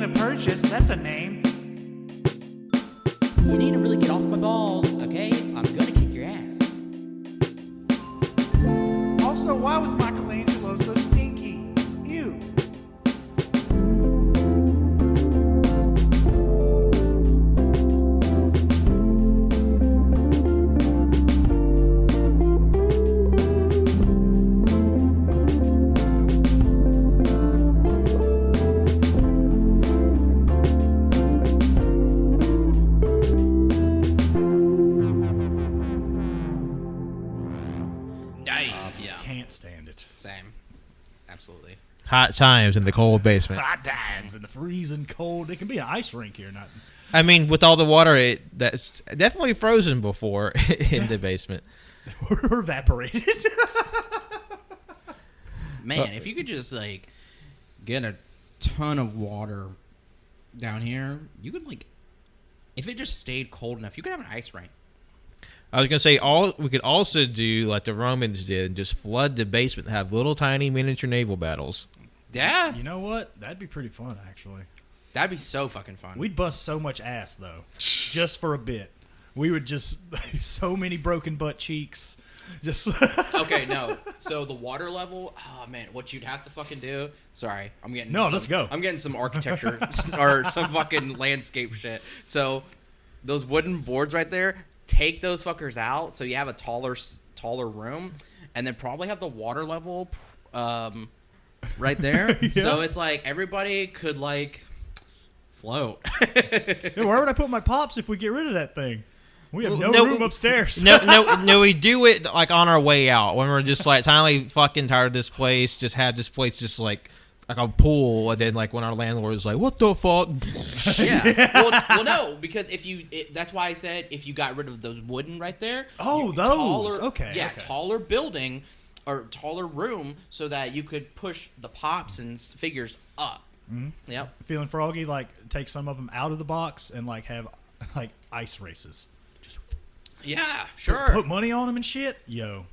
Banana Purchase, that's a name. You need to really get off my balls, okay? I'm gonna kick your ass. Also, why was Michelangelo so stinky? Ew. Can't stand it. Same. Absolutely. Hot times in the cold basement. Hot times in the freezing cold. It can be an ice rink here, not. I mean, with all the water, that's definitely frozen before in the basement. We're evaporated. Man, if you could just, like, get a ton of water down here, you could, like, if it just stayed cold enough, you could have an ice rink. I was gonna say we could also do like the Romans did and just flood the basement and have little tiny miniature naval battles. Yeah. You know what? That'd be pretty fun, actually. That'd be so fucking fun. We'd bust so much ass, though, just for a bit. We would just so many broken butt cheeks. Just Okay, no. So the water level, oh man, what you'd have to fucking do. Sorry, I'm getting let's go. I'm getting some architecture or some fucking landscape shit. So those wooden boards right there, take those fuckers out so you have a taller room, and then probably have the water level right there. Yeah. So it's like everybody could like float. Hey, where would I put my pops if we get rid of that thing? We have no room upstairs. No, we do it like on our way out when we're just like finally fucking tired of this place. Just have this place just like a pool, and then like when our landlord is like, "What the fuck?" Yeah. Well, no, because that's why I said if you got rid of those wooden right there. Oh, those. Taller, okay. Yeah, okay. taller building or taller room so that you could push the pops and figures up. Mm-hmm. Yep. Feeling froggy, like take some of them out of the box and like have like ice races. Just yeah, sure. Put money on them and shit. Yo.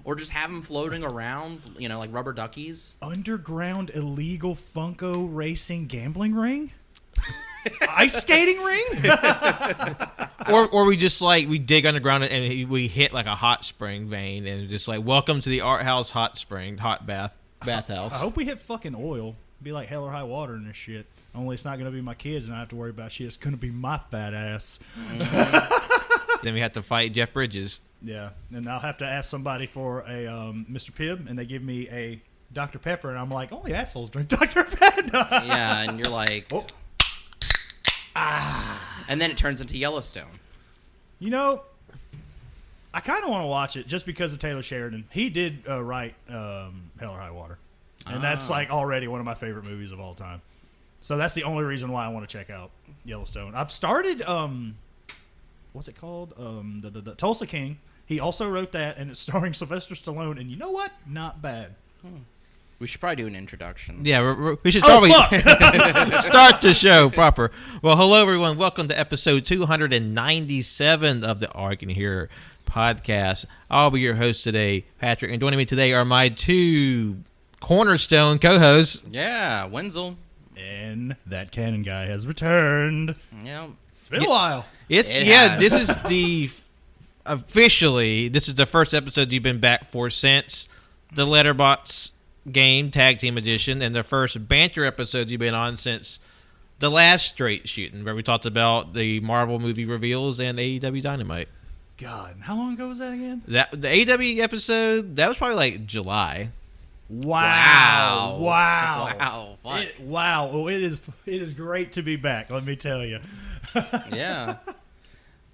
Or just have them floating around, like rubber duckies. Underground illegal Funko racing gambling ring? Ice skating ring? or we just like we dig underground and we hit like a hot spring vein and just like welcome to the art house hot bathhouse. I hope we hit fucking oil. Be like hell or high water in this shit. Only it's not going to be my kids and I have to worry about shit. It's going to be my fat ass. Mm-hmm. Then we have to fight Jeff Bridges. Yeah, and I'll have to ask somebody for a Mr. Pibb, and they give me a Dr. Pepper, and I'm like, only assholes drink Dr. Pepper. Yeah, and you're like, oh. And then it turns into Yellowstone. You know, I kind of want to watch it just because of Taylor Sheridan. He did write Hell or High Water, and that's like already one of my favorite movies of all time. So that's the only reason why I want to check out Yellowstone. I've started, what's it called? The Tulsa King. He also wrote that, and it's starring Sylvester Stallone. And you know what? Not bad. We should probably do an introduction. Yeah, we should probably start the show proper. Well, hello, everyone. Welcome to episode 297 of the All You Can Hear podcast. I'll be your host today, Patrick. And joining me today are my two cornerstone co-hosts. Yeah, Wenzel. And that Cannon guy has returned. Yeah. It's been a while. This is this is the first episode you've been back for since the Letterboxd game tag team edition, and the first banter episode you've been on since the last straight shooting, where we talked about the Marvel movie reveals and AEW Dynamite. God, how long ago was that again? The AEW episode, that was probably like July. Wow. Wow. Oh, it is great to be back, let me tell you. Yeah.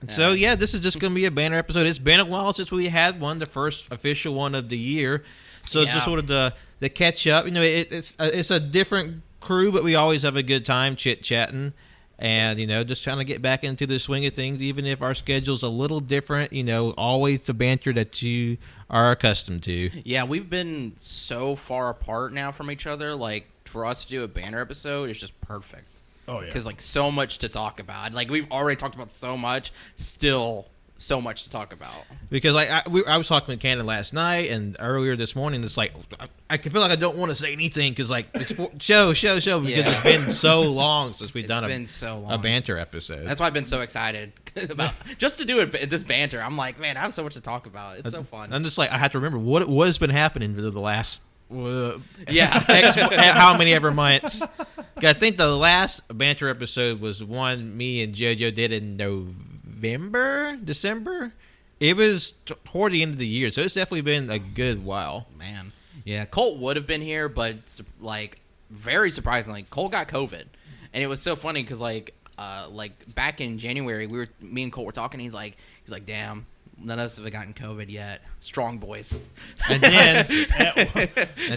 So, yeah, this is just going to be a banner episode. It's been a while since we had one, the first official one of the year. So, just sort of the catch up. You know, it's a different crew, but we always have a good time chit-chatting. And, just trying to get back into the swing of things, even if our schedule's a little different, always the banter that you are accustomed to. Yeah, we've been so far apart now from each other. Like, for us to do a banner episode is just perfect. Oh, yeah. Because, so much to talk about. Like, we've already talked about so much. Still, so much to talk about. Because like I was talking with Cannon last night and earlier this morning. It's like I can feel like I don't want to say anything because like it's show because it's been so long since we've done a banter episode. That's why I've been so excited about just to do this banter. I'm like, man, I have so much to talk about. It's so fun. I'm just like I have to remember what has been happening for the last how many ever months. I think the last banter episode was one me and JoJo did in December. It was toward the end of the year, so it's definitely been a good while. Man, yeah, Colt would have been here, but like very surprisingly, Colt got COVID, and it was so funny because like back in January, me and Colt were talking. He's like, damn. None of us have gotten COVID yet. Strong boys. And then,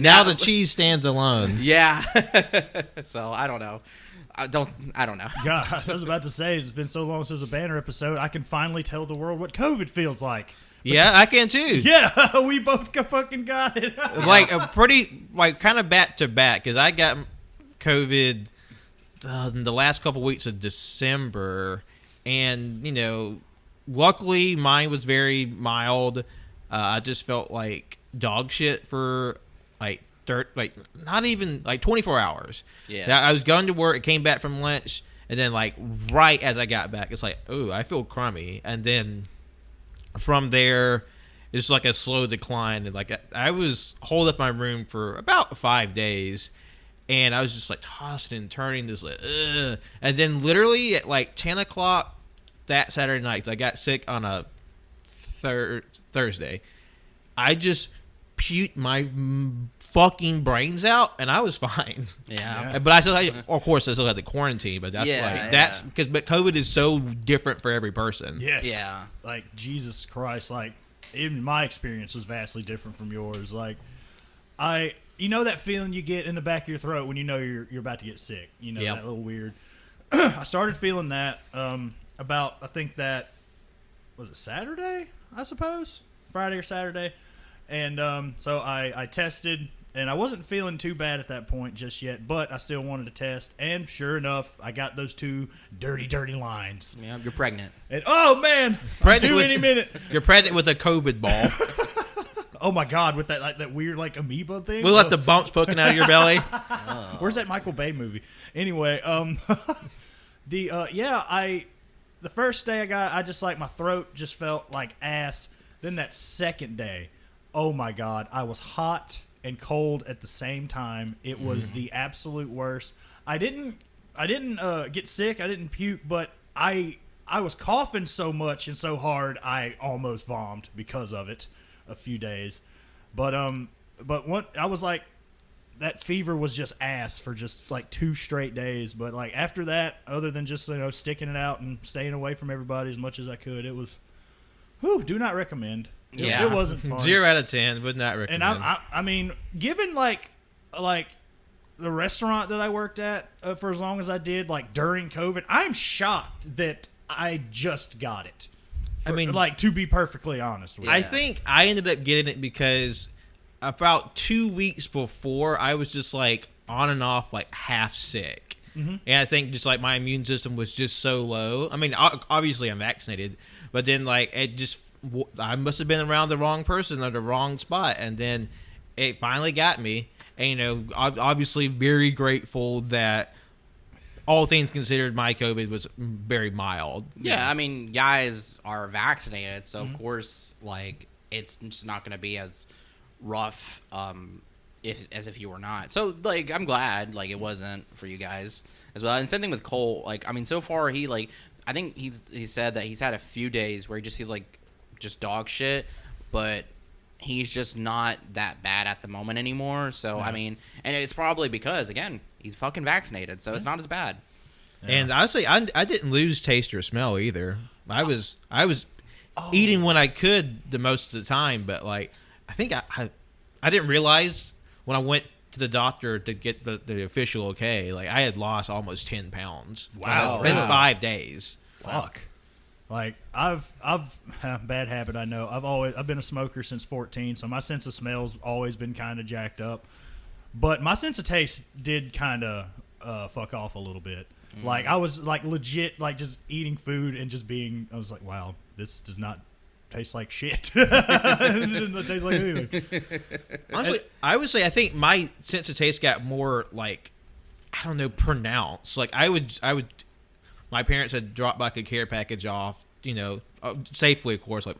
now the cheese stands alone. Yeah. So I don't know. I don't know. God, I was about to say it's been so long since a banner episode. I can finally tell the world what COVID feels like. Yeah, I can too. Yeah, we both fucking got it. Like a pretty kind of back to back because I got COVID in the last couple weeks of December, and luckily, mine was very mild. I just felt like dog shit for not even 24 hours. Yeah. I was going to work, I came back from lunch, and then like right as I got back, it's like, oh, I feel crummy. And then from there, it's like a slow decline. And like I was holed up in my room for about 5 days, and I was just like tossing and turning, just like, ugh. And then literally at like 10 o'clock that Saturday night, 'cause I got sick on a Thursday, I just puked my fucking brains out, and I was fine. Yeah. But I still had, of course, I still had the quarantine, but that's but COVID is so different for every person. Yes. Yeah. Like, Jesus Christ, like, even my experience was vastly different from yours. Like, that feeling you get in the back of your throat when you know you're about to get sick. That little weird. I started feeling that about, I think that, was it Saturday, I suppose? Friday or Saturday. And so I tested, and I wasn't feeling too bad at that point just yet, but I still wanted to test. And sure enough, I got those 2 dirty lines. Yeah, you're pregnant. And, oh, man, any minute. You're pregnant with a COVID ball. Oh, my God, with that weird, amoeba thing? We'll let the bumps poking out of your belly. Where's that Michael Bay movie? Anyway, the first day I just my throat just felt like ass. Then that second day, oh my God, I was hot and cold at the same time. It was the absolute worst. I didn't get sick. I didn't puke, but I was coughing so much and so hard I almost vomited because of it a few days. But what I was like, that fever was just ass for just 2 straight days. But after that, other than just sticking it out and staying away from everybody as much as I could, it was, do not recommend. It wasn't fun. 0 out of 10 would not recommend. And I mean, given the restaurant that I worked at for as long as I did, during COVID, I'm shocked that I just got it. To be perfectly honest with you. I think I ended up getting it because about 2 weeks before, I was just on and off, half sick. Mm-hmm. And I think just my immune system was just so low. I mean, obviously I'm vaccinated, but then it just, I must have been around the wrong person or the wrong spot. And then it finally got me. And, obviously very grateful that all things considered, my COVID was very mild. Yeah, I mean, guys are vaccinated, so of course, it's just not going to be as rough as if you were not. So I'm glad it wasn't for you guys as well. And same thing with Cole. So far he I think he said that he's had a few days where he just feels just dog shit, but he's just not that bad at the moment anymore. So I mean, and it's probably because again he's fucking vaccinated, so it's not as bad. Yeah. And honestly, I didn't lose taste or smell either. I was eating when I could the most of the time, but I think I didn't realize when I went to the doctor to get the official okay. I had lost almost 10 pounds. Wow! In 5 days. Fuck. I've bad habit. I know. I've been a smoker since 14, so my sense of smell's always been kind of jacked up. But my sense of taste did kind of fuck off a little bit. I was legit just eating food and just being. I was like, wow, this does not taste like shit. It doesn't taste like anything. Honestly, I would say I think my sense of taste got more like, I don't know, pronounced. Like I would. My parents had dropped like a care package off, safely, of course. Like,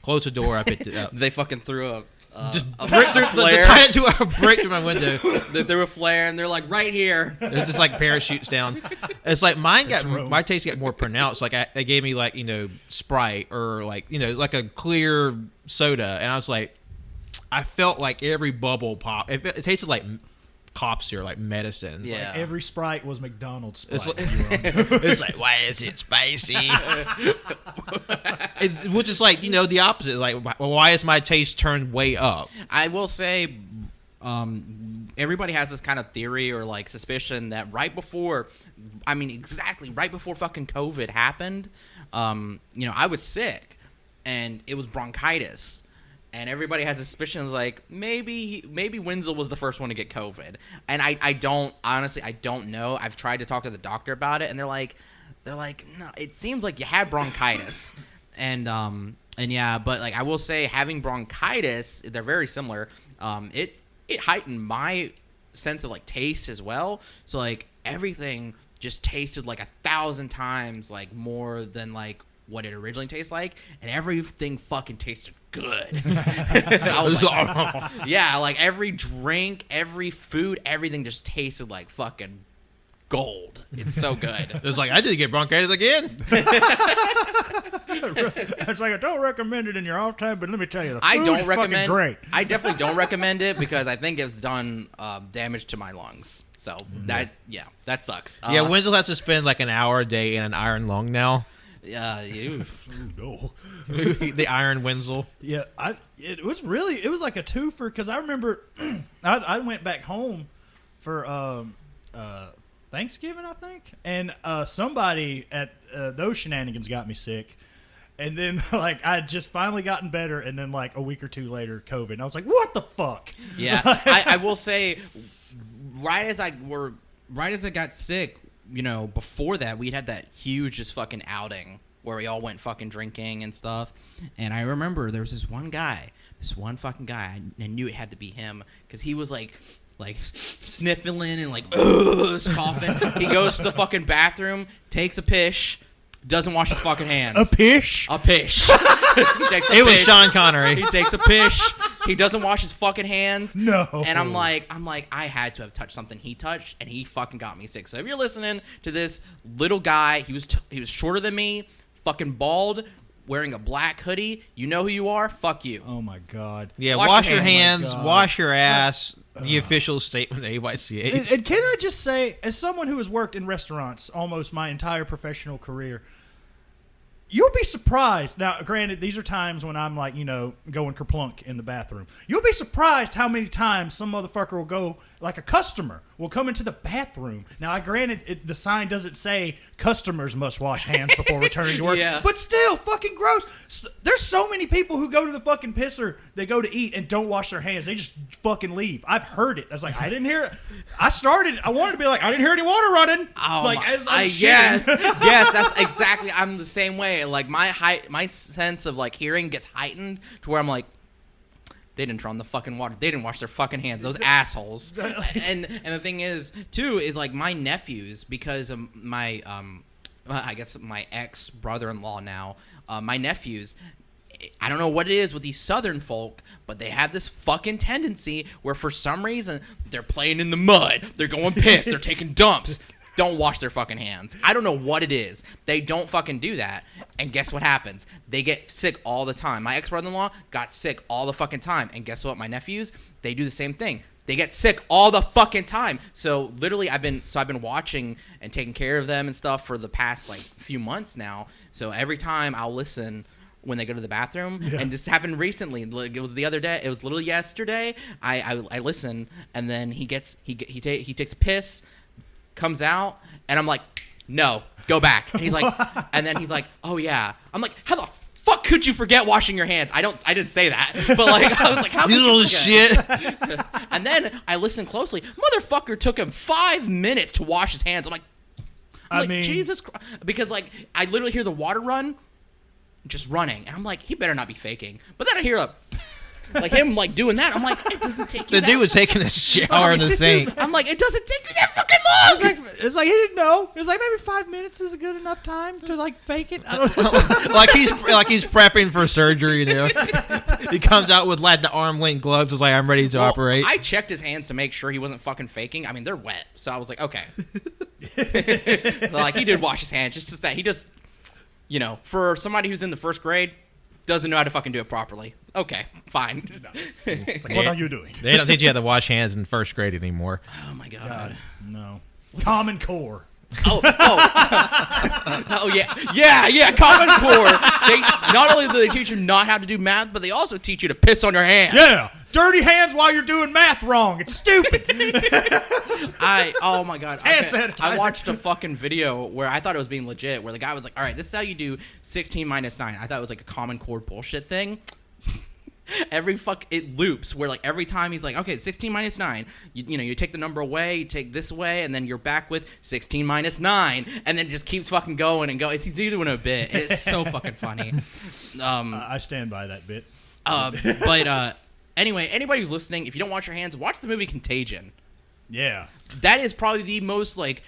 close the door, I picked it up. They fucking threw Just a brick through, flare. tie it to a brick through my window. They threw a flare, and they're like, right here. It just like parachutes down. It's like my taste got more pronounced. Like they gave me like Sprite or like like a clear soda, and I was like, I felt like every bubble pop. It tasted like cough syrup, like medicine. Yeah. Like every Sprite was McDonald's Sprite. It's like, why is it spicy? Which is like, the opposite. Like, why is my taste turned way up? I will say, everybody has this kind of theory or like suspicion that right before fucking COVID happened, I was sick and it was bronchitis. And everybody has a suspicion like maybe Wenzel was the first one to get COVID, and I don't know. I've tried to talk to the doctor about it, and they're like no, it seems like you had bronchitis, and yeah, but like I will say having bronchitis, they're very similar. It heightened my sense of like taste as well. So like everything just tasted like 1,000 times like more than like what it originally tastes like, and everything fucking tasted good. I was like, yeah, like every drink, every food, everything just tasted like fucking gold. It's so good. It was like, I didn't get bronchitis again. It's like, I don't recommend it in your off time, but let me tell you, the food I don't is recommend. fucking great. I definitely don't recommend it because I think it's done damage to my lungs. So that sucks. Yeah, Wenzel has to spend like an hour a day in an iron lung now. Yeah, No. The Iron Wenzel. Yeah, it was like a twofer because I remember I went back home for Thanksgiving, I think, and somebody at those shenanigans got me sick, and then like I had just finally gotten better, and then like a week or two later, COVID, and I was like, what the fuck? Yeah, I will say, right as I got sick. Before that, we'd had that huge just fucking outing where we all went fucking drinking and stuff. And I remember there was this one fucking guy, I knew it had to be him because he was like sniffling and like coughing. He goes to the fucking bathroom, takes a piss, doesn't wash his fucking hands. A piss? A piss. It was Sean Connery. He takes a piss. He doesn't wash his fucking hands. No. And I'm like, I had to have touched something he touched, and he fucking got me sick. So if you're listening to this little guy, he was shorter than me, fucking bald, wearing a black hoodie. You know who you are? Fuck you. Oh my god. Yeah, wash your hands. hands, wash your ass. The official statement of AYCH. And can I just say, as someone who has worked in restaurants almost my entire professional career, you'll be surprised. Now, granted, these are times when I'm like, going kerplunk in the bathroom. You'll be surprised how many times some motherfucker will go, like a customer will come into the bathroom. Now, the sign doesn't say customers must wash hands before returning to work. Yeah. But still, fucking gross. There's so many people who go to the fucking pisser, they go to eat and don't wash their hands. They just fucking leave. I've heard it. I was like, I didn't hear it. I wanted to be like, I didn't hear any water running. Oh, like, as I'm yes, shitting. yes, that's exactly. I'm the same way. Like my sense of like hearing gets heightened to where I'm like, they didn't turn on the fucking water. They didn't wash their fucking hands. Those assholes. And the thing is, too, is like my nephews, because of my I guess my ex brother-in-law now. My nephews. I don't know what it is with these Southern folk, but they have this fucking tendency where for some reason they're playing in the mud, they're going pissed, they're taking dumps, don't wash their fucking hands. I don't know what it is. They don't fucking do that. And guess what happens? They get sick all the time. My ex-brother-in-law got sick all the fucking time. And guess what? My nephews, they do the same thing. They get sick all the fucking time. So literally I've been watching and taking care of them and stuff for the past like few months now. So every time I'll listen when they go to the bathroom, and this happened recently. Like, it was the other day. It was literally yesterday. I listen, and then he takes a piss, comes out, and I'm like, no, go back. And he's like, and then he's like, oh yeah. I'm like, how the fuck could you forget washing your hands? I didn't say that, but like I was like, how could you little shit. And then I listened closely. Motherfucker took him 5 minutes to wash his hands. I'm like, Jesus Christ, because like I literally hear the water run. just running. And I'm like, he better not be faking. But then I hear like him like doing that. I'm like, it doesn't take you The dude was taking a shower in the sink. I'm like, it doesn't take you that fucking long. It's like he didn't know. It's like maybe 5 minutes is a good enough time to like fake it. I don't know. like he's prepping for surgery, you know. He comes out with like the arm length gloves. It's like, I'm ready to operate. I checked his hands to make sure he wasn't fucking faking. I mean, they're wet, so I was like, okay. Like he did wash his hands. Just that he just, you know, for somebody who's in the first grade, doesn't know how to fucking do it properly. Okay, fine. It's like, what are you doing? They don't teach you how to wash hands in first grade anymore. Oh my god. No. Common Core. Oh, yeah. Common Core. They not only do they teach you not how to do math, but they also teach you to piss on your hands. Yeah. Dirty hands while you're doing math wrong. It's stupid. Oh my god. Hand Okay, sanitizer. I watched a fucking video where I thought it was being legit, where the guy was like, all right, this is how you do 16 minus 9. I thought it was like a Common Core bullshit thing. It loops where like every time he's like, okay, 16 minus 9, you know, you take the number away, you take this away, and then you're back with 16 minus 9, and then it just keeps fucking going and going. He's doing a bit. It's so fucking funny. I stand by that bit. But anyway, anybody who's listening, if you don't wash your hands, watch the movie Contagion. Yeah. That is probably the most like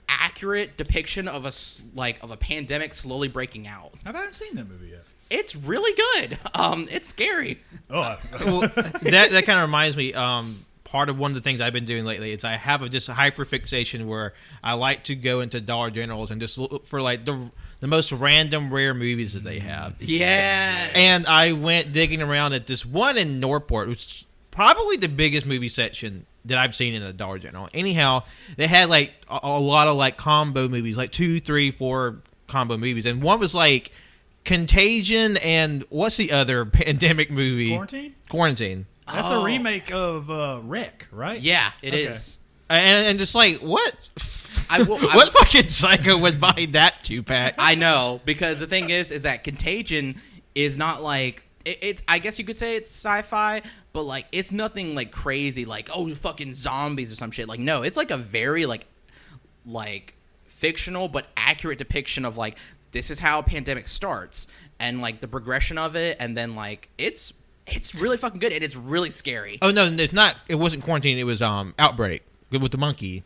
accurate depiction of a pandemic slowly breaking out. I haven't seen that movie yet. It's really good. It's scary. Oh, Well, that kind of reminds me. Part of one of the things I've been doing lately is I have just a hyperfixation where I like to go into Dollar Generals and just look for like the most random rare movies that they have. Yeah. And I went digging around at this one in Northport, which is probably the biggest movie section that I've seen in a Dollar General. Anyhow, they had like a lot of like combo movies, like 2, 3, 4 combo movies, and one was like Contagion and what's the other pandemic movie? Quarantine. That's a remake of Wreck, right? Yeah, it is. And just like, what? What What fucking psycho would buy that 2-pack? I know, because the thing is that Contagion is not like it's. I guess you could say it's sci-fi, but like it's nothing like crazy, like oh fucking zombies or some shit. Like no, it's like a very like fictional but accurate depiction of like this is how a pandemic starts and like the progression of it, and then like it's really fucking good and it's really scary. Oh no, it's not. It wasn't Quarantine. It was Outbreak with the monkey.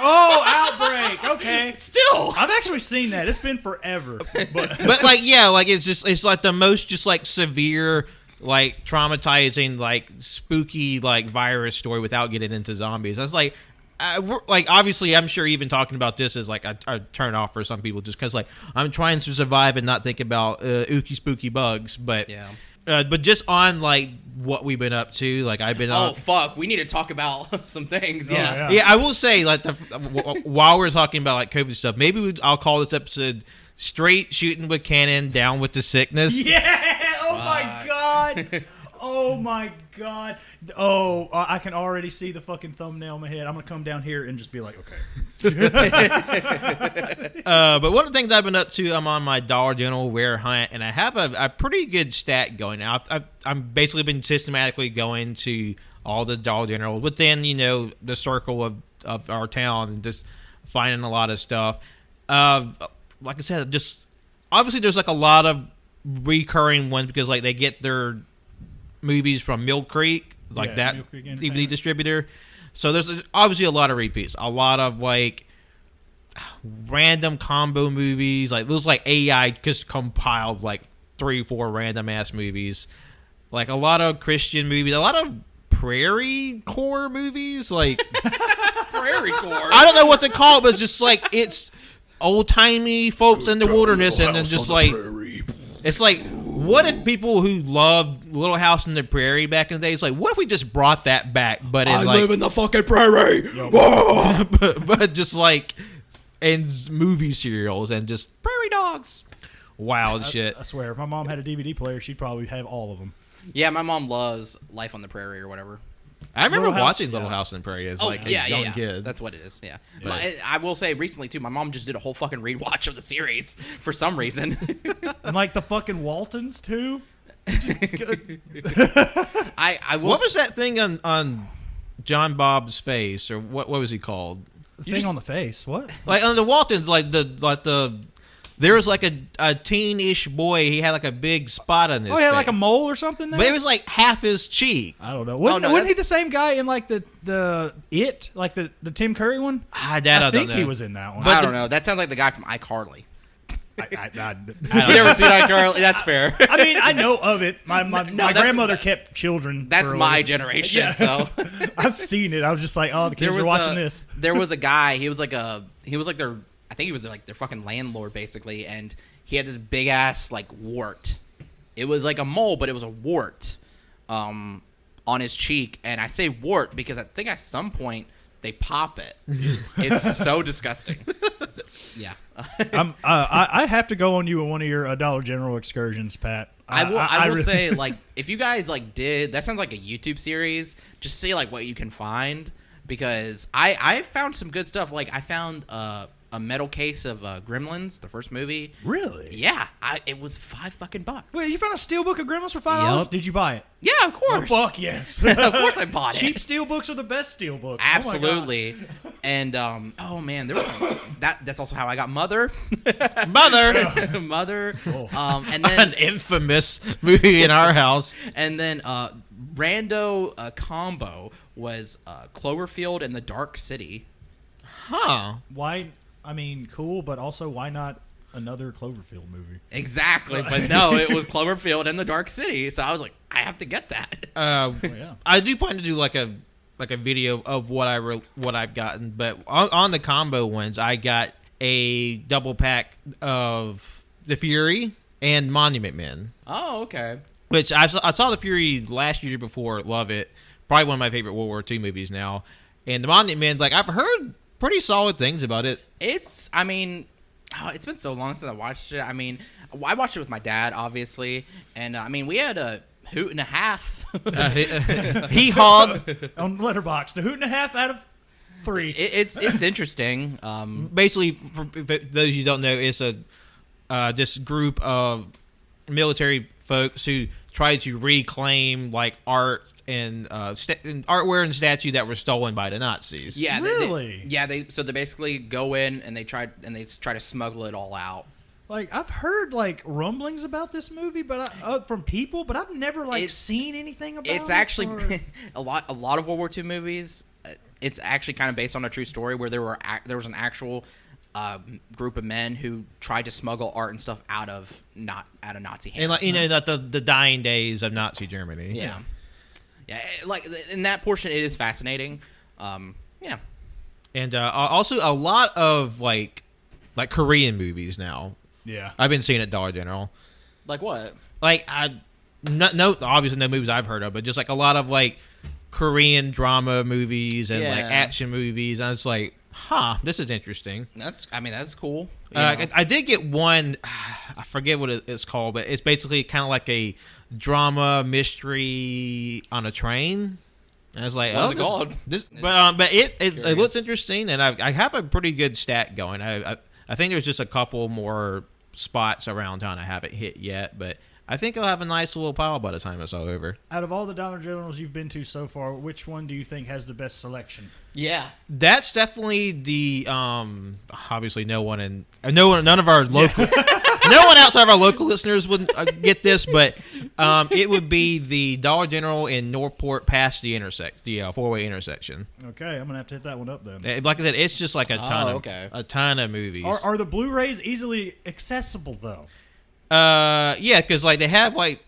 Oh, Outbreak. Okay. Still, I've actually seen that. It's been forever. But like yeah, like it's like the most just like severe, like traumatizing, like spooky, like virus story without getting into zombies. I was like. Obviously, I'm sure even talking about this is like a turn off for some people, just because like I'm trying to survive and not think about ooky spooky bugs. But yeah, but just on like what we've been up to, like I've been. Oh fuck, we need to talk about some things. Yeah, yeah. I will say like while we're talking about like COVID stuff, maybe I'll call this episode "Straight Shooting with Cannon, Down with the Sickness." Yeah. Oh my god. Oh my god! Oh, I can already see the fucking thumbnail in my head. I'm gonna come down here and just be like, okay. But one of the things I've been up to, I'm on my Dollar General Ware hunt, and I have a pretty good stat going now. I've basically been systematically going to all the Dollar Generals within the circle of our town and just finding a lot of stuff. Like I said, just obviously there's like a lot of recurring ones because like they get their movies from Mill Creek, like that DVD distributor. So there's obviously a lot of repeats, a lot of like random combo movies. Like those like AI just compiled like 3 or 4 random ass movies. Like a lot of Christian movies, a lot of prairie core movies. Like prairie core. I don't know what to call it, but it's just like it's old timey folks in the wilderness, and then just like it's like. What if people who loved Little House on the Prairie back in the day, it's like, what if we just brought that back? But I live in the fucking prairie. but just like in movie serials and just prairie dogs. Wild shit. I swear, if my mom had a DVD player, she'd probably have all of them. Yeah, my mom loves Life on the Prairie or whatever. I remember watching Little House on the Prairie as like a young kid. That's what it is. Yeah. I will say recently too, my mom just did a whole fucking rewatch of the series for some reason. And like the fucking Waltons too. I will. What was that thing on John Bob's face, or what was he called? The thing on the face. What? Like on the Waltons, like the there was like a teen-ish boy. He had like a big spot on his Oh, he had face. like a mole or something there? But it was like half his cheek. I don't know. Wasn't he the same guy in like the It, like the Tim Curry one? I think don't know. he was in that one. But I don't know. That sounds like the guy from iCarly. I You never seen iCarly? That's fair. I mean, I know of it. My grandmother kept children. That's my generation. Yeah. So I've seen it. I was just like, oh, the kids are watching this. There was a guy. He was like their. I think he was like their fucking landlord basically, and he had this big ass like wart. It was like a mole, but it was a wart, on his cheek. And I say wart because I think at some point they pop it. It's so disgusting. Yeah. I have to go on you on one of your Dollar General excursions, Pat. I will say, like, if you guys like did that sounds like a YouTube series. Just see like what you can find, because I found some good stuff. Like I found a metal case of Gremlins, the first movie. Really? Yeah. It was $5 Wait, you found a steel book of Gremlins for $5? Yep. Did you buy it? Yeah, of course. Oh, fuck yes. Of course I bought it. Cheap steel books are the best steel books. Absolutely. And oh man, there was that's also how I got Mother. Mother. Oh. And then An infamous movie in our house. And then rando combo was Cloverfield and the Dark City. Huh. Why? I mean, cool, but also why not another Cloverfield movie? Exactly, but no, it was Cloverfield and the Dark City. So I was like, I have to get that. Yeah. I do plan to do like a video of what I've gotten, but on the combo ones, I got a double pack of The Fury and Monument Men. Oh, okay. Which I saw The Fury last year before, love it. Probably one of my favorite World War II movies now. And the Monument Men, like I've heard pretty solid things about it. It's been so long since I watched it. I mean, I watched it with my dad, obviously, and I mean, we had a hoot and a half. He hog On Letterboxd, a hoot and a half out of 3. It's interesting. Basically, for those you don't know, it's this group of military folks who try to reclaim like art and artware and statues that were stolen by the Nazis. Yeah, Really? they basically go in and they try to smuggle it all out. Like I've heard like rumblings about this movie, but from people, but I've never seen anything about it. It's actually a lot of World War II movies. It's actually kind of based on a true story where there was an actual group of men who tried to smuggle art and stuff out of Nazi hands. And like, you know, the dying days of Nazi Germany. Yeah. Yeah, like in that portion, it is fascinating. Yeah, and also a lot of like Korean movies now. Yeah, I've been seeing at Dollar General. Like what? Like obviously no movies I've heard of, but just like a lot of like Korean drama movies and like action movies. And it's like, this is interesting. That's cool. I did get one. I forget what it's called, but it's basically kind of like a drama mystery on a train. And I was like, What's it called? But it looks interesting, and I have a pretty good stat going. I think there's just a couple more spots around town I haven't hit yet, but I think I'll have a nice little pile by the time it's all over. Out of all the Dollar Generals you've been to so far, which one do you think has the best selection? Yeah, that's definitely the obviously none of our local no one outside of our local listeners would get this, but it would be the Dollar General in Northport past the four-way intersection. Okay, I'm gonna have to hit that one up then. Like I said, it's just like a ton of movies. Are the Blu-rays easily accessible though? Yeah, because like they have like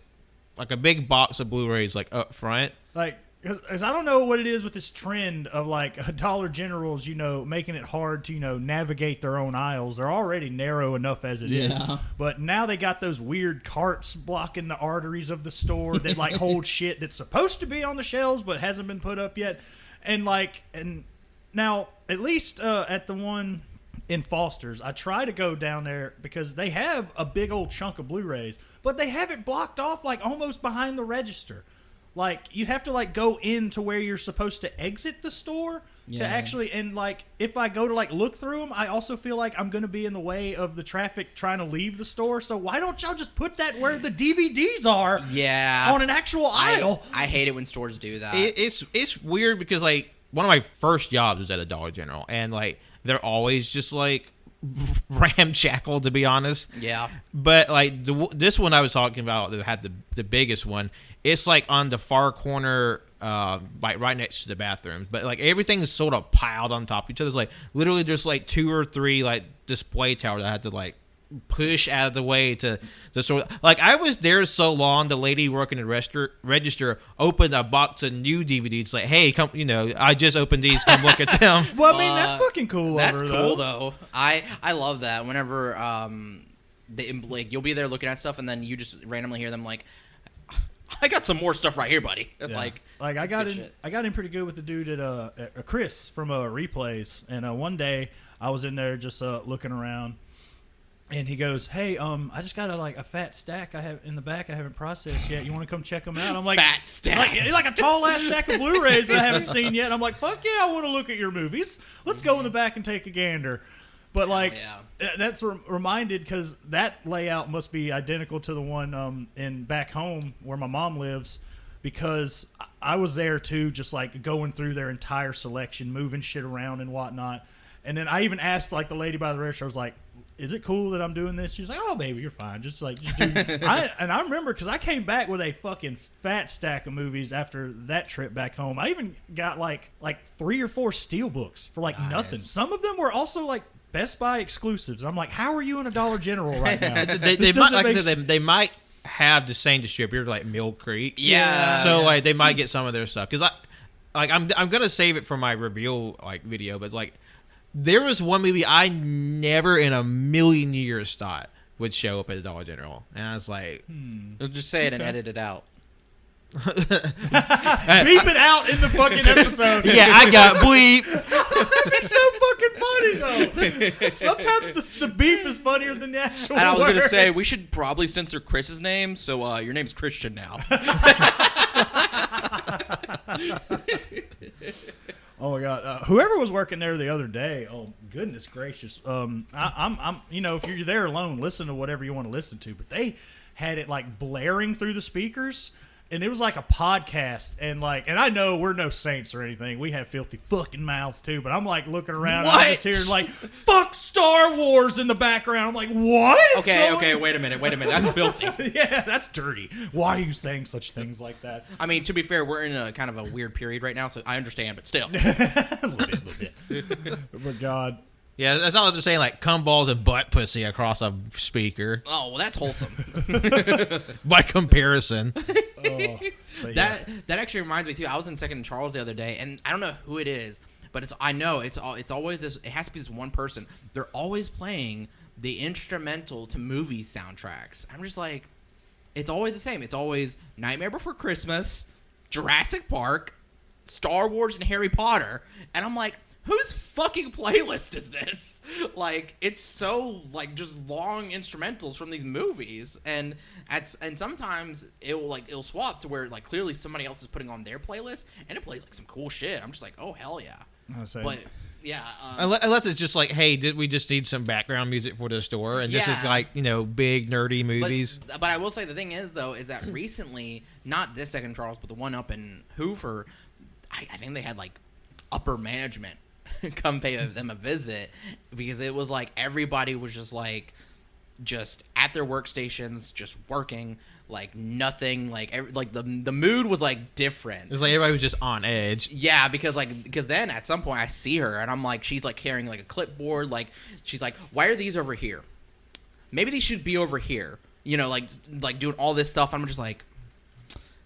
a big box of Blu-rays like up front. Like, because I don't know what it is with this trend of like Dollar Generals, making it hard to navigate their own aisles. They're already narrow enough as it is, but now they got those weird carts blocking the arteries of the store that like hold shit that's supposed to be on the shelves but hasn't been put up yet. And now at least at the one in Foster's, I try to go down there because they have a big old chunk of Blu-rays, but they have it blocked off like almost behind the register. Like you have to like go into where you're supposed to exit the store to actually, and like if I go to like look through them, I also feel like I'm going to be in the way of the traffic trying to leave the store. So why don't y'all just put that where the DVDs are? Yeah, on an actual aisle. I hate it when stores do that. It's weird because like one of my first jobs was at a Dollar General, and like they're always just like ramshackle, to be honest. Yeah. But like this one I was talking about that had the biggest one, it's like on the far corner, like right next to the bathroom. But like everything is sort of piled on top of each other. It's like literally there's like 2 or 3 like display towers I had to like push out of the way to sort of, like I was there so long. The lady working the register opened a box of new DVDs. Like, hey, come, I just opened these. Come look at them. Well, I mean, that's fucking cool. That's cool though. I love that. Whenever like you'll be there looking at stuff, and then you just randomly hear them like, I got some more stuff right here, buddy. Yeah. Like I got in pretty good with the dude at Chris from Replays, and one day I was in there just looking around. And he goes, hey, I just got a fat stack I have in the back I haven't processed yet. You want to come check them out? I'm like, fat stack, like a tall ass stack of Blu-rays that I haven't seen yet. And I'm like, fuck yeah, I want to look at your movies. Let's go in the back and take a gander. But like, that's reminded because that layout must be identical to the one in back home where my mom lives, because I was there too, just like going through their entire selection, moving shit around and whatnot. And then I even asked like the lady by the register, I was like, is it cool that I'm doing this? She was like, oh, baby, you're fine. Just do. And I remember because I came back with a fucking fat stack of movies after that trip back home. I even got like 3 or 4 steelbooks for like nothing. Some of them were also like Best Buy exclusives. I'm like, how are you in a Dollar General right now? they might have the same distributor like Mill Creek. Yeah. So like they might get some of their stuff because I'm gonna save it for my reveal like video, but like. There was one movie I never in a million years thought would show up at the Dollar General. And I was like... You'll just say it and edit it out. Beep it out in the fucking episode. Yeah, I got bleep. That'd be so fucking funny, though. Sometimes the beep is funnier than the actual And I was word. going to say, we should probably censor Chris's name, so your name's Christian now. Oh my God! Whoever was working there the other day, oh goodness gracious! I'm if you're there alone, listen to whatever you want to listen to. But they had it like blaring through the speakers, and it was like a podcast. And I know we're no saints or anything. We have filthy fucking mouths too. But I'm like looking around, and I'm just hearing like "fuck Star Wars" in the background. I'm like, what? Okay, wait a minute. That's filthy. Yeah, that's dirty. Why are you saying such things like that? I mean, to be fair, we're in a kind of a weird period right now, so I understand, but still. a little bit. Oh my God. Yeah, that's all they're saying, like cum balls and butt pussy across a speaker. Oh, well, that's wholesome. By comparison. That actually reminds me too. I was in Second and Charles the other day, and I don't know who it is, but it's always this. It has to be this one person. They're always playing the instrumental to movie soundtracks. I'm just like, it's always the same. It's always Nightmare Before Christmas, Jurassic Park, Star Wars, and Harry Potter, and I'm like, whose fucking playlist is this? Like, it's so like just long instrumentals from these movies, and sometimes it'll swap to where like clearly somebody else is putting on their playlist, and it plays like some cool shit. I'm just like, oh hell yeah. But yeah, unless it's just like, hey, did we just need some background music for the store? And this is like big nerdy movies. But I will say the thing is though is that recently, not this Second Charles, but the one up in Hoover, I think they had like upper management come pay them a visit, because it was like everybody was just at their workstations, just working, like nothing, like the mood was like different. It was like everybody was just on edge. Yeah, because then at some point I see her and I'm like, she's like carrying like a clipboard, like she's like, why are these over here? Maybe these should be over here. Like doing all this stuff. I'm just like,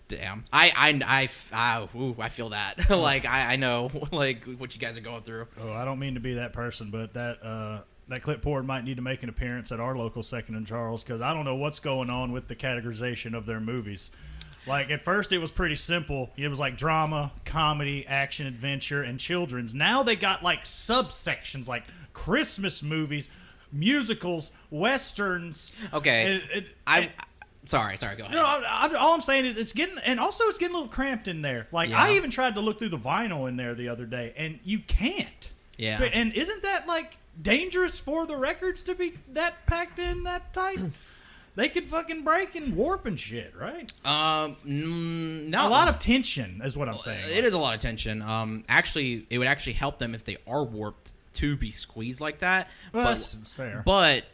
damn. I feel that. Like I know like what you guys are going through. Oh, I don't mean to be that person, but that clipboard might need to make an appearance at our local Second and Charles, because I don't know what's going on with the categorization of their movies. Like at first it was pretty simple. It was like drama, comedy, action, adventure, and children's. Now they got like subsections like Christmas movies, musicals, westerns. Okay. Sorry, go ahead. No, all I'm saying is it's getting a little cramped in there. Like I even tried to look through the vinyl in there the other day, and you can't. Yeah. And isn't that like dangerous for the records to be that packed in that tight? They could fucking break and warp and shit, right? No. A lot of tension is what I'm saying. It is a lot of tension. Actually, it would actually help them if they are warped to be squeezed like that. Well, that's fair. But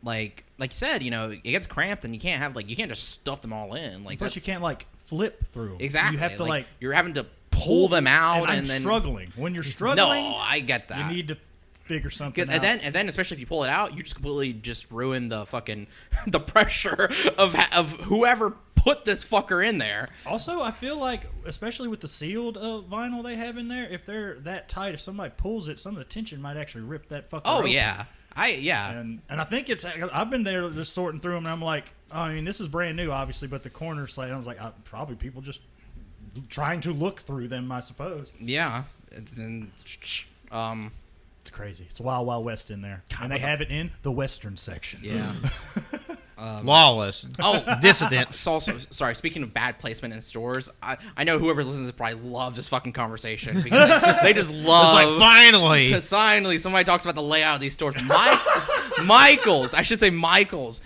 like you said, it gets cramped, and you can't just stuff them all in. Like, plus you can't flip through them. Exactly. You have to you're having to pull them out, and then struggling. When you're struggling, no, I get that. You need to figure something out. And then especially if you pull it out, you just completely just ruin the fucking the pressure of whoever put this fucker in there. Also, I feel like, especially with the sealed vinyl they have in there, if they're that tight, if somebody pulls it, some of the tension might actually rip that fucker open. Yeah. And I think I've been there just sorting through them, and I'm like, this is brand new, obviously, but the corner slate, I was like, probably people just trying to look through them, I suppose. Yeah. And it's crazy. It's Wild Wild West in there. And they have it in the Western section. Yeah. Lawless. Oh, dissidents. Also, sorry, speaking of bad placement in stores, I know whoever's listening to this probably loves this fucking conversation because they just love. It's like, finally, somebody talks about the layout of these stores. Michael's. I should say Michael's.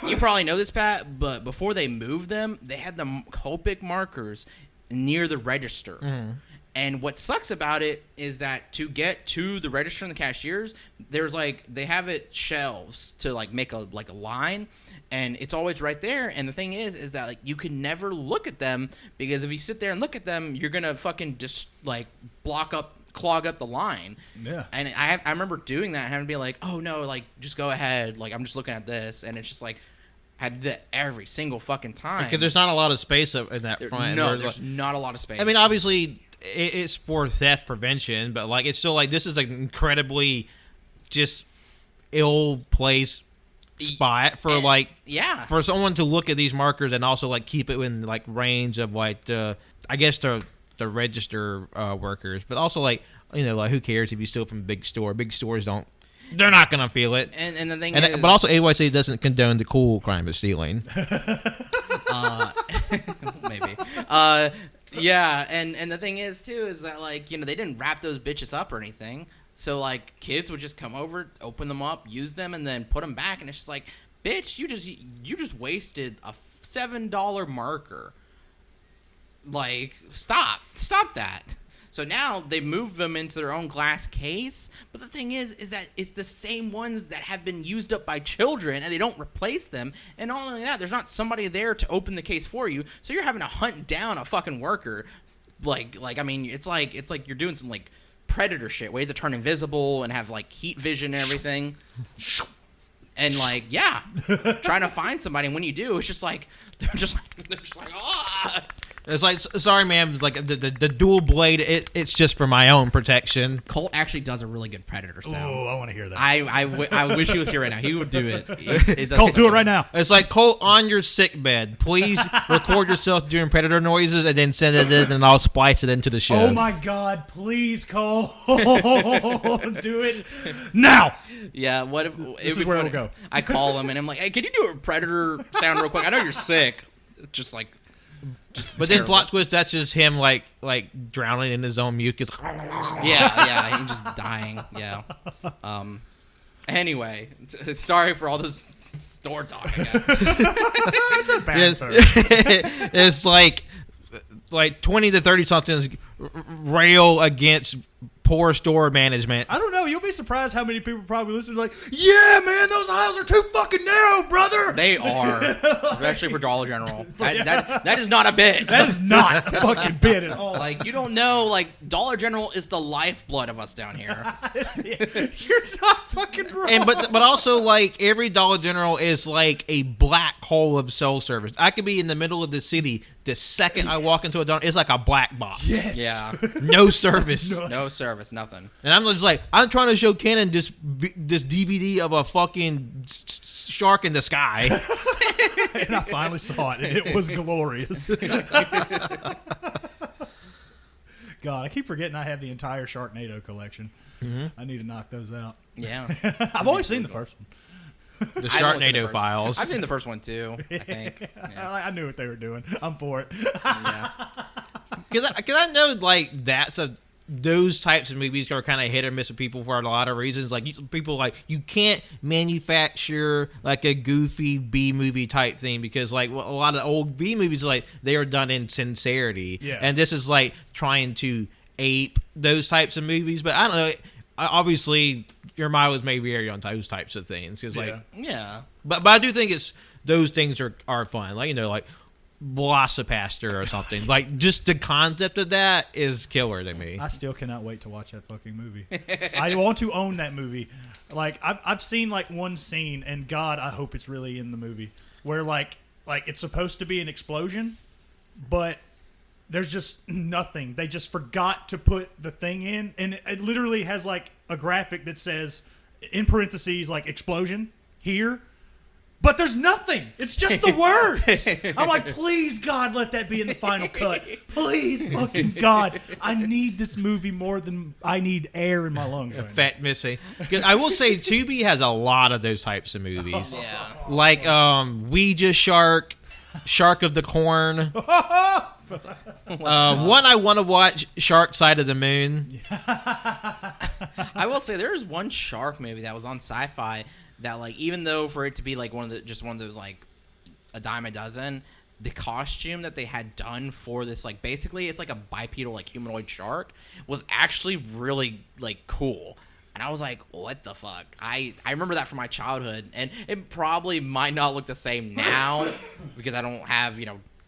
You probably know this, Pat, but before they moved them, they had the Copic markers near the register. Mm. And what sucks about it is that to get to the register and the cashiers, there's they have it shelves to make a line, and it's always right there. And the thing is that you can never look at them, because if you sit there and look at them, you're gonna fucking just clog up the line. Yeah. And I remember doing that and having to be like, oh no, just go ahead, I'm just looking at this, and it's just had that every single fucking time, because there's not a lot of space in that front. No, there's not a lot of space. I mean, obviously it's for theft prevention, but it's still this is an incredibly just ill placed spot for for someone to look at these markers and also keep it in range of the the register workers, but also who cares if you steal from a big store? Big stores they're not gonna feel it. And the thing but also AYC doesn't condone the cool crime of stealing. Maybe. Yeah, and the thing is too is that they didn't wrap those bitches up or anything. So kids would just come over, open them up, use them, and then put them back, and it's just bitch, you just wasted a $7 marker. Stop that. So now they move them into their own glass case, but the thing is that it's the same ones that have been used up by children, and they don't replace them. And not only that, there's not somebody there to open the case for you, so you're having to hunt down a fucking worker. I mean, it's like you're doing some Predator shit, where you have to turn invisible and have heat vision and everything. And trying to find somebody, and when you do, it's just they're just ah. It's sorry, ma'am. The dual blade. It's just for my own protection. Colt actually does a really good Predator sound. Oh, I want to hear that. I wish he was here right now. He would do it. Colt, do it right now. It's Colt, on your sick bed, please record yourself doing Predator noises and then send it in, and I'll splice it into the show. Oh my God! Please, Colt, do it now. Yeah. What if this is where it'll go? I call him and I'm like, hey, can you do a Predator sound real quick? I know you're sick. Just but then plot twist, that's just him drowning in his own mucus. Yeah, he's just dying. Yeah. Anyway, sorry for all this store talk, I guess. It's a banter. It's like 20 to 30 somethings rail against poor store management. I don't know. You'll be surprised how many people probably listen to yeah, man, those aisles are too fucking narrow, brother. They are, especially for Dollar General. That is not a bit. That is not a fucking bit at all. You don't know, Dollar General is the lifeblood of us down here. You're not fucking wrong. And but also every Dollar General is a black hole of cell service. I could be in the middle of the city. The second I walk into a Dollar, it's like a black box. Yes. Yeah. No service. No service. Nothing. And I'm just I'm trying to show Cannon this DVD of a fucking shark in the sky. And I finally saw it, and it was glorious. God, I keep forgetting I have the entire Sharknado collection. Mm-hmm. I need to knock those out. Yeah. I've only seen the first one. The Sharknado files. I've seen the first one too, I think. Yeah. I knew what they were doing. I'm for it. Yeah. Because I know those types of movies are kind of hit or miss with people for a lot of reasons. You can't manufacture a goofy B movie type thing because a lot of old B movies they are done in sincerity. Yeah. And this is trying to ape those types of movies, but I don't know. obviously your mileage may vary on those types of things. Cause Yeah. But I do think those things are fun. Like, like Velocipaster or something. Like, just the concept of that is killer to me. I still cannot wait to watch that fucking movie. I want to own that movie. Like, I've seen like one scene, and God, I hope it's really in the movie, where like it's supposed to be an explosion, but there's just nothing. They just forgot to put the thing in, and it literally has like a graphic that says, in parentheses, like explosion here. But there's nothing. It's just the words. I'm like, please, God, let that be in the final cut. Please, fucking God. I need this movie more than I need air in my lungs. Right Fat Missy. I will say Tubi has a lot of those types of movies. Yeah. Like Ouija Shark, Shark of the Corn. One I want to watch, Shark Side of the Moon. I will say there was one shark movie that was on Sci-Fi that, like, even though for it to be like one of those like a dime a dozen, the costume that they had done for this, like, basically it's like a bipedal, like, humanoid shark, was actually really like cool. And I was like, what the fuck? I remember that from my childhood, and it probably might not look the same now because I don't have,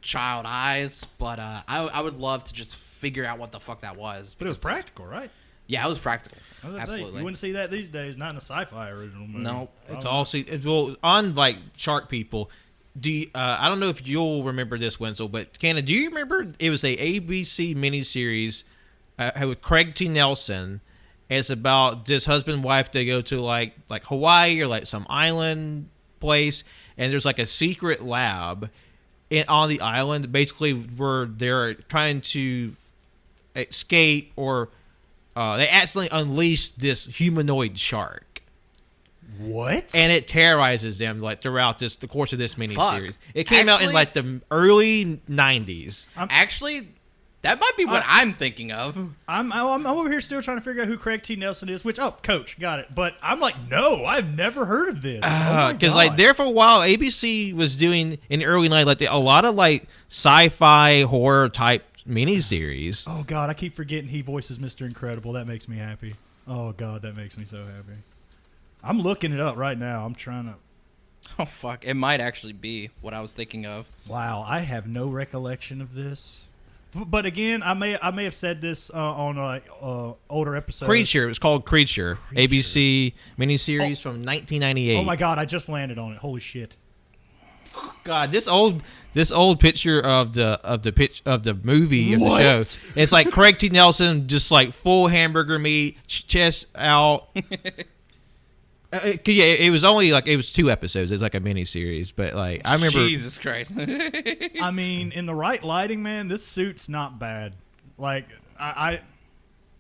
child eyes, but I would love to just figure out what the fuck that was. But it was practical, right? Yeah, it was practical. Absolutely. You wouldn't see that these days, not in a sci-fi original movie. No. It's all on like Shark People. I don't know if you'll remember this, Wenzel, but Canada, do you remember it was a ABC miniseries with Craig T. Nelson? It's about this husband and wife. They go to like Hawaii or like some island place, and there's like a secret lab on the island, basically where they're trying to escape, or they accidentally unleash this humanoid shark. What? And it terrorizes them like throughout the course of this miniseries. Fuck. It came out in like the early 90s. Actually, that might be what I'm thinking of. I'm over here still trying to figure out who Craig T. Nelson is, Coach, got it. But I'm like, no, I've never heard of this. Because like there for a while, ABC was doing in the early 90s like a lot of like sci-fi horror type miniseries. Oh God, I keep forgetting he voices Mr. Incredible. That makes me happy. Oh God, that makes me so happy. I'm looking it up right now. I'm trying to. Oh fuck! It might actually be what I was thinking of. Wow, I have no recollection of this. But again, I may have said this on older episodes. Creature. It was called Creature. ABC miniseries from 1998. Oh my God, I just landed on it. Holy shit. God, this old picture of the movie of the show. It's like Craig T. Nelson, just like full hamburger meat, chest out. It was only like it was 2 episodes. It's like a mini series, but like I remember. Jesus Christ! I mean, in the right lighting, man, this suit's not bad. Like I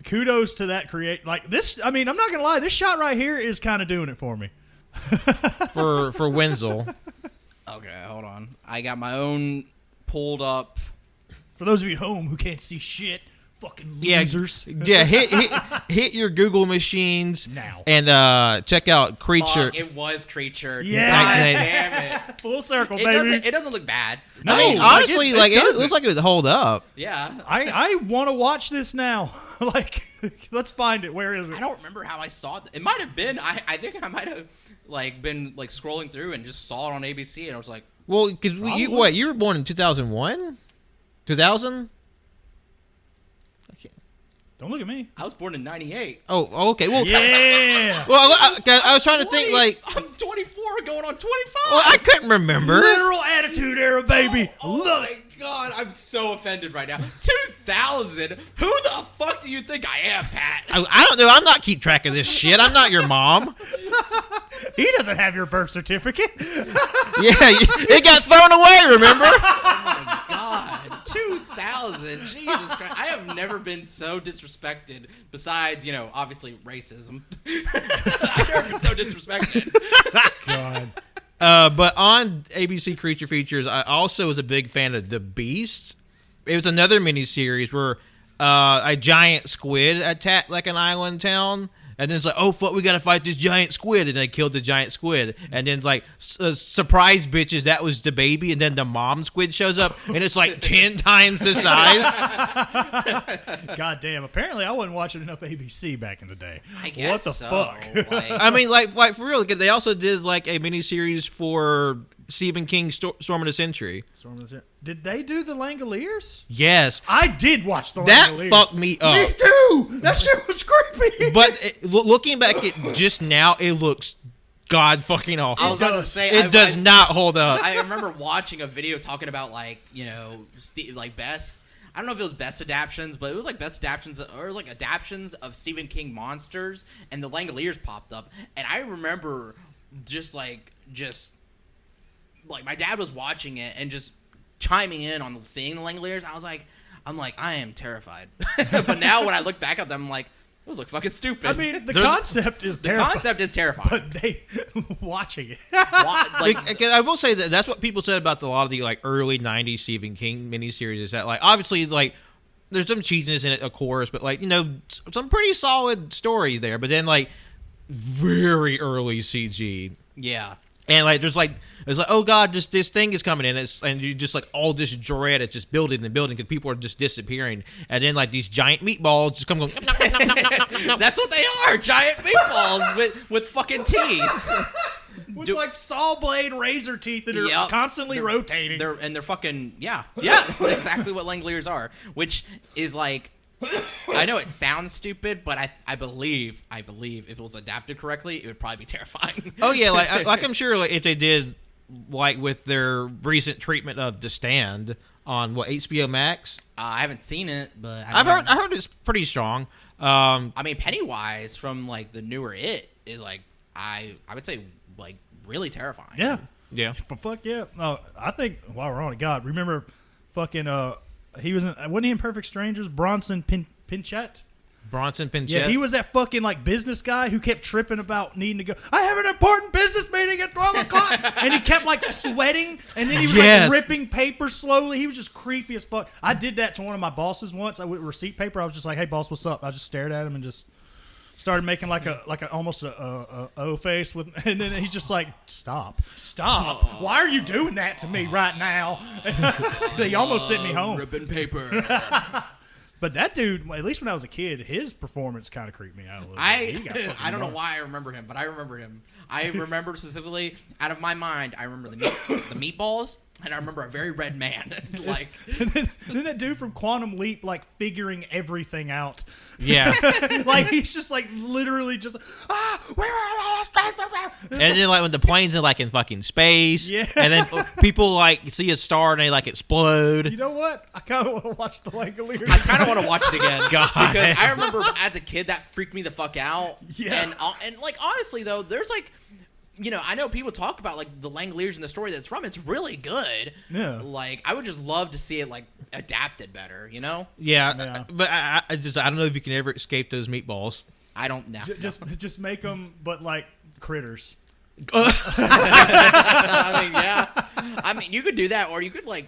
kudos to that like this. I mean, I'm not gonna lie, this shot right here is kind of doing it for me. for Wenzel. Okay, hold on. I got my own pulled up. For those of you at home who can't see shit, fucking losers. Yeah, hit your Google machines now and check out Creature. Fuck, it was Creature. Yeah, God damn it. Full circle, baby. It doesn't look bad. No, I mean, honestly, it looks like it would hold up. Yeah. I want to watch this now. Like, let's find it. Where is it? I don't remember how I saw it. It might have been. I think I might have been scrolling through and just saw it on ABC, and I was like, well, because you were born in 2001, 2000. Don't look at me. I was born in 98. Oh, okay. Well, yeah. Well, I was trying to think like I'm 24 going on 25. Well, I couldn't remember. Literal attitude era, baby. Oh my God, I'm so offended right now. 2000? Who the fuck do you think I am, Pat? I don't know. I'm not keep track of this shit. I'm not your mom. He doesn't have your birth certificate. Yeah, it got thrown away, remember? Oh my God. 2000. Jesus Christ. I have never been so disrespected besides, obviously racism. I've never been so disrespected. God. But on ABC Creature Features, I also was a big fan of The Beast. It was another miniseries where a giant squid attacked like an island town. And then it's like, oh fuck, we gotta fight this giant squid, and they killed the giant squid. And then it's like, surprise bitches, that was the baby. And then the mom squid shows up, and it's like 10 times the size. God damn! Apparently, I wasn't watching enough ABC back in the day. I guess what the so. fuck? Like, I mean, like for real, they also did like a miniseries for Stephen King's Storm of the Century. Did they do the Langoliers? Yes, I did watch the that Langoliers. fucked me up. Me too. That shit was creepy. But looking back at just now, it looks god fucking awful. I was about to say it does not hold up. I remember watching a video talking about best. I don't know if it was best adaptions, but it was like best adaptions, or it was like adaptions of Stephen King monsters, and the Langoliers popped up, and I remember just my dad was watching it and just chiming in on seeing the Langoliers. I'm like, I am terrified. But now when I look back at them, I'm like, those look fucking stupid. I mean, the concept is terrifying. But they watching it. I will say that's what people said about a lot of the like early '90s Stephen King miniseries. Is that like obviously like there's some cheesiness in it, of course, but like some pretty solid stories there. But then like very early CG. Yeah. And like it's like oh god, this thing is coming in, and you just like all this dread, it's just building and building because people are just disappearing, and then like these giant meatballs just come going. That's what they are, giant meatballs with fucking teeth. With like saw blade razor teeth that are constantly rotating. They're fucking exactly what Langoliers are, which is like. I know it sounds stupid, but I believe if it was adapted correctly, it would probably be terrifying. Oh yeah, like I'm sure like if they did like with their recent treatment of The Stand on HBO Max. I haven't seen it, but I heard it's pretty strong. I mean, Pennywise from like the newer It is like I would say like really terrifying. Yeah. Fuck yeah. No, I think while we're on it, God, remember fucking he wasn't he in Perfect Strangers? Bronson Pinchot? Bronson Pinchot? Yeah, he was that fucking like business guy who kept tripping about needing to go, I have an important business meeting at 12 o'clock. And he kept like sweating, and then he was like ripping paper slowly. He was just creepy as fuck. I did that to one of my bosses once. I with receipt paper. I was just like, hey boss, what's up? I just stared at him and just started making like a almost a O face with, and then he's just like, stop. Why are you doing that to me right now? They almost sent me home. Ripping paper. But that dude, at least when I was a kid, his performance kind of creeped me out a little bit. I don't know why I remember him, but I remember him. I remember specifically, out of my mind, I remember the meatballs, and I remember a very red man. Like, and then that dude from Quantum Leap, like, figuring everything out. Yeah. Like, he's just, like, literally just, where are they? And then, like, when the planes are, like, in fucking space. Yeah. And then people, like, see a star and they, like, explode. You know what? I kind of want to watch the Langoliers. I kind of want to watch it again. God. Because I remember as a kid, that freaked me the fuck out. Yeah. And like, honestly, though, there's, like, I know people talk about, like, the Langoliers and the story that's from. It's really good. Yeah. Like, I would just love to see it, like, adapted better, you know? Yeah. But I don't know if you can ever escape those meatballs. I don't know. Just make them, but, like, critters. I mean, yeah. I mean, you could do that, or you could, like,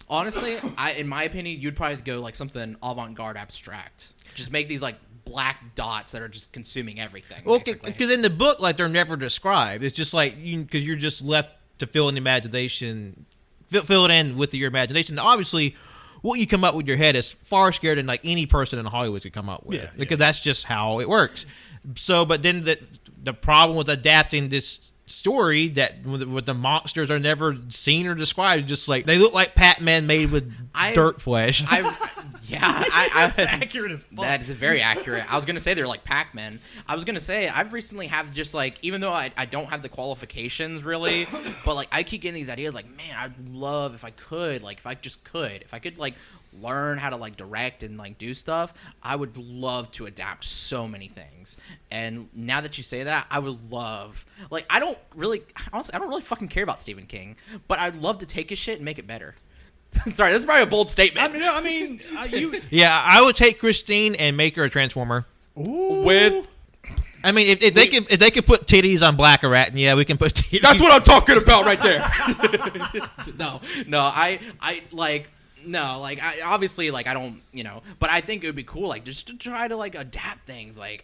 honestly, in my opinion, you'd probably go, like, something avant-garde abstract. Just make these, like, black dots that are just consuming everything. Well, because in the book, like, they're never described. It's just like because you're just left to fill in the imagination, fill it in with your imagination. Now, obviously, what you come up with your head is far scarier than like any person in Hollywood could come up with. Yeah, because that's just how it works. So, but then the problem with adapting this story that with the monsters are never seen or described, just like they look like Pac-Man made with dirt flesh. That's accurate as fuck. That is very accurate. I was gonna say they're like Pac-Man. I was gonna say I've recently have just like, even though I don't have the qualifications really, but like I keep getting these ideas like, man, I'd love if I could like learn how to like direct and like do stuff. I would love to adapt so many things. And now that you say that, I would love, like, I don't really fucking care about Stephen King, but I'd love to take his shit and make it better. Sorry, this is probably a bold statement. Yeah, I would take Christine and make her a Transformer. Ooh. I mean, if they could put titties on Black Rat, yeah, we can put titties. That's what I'm talking about right there. No, I like. No, like obviously, like I don't, but I think it would be cool, like just to try to like adapt things. Like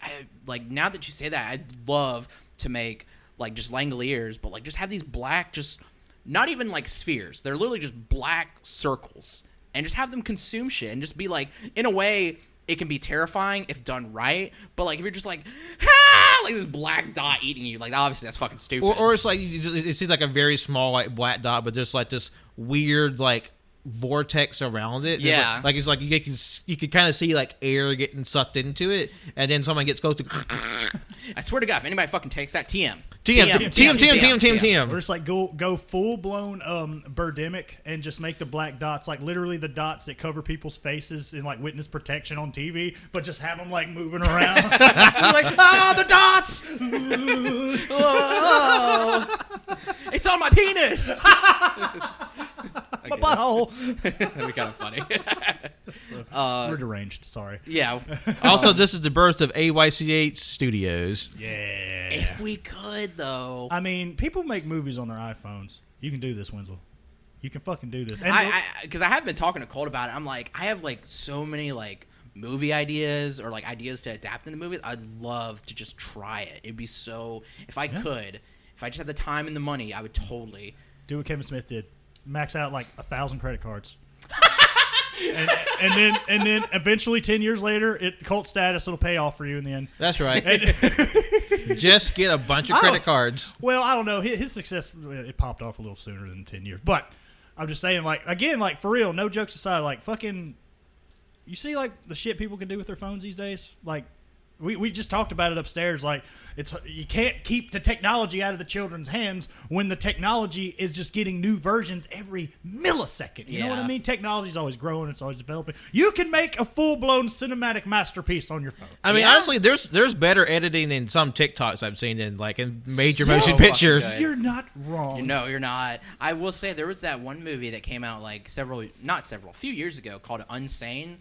now that you say that, I'd love to make like just Langoliers, but like just have these black, just not even like spheres. They're literally just black circles, and just have them consume shit, and just be like, in a way, it can be terrifying if done right. But like if you're just like, like this black dot eating you, like obviously that's fucking stupid. Or it's like it seems like a very small like black dot, but there's like this weird like vortex around it. Yeah, like it's like you can kind of see like air getting sucked into it, and then someone gets close to. I swear to God, if anybody fucking takes that, TM. Or just like go full blown Birdemic and just make the black dots like literally the dots that cover people's faces in like witness protection on TV, but just have them like moving around. Like the dots. Oh, it's on my penis. My butthole. That'd be kind of funny. We're deranged. Sorry. Yeah. Also, this is the birth of AYCH Studios. Yeah. If we could, though. I mean, people make movies on their iPhones. You can do this, Wenzel. You can fucking do this. Because I have been talking to Colt about it. I'm like, I have like so many like movie ideas or like ideas to adapt into movies. I'd love to just try it. It'd be so. If I could, if I just had the time and the money, I would totally do what Kevin Smith did. Max out like 1,000 credit cards. and then eventually 10 years later, cult status will pay off for you in the end. That's right. Just get a bunch of credit cards. Well, I don't know. His success, it popped off a little sooner than 10 years. But I'm just saying, like, again, like, for real, no jokes aside, like, fucking, you see, like, the shit people can do with their phones these days? Like, we just talked about it upstairs. Like, you can't keep the technology out of the children's hands when the technology is just getting new versions every millisecond. You know what I mean? Technology's always growing. It's always developing. You can make a full-blown cinematic masterpiece on your phone. I mean, honestly, there's better editing than some TikToks I've seen in major motion pictures. You're not wrong. No, you're not. I will say there was that one movie that came out like a few years ago called Unsane.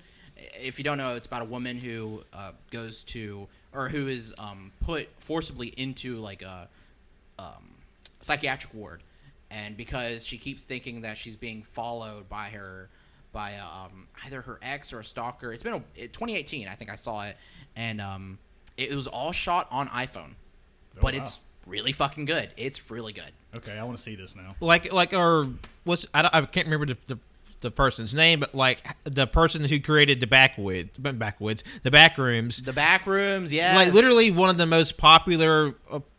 If you don't know, it's about a woman who goes to, or who is put forcibly into like a psychiatric ward, and because she keeps thinking that she's being followed by either her ex or a stalker. It's been 2018, I think I saw it, and it was all shot on iPhone, but it's really fucking good. It's really good. Okay, I want to see this now. I can't remember the person's name, but like the person who created the Backrooms. The Backrooms, yes. Like literally one of the most popular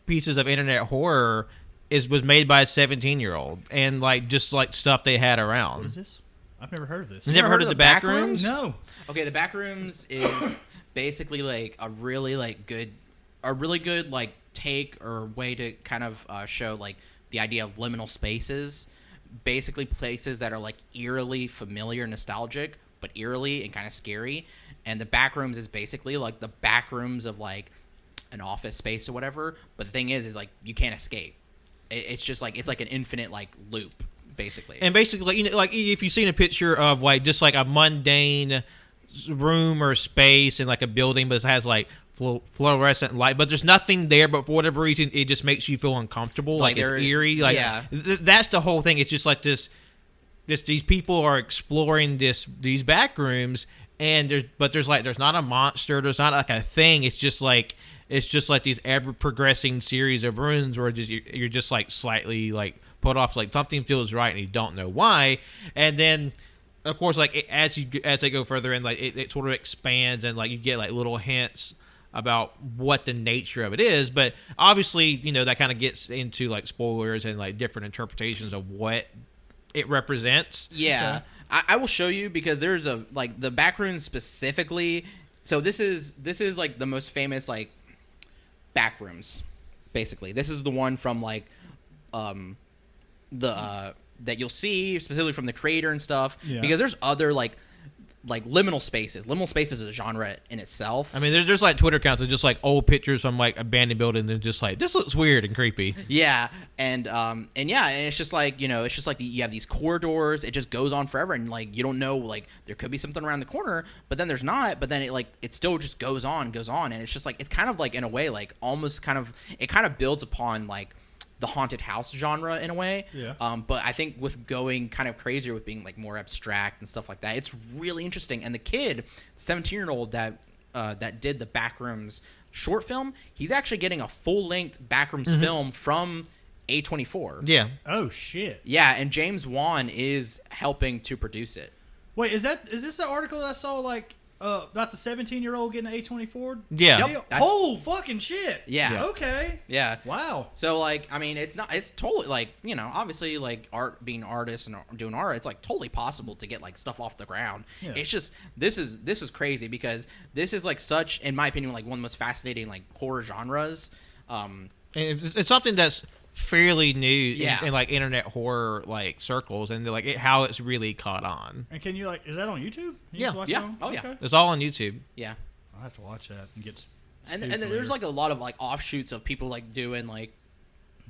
pieces of internet horror was made by a 17-year-old, and like just like stuff they had around. What is this? I've never heard of this. You never heard of the Backrooms? No. Okay, the Backrooms is basically like a really good like take or way to kind of show like the idea of liminal spaces. Basically places that are like eerily familiar, nostalgic, but eerily and kind of scary. And the Backrooms is basically like the backrooms of like an office space or whatever. But the thing is like you can't escape. It's just like, it's like an infinite like loop, basically. And basically, like if you've seen a picture of like just like a mundane room or space in like a building, but it has like fluorescent light, but there's nothing there, but for whatever reason it just makes you feel uncomfortable, like it's eerie, like that's the whole thing. It's just like these people are exploring these back rooms, and there's not a monster, there's not like a thing. It's just like these ever progressing series of rooms where you're just like slightly like put off, like something feels right and you don't know why. And then of course, like as they go further in, like it sort of expands, and like you get like little hints about what the nature of it is. But obviously, that kind of gets into like spoilers and like different interpretations of what it represents. Yeah. Okay. I will show you, because there's the Backrooms specifically. So this is like the most famous like Backrooms, basically. This is the one from like that you'll see specifically from the creator and stuff, because there's other like liminal spaces. Liminal spaces is a genre in itself. I mean, there's like Twitter accounts of just like old pictures from like abandoned buildings, and just like, this looks weird and creepy. Yeah, and it's just like, you have these corridors. It just goes on forever, and like you don't know, like there could be something around the corner, but then there's not. But then it still just goes on, and it's just like, it's kind of like in a way like almost kind of, it kind of builds upon like the haunted house genre in a way. Yeah. But I think with going kind of crazier with being like more abstract and stuff like that, it's really interesting. And the kid, 17-year-old that did the Backrooms short film, he's actually getting a full-length Backrooms film from A24. Yeah. Oh shit. Yeah, and James Wan is helping to produce it. Wait, is this the article that I saw like about the 17-year-old getting an A24? Yeah. Yep. Oh fucking shit. Yeah. Okay. Yeah. Wow. So like, I mean, it's totally like, obviously like being artists and doing art, it's like totally possible to get like stuff off the ground. Yeah. It's just this is crazy because this is like such, in my opinion, like one of the most fascinating like horror genres. And it's something that's fairly new Yeah. in like internet horror like circles, and like how it's really caught on. And can you like, is that on YouTube? You Yeah. just watch Yeah. it on? Oh, yeah. Okay. It's all on YouTube. Yeah. I'll have to watch that and get. And there's like a lot of like offshoots of people like doing like,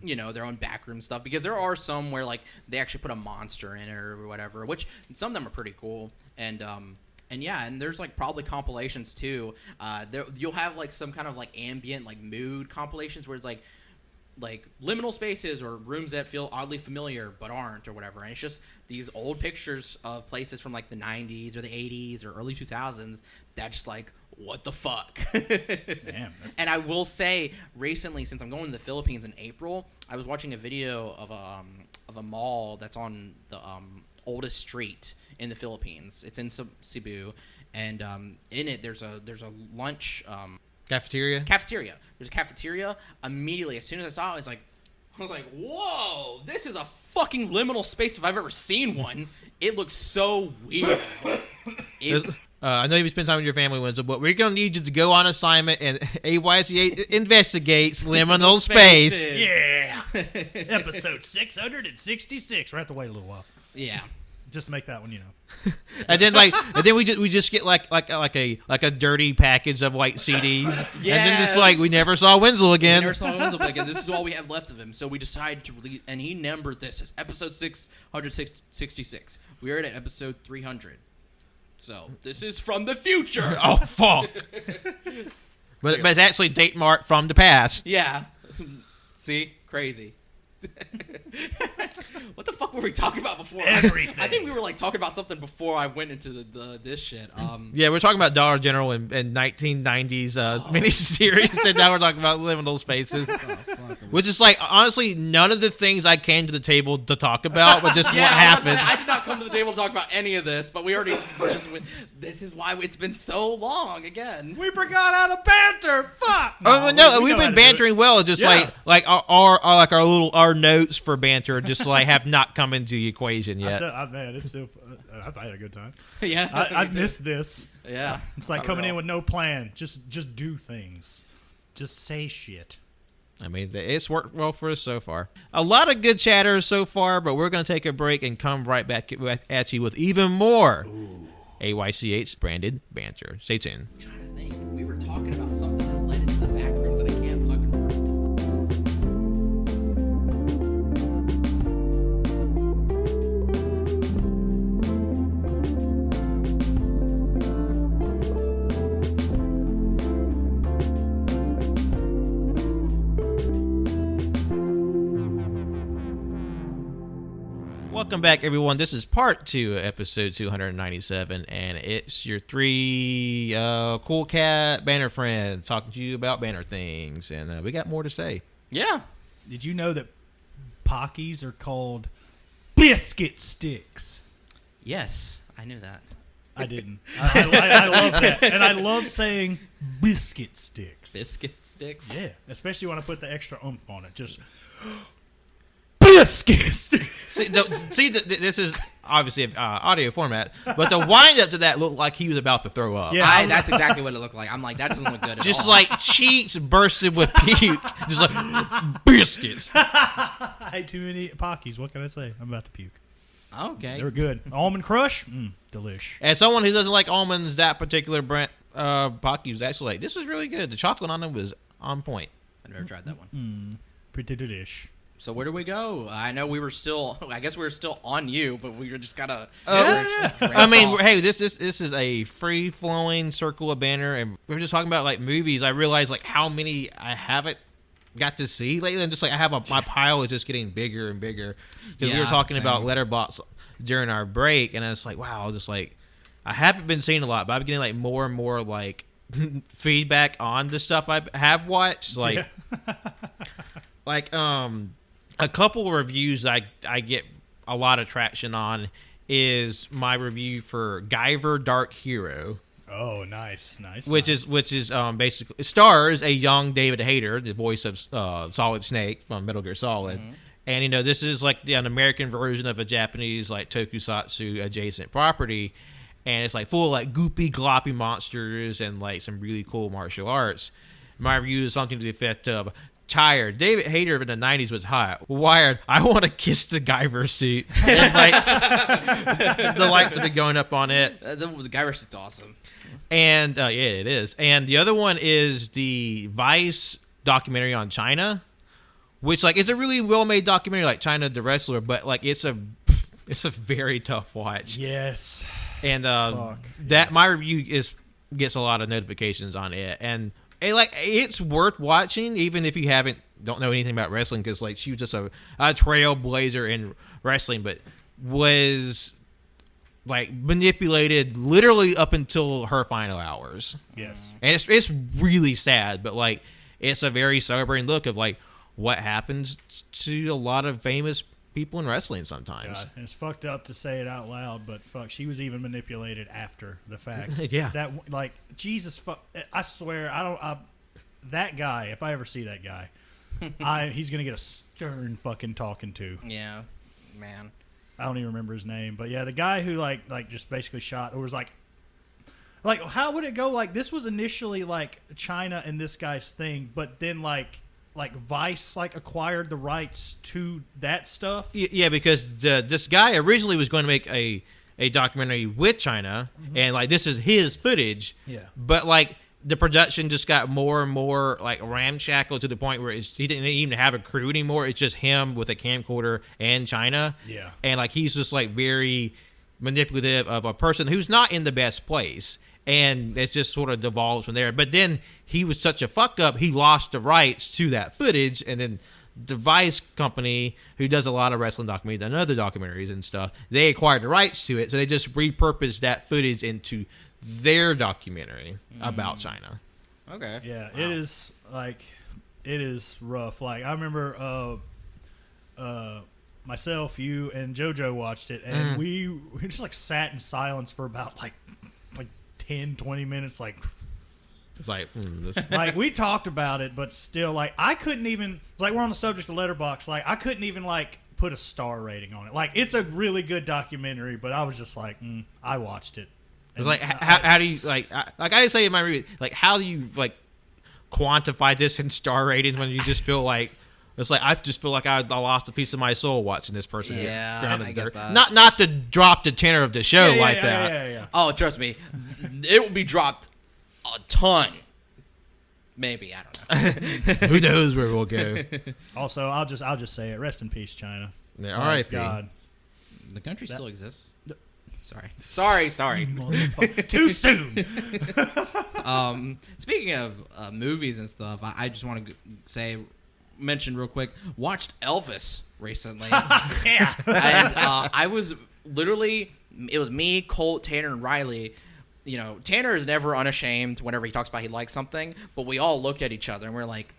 their own backroom stuff, because there are some where like they actually put a monster in it or whatever, which some of them are pretty cool. And yeah, and there's like probably compilations too. You'll have like some kind of like ambient like mood compilations where it's like liminal spaces or rooms that feel oddly familiar but aren't or whatever. And it's just these old pictures of places from like the 90s or the 80s or early 2000s that just like, what the fuck? Damn. And I will say, recently, since I'm going to the Philippines in April, I was watching a video of a mall that's on the oldest street in the Philippines. It's in Cebu, and in it there's a lunch Cafeteria. There's a cafeteria. Immediately, as soon as I saw it, I was like, whoa, this is a fucking liminal space if I've ever seen one. It looks so weird. I know you spend time with your family, Wenzel, but we're going to need you to go on assignment and AYCH investigates liminal space. Yeah. Episode 666. We're going to have to wait a little while. Yeah. Just to make that one, And then we just get like a dirty package of white CDs, and then just like we never saw Wenzel again. We never saw Wenzel again. This is all we have left of him. So we decided to release, and he numbered this as episode 666. We are at episode 300. So this is from the future. Oh fuck! but it's actually date marked from the past. Yeah. See, crazy. What the fuck were we talking about before? Everything. I think we were like talking about something before I went into this shit. Yeah, we're talking about Dollar General and 1990s miniseries, and now we're talking about liminal spaces, which is like honestly none of the things I came to the table to talk about, but just what happened. I did not come to the table to talk about any of this, but we already just went. This is why it's been so long again. We forgot how to banter. Fuck. No, we've know how been to do it. bantering well. Just Yeah. like our notes for banter just like have not come into the equation yet. Man, it's still. I've had a good time. Yeah, I've missed this. Yeah, It's like coming in with no plan. Just do things. Just say shit. I mean, it's worked well for us so far. A lot of good chatter so far, but we're going to take a break and come right back at you with even more AYCH branded banter. Stay tuned. I'm trying to think. We were talking about something that led into the backrooms that I can't fucking remember. Welcome back, everyone. This is part 2, episode 297, and it's your 3 cool cat banner friends talking to you about banner things, and we got more to say. Yeah. Did you know that Pockies are called biscuit sticks? Yes, I knew that. I didn't. I love that, and I love saying biscuit sticks. Biscuit sticks. Yeah, especially when I put the extra oomph on it. Just biscuit sticks. This is obviously audio format, but the wind up to that looked like he was about to throw up. Yeah. That's exactly what it looked like. I'm like, that doesn't look good at all. Just like cheeks bursted with puke, just like biscuits. I ate too many Pockies. What can I say? I'm about to puke. Okay. They were good. Almond Crush, delish. As someone who doesn't like almonds, that particular brand Pocky was actually like, this is really good. The chocolate on them was on point. I've never tried that one. Pretty delish. So where do we go? I know I guess we were still on you, but we were just gotta. I mean, hey, this is a free flowing circle of banner, and we were just talking about like movies. I realized like how many I haven't got to see lately. And just like I have my pile is just getting bigger and bigger because we were talking about Letterboxd during our break, and it's like, wow, just like I haven't been seeing a lot, but I'm getting like more and more like feedback on the stuff I have watched. Like, like a couple of reviews I get a lot of traction on is my review for Guyver Dark Hero. Oh, nice. Which is basically it stars a young David Hayter, the voice of Solid Snake from Metal Gear Solid. Mm-hmm. And, you know, this is like an American version of a Japanese, like, tokusatsu adjacent property. And it's, like, full of, like, goopy, gloppy monsters and, like, some really cool martial arts. My review is something to the effect of, tired. David Hayter in the 90s was hot. Wired, I want to kiss the Guyver suit. And, like, the lights have been going up on it. The Guyver suit's awesome. And, yeah, it is. And the other one is the Vice documentary on China. Which, like, is a really well-made documentary, like China the Wrestler, but, like, it's a very tough watch. Yes. And my review gets a lot of notifications on it, and it's worth watching, even if you don't know anything about wrestling, because, like, she was just a trailblazer in wrestling, but was, like, manipulated literally up until her final hours. Yes. And it's really sad, but, like, it's a very sobering look of, like, what happens to a lot of famous people in wrestling sometimes. God, and it's fucked up to say it out loud, but fuck, she was even manipulated after the fact. Yeah. That, like, Jesus fuck, I swear, that guy, if I ever see that guy, he's going to get a stern fucking talking to. Yeah, man. I don't even remember his name, but yeah, the guy who like just basically shot, or was like how would it go? Like, this was initially like China and this guy's thing, but then like Vice like acquired the rights to that stuff. Yeah, because this guy originally was going to make a documentary with China, mm-hmm. and like this is his footage. Yeah. But like the production just got more and more like ramshackle to the point where he didn't even have a crew anymore. It's just him with a camcorder and China. Yeah. And like he's just like very manipulative of a person who's not in the best place. And it's just sort of devolves from there. But then he was such a fuck up, he lost the rights to that footage. And then the Vice company, who does a lot of wrestling documentaries and other documentaries and stuff, they acquired the rights to it. So they just repurposed that footage into their documentary about China. Okay. Yeah, wow. It is rough. Like, I remember myself, you, and JoJo watched it, and we just like sat in silence for about like 10, 20 minutes, like it's like like we talked about it, but still, like, I couldn't even, it's like we're on the subject of Letterboxd, like I couldn't even like put a star rating on it. Like, it's a really good documentary, but I was just like, I watched it. It's like how do you like I say in my review, like how do you like quantify this in star ratings when you just feel like it's like I just feel like I lost a piece of my soul watching this person get ground in the dirt. Not to drop the tenor of the show that. Yeah. Oh, trust me, it will be dropped a ton. Maybe, I don't know. Who knows where we'll go. Also, I'll just say it. Rest in peace, China. Yeah, R.I.P. God, the country still exists. Sorry. Too soon. Speaking of movies and stuff, I just want to mention real quick, watched Elvis recently. Yeah. And I was literally, it was me, Colt, Tanner, and Riley. You know, Tanner is never unashamed whenever he talks about he likes something, but we all looked at each other and we're like,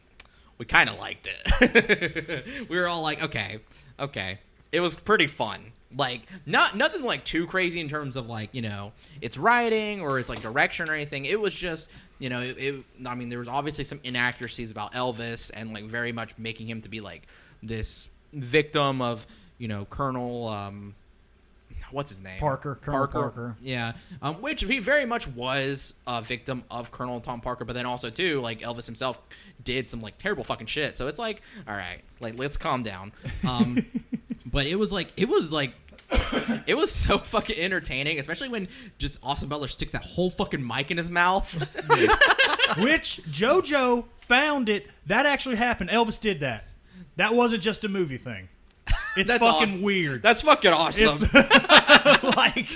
we kind of liked it. We were all like, okay. It was pretty fun. Like, nothing like too crazy in terms of like, you know, it's writing or it's like direction or anything. It was just, you know, I mean, there was obviously some inaccuracies about Elvis and like very much making him to be like this victim of, you know, Colonel, what's his name? Colonel Parker. Yeah. Which he very much was a victim of Colonel Tom Parker, but then also too, like Elvis himself did some like terrible fucking shit. So it's like, all right, like let's calm down. But it was so fucking entertaining, especially when just Austin Butler sticks that whole fucking mic in his mouth. Which JoJo found it. That actually happened. Elvis did that. That wasn't just a movie thing. It's fucking awesome. Weird. That's fucking awesome. Like,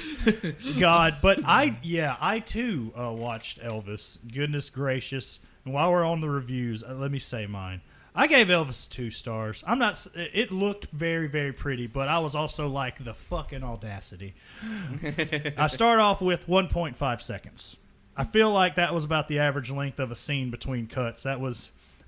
God. But I too watched Elvis. Goodness gracious. And while we're on the reviews, let me say mine. I gave Elvis 2 stars. I'm not. It looked very, very pretty, but I was also like the fucking audacity. I start off with 1.5 seconds. I feel like that was about the average length of a scene between cuts.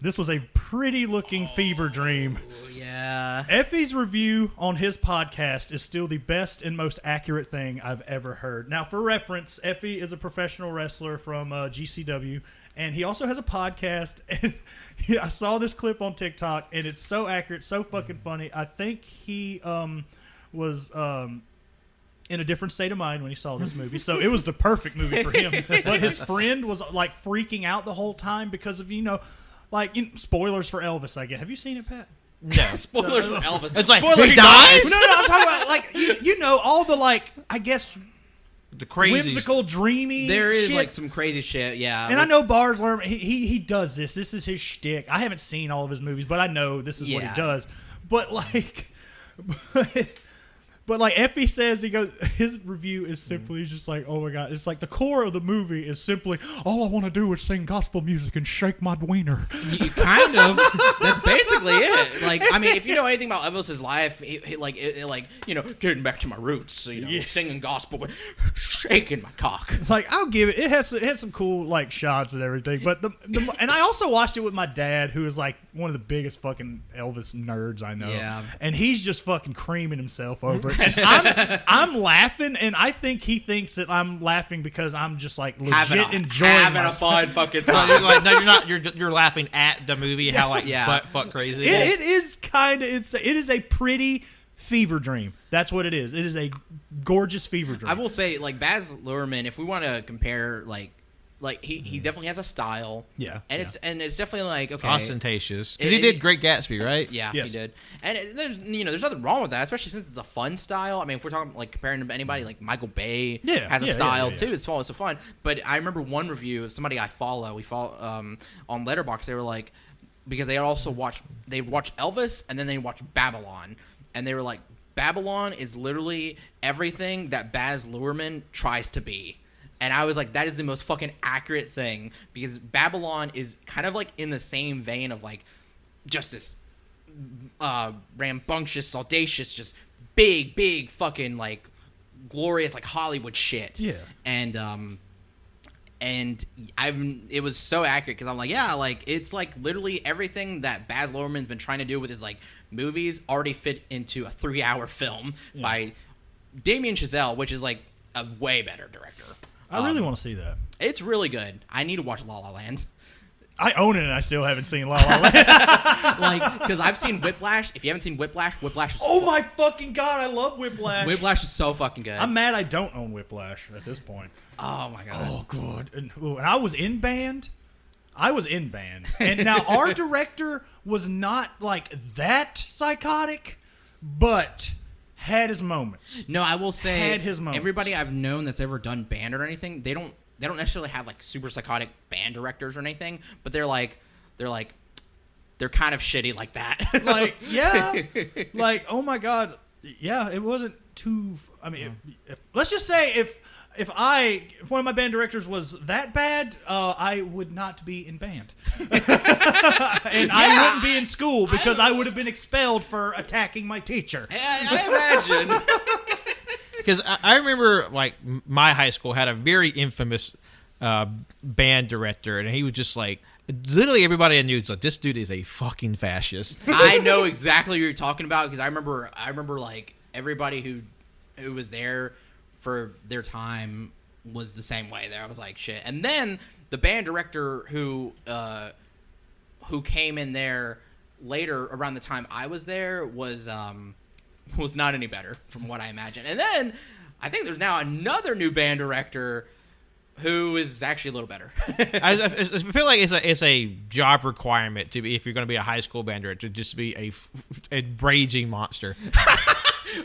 This was a pretty looking fever dream. Yeah. Effie's review on his podcast is still the best and most accurate thing I've ever heard. Now, for reference, Effie is a professional wrestler from GCW, and he also has a podcast. And I saw this clip on TikTok, and it's so accurate, so fucking funny. I think he was in a different state of mind when he saw this movie, so it was the perfect movie for him. But his friend was like freaking out the whole time because of spoilers for Elvis. I guess. Have you seen it, Pat? No. Spoilers for Elvis. It's like, Spoiler, he dies? No, I'm talking about like all the I guess The crazy, whimsical, dreamy. There is shit. like some crazy shit, yeah. And I know Bars Lerman, he does this. This is his shtick. I haven't seen all of his movies, but I know this is what he does. But But like Effie says, his review is simply just like, oh my God. It's like the core of the movie is simply, all I want to do is sing gospel music and shake my wiener. Kind of. That's basically it. Like, I mean, if you know anything about Elvis's life, getting back to my roots, singing gospel, but shaking my cock. It's like, I'll give it. It has some cool like shots and everything. But and I also watched it with my dad, who is like one of the biggest fucking Elvis nerds I know. Yeah. And he's just fucking creaming himself over it. I'm laughing, and I think he thinks that I'm laughing because I'm just like legit enjoying having a fun fucking time. No, you're not. You're laughing at the movie. How butt fuck crazy it is kind of insane. It is a pretty fever dream. That's what it is. It is a gorgeous fever dream. I will say, like Baz Luhrmann, if we want to compare, like he definitely has a style. Yeah. And it's definitely like, okay, ostentatious, because he did Great Gatsby, right? Yeah, yes. he did. And there's nothing wrong with that, especially since it's a fun style. I mean, if we're talking like comparing to anybody, like Michael Bay has a style too. It's so fun. But I remember one review of somebody I follow. We follow on Letterboxd. They were like, because they also watch Elvis and then they watch Babylon, and they were like, Babylon is literally everything that Baz Luhrmann tries to be. And I was like, that is the most fucking accurate thing, because Babylon is kind of like in the same vein of like just this rambunctious, audacious, just big fucking like glorious like Hollywood shit. Yeah. And it was so accurate, because I'm like, yeah, like it's like literally everything that Baz Luhrmann's been trying to do with his like movies already fit into a 3-hour film by Damien Chazelle, which is like a way better director. I really want to see that. It's really good. I need to watch La La Land. I own it, and I still haven't seen La La Land. Because I've seen Whiplash. If you haven't seen Whiplash is my fucking God, I love Whiplash. Whiplash is so fucking good. I'm mad I don't own Whiplash at this point. Oh my God. Oh, good. And I was in band. And now our director was not like that psychotic, but had his moments. No, I will say, had his moments. Everybody I've known that's ever done band or anything, they don't necessarily have like super psychotic band directors or anything, but they're kind of shitty like that. Like, yeah, like, oh my God, yeah, it wasn't too. I mean, let's just say if one of my band directors was that bad, I would not be in band. And I wouldn't be in school because I would have been expelled for attacking my teacher. I imagine. Because I remember, like, my high school had a very infamous band director, and he was just like, literally everybody I knew was like, this dude is a fucking fascist. I know exactly what you're talking about, because I remember like everybody who was there for their time was the same way there. I was like, shit. And then the band director who came in there later around the time I was there was not any better from what I imagine. And then I think there's now another new band director who is actually a little better. I feel like it's a job requirement to be, if you're going to be a high school band director, just to be a raging monster.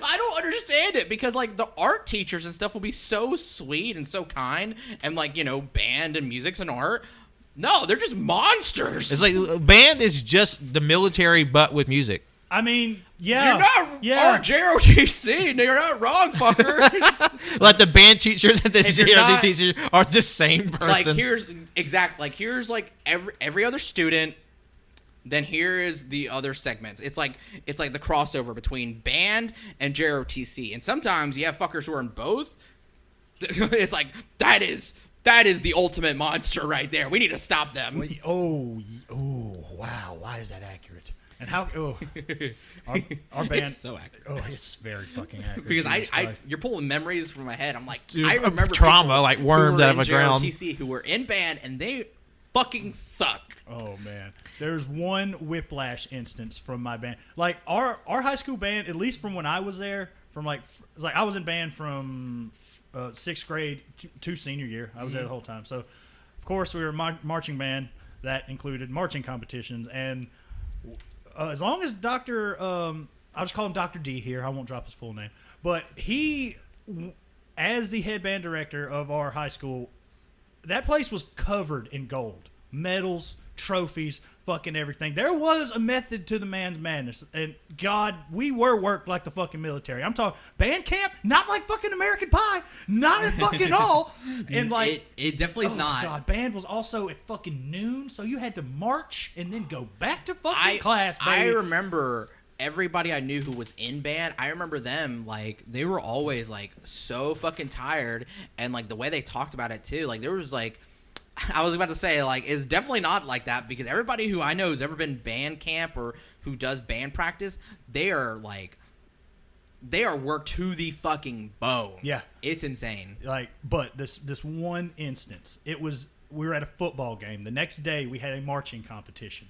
I don't understand it, because like the art teachers and stuff will be so sweet and so kind, and like, band and music's an art. No, they're just monsters. It's like band is just the military, but with music. I mean, yeah. You're not JROTC. You're not wrong, fucker. Like the band teacher and the JROTC teacher are the same person. Like here's like every other student then here is the other segments. It's like the crossover between band and JROTC. And sometimes you have fuckers who are in both. It's like, that is the ultimate monster right there. We need to stop them. Oh, wow. Why is that accurate? And how? Oh, our band. It's so accurate. Oh, it's very fucking accurate. Because you're pulling memories from my head. I'm like, dude, I remember trauma, like worms out of a ground. JROTC who were in band and they fucking suck. Oh man, there's one whiplash instance from my band. Like our high school band, at least from when I was there, from like I was in band from 6th grade to senior year. I was there the whole time. So of course we were a marching band that included marching competitions. And as long as I'll just call him Dr. D here. I won't drop his full name, but he, as the head band director of our high school, that place was covered in gold, medals, trophies, fucking everything. There was a method to the man's madness. And God, we were worked like the fucking military. I'm talking band camp, not like fucking American Pie. Not at fucking all. And like it definitely is not. God, band was also at fucking noon, so you had to march and then go back to fucking class, baby. I remember everybody I knew who was in band, I remember them, like, they were always, like, so fucking tired, and, like, the way they talked about it, too, like, there was, like, I was about to say, like, it's definitely not like that, because everybody who I know who's ever been band camp or who does band practice, they are, like, they are worked to the fucking bone. Yeah. It's insane. Like, but this one instance, we were at a football game. The next day, we had a marching competition.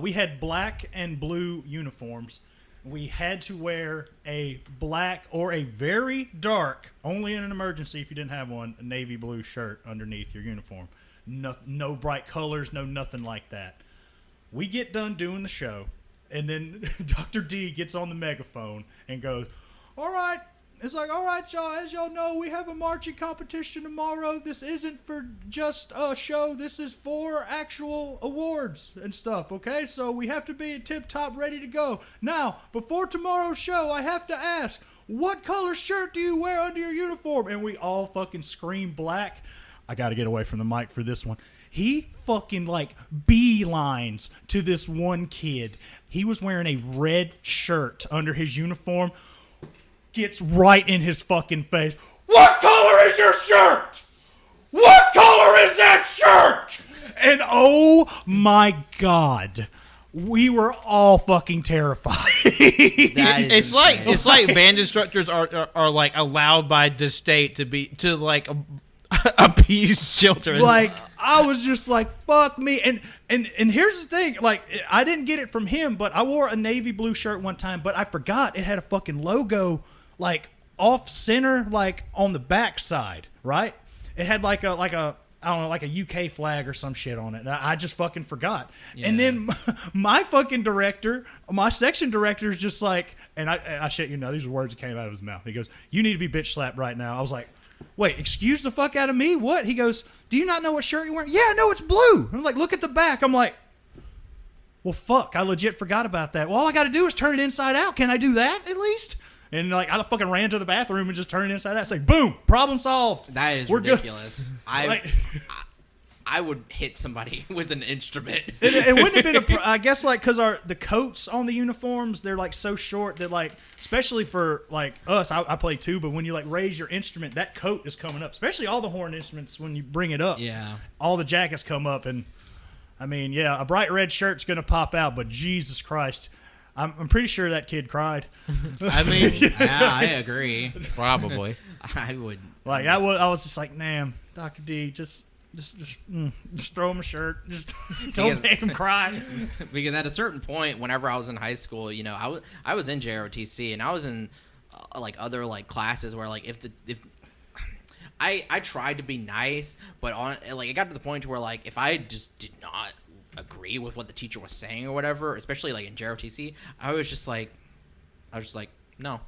We had black and blue uniforms. We had to wear a black or a very dark, only in an emergency if you didn't have one, a navy blue shirt underneath your uniform. No bright colors, no nothing like that. We get done doing the show, and then Dr. D gets on the megaphone and goes, all right, it's like, all right, y'all, as y'all know, we have a marching competition tomorrow. This isn't for just a show. This is for actual awards and stuff, okay? So we have to be tip-top ready to go. Now, before tomorrow's show, I have to ask, what color shirt do you wear under your uniform? And we all fucking scream black. I got to get away from the mic for this one. He fucking, like, beelines to this one kid. He was wearing a red shirt under his uniform. Gets right in his fucking face. What color is your shirt? What color is that shirt? And oh my God, we were all fucking terrified. It's like band instructors are like allowed by the state to like abuse children. Like, I was just like, fuck me. And here's the thing, like, I didn't get it from him, but I wore a navy blue shirt one time, but I forgot it had a fucking logo, like, off center, like, on the back side, right? It had like a I don't know, like a UK flag or some shit on it. I just fucking forgot. Yeah. And then my fucking director, my section director is just like, and I shit you know, these are words that came out of his mouth. He goes, you need to be bitch slapped right now. I was like, wait, excuse the fuck out of me? What? He goes, do you not know what shirt you're wearing? Yeah, no, it's blue. I'm like, look at the back. I'm like, well, fuck, I legit forgot about that. Well, all I got to do is turn it inside out. Can I do that at least? And, like, I fucking ran to the bathroom and just turned it inside out. It's like, boom, problem solved. That is ridiculous. I would hit somebody with an instrument. It wouldn't have been I guess, like, because the coats on the uniforms, they're, like, so short that, like, especially for, like, us, I play too, but when you, like, raise your instrument, that coat is coming up. Especially all the horn instruments, when you bring it up. Yeah. All the jackets come up, and, I mean, yeah, a bright red shirt's going to pop out, but Jesus Christ. I'm pretty sure that kid cried. I mean, yeah, I agree. Probably. I would. Like, I was just like, damn, Dr. D, just throw him a shirt. Just don't make him cry. Because at a certain point, whenever I was in high school, you know, I was in JROTC, and I was in like other like classes where like if I tried to be nice, but it got to the point where like if I just did not agree with what the teacher was saying or whatever, especially like in JROTC, I was just like no,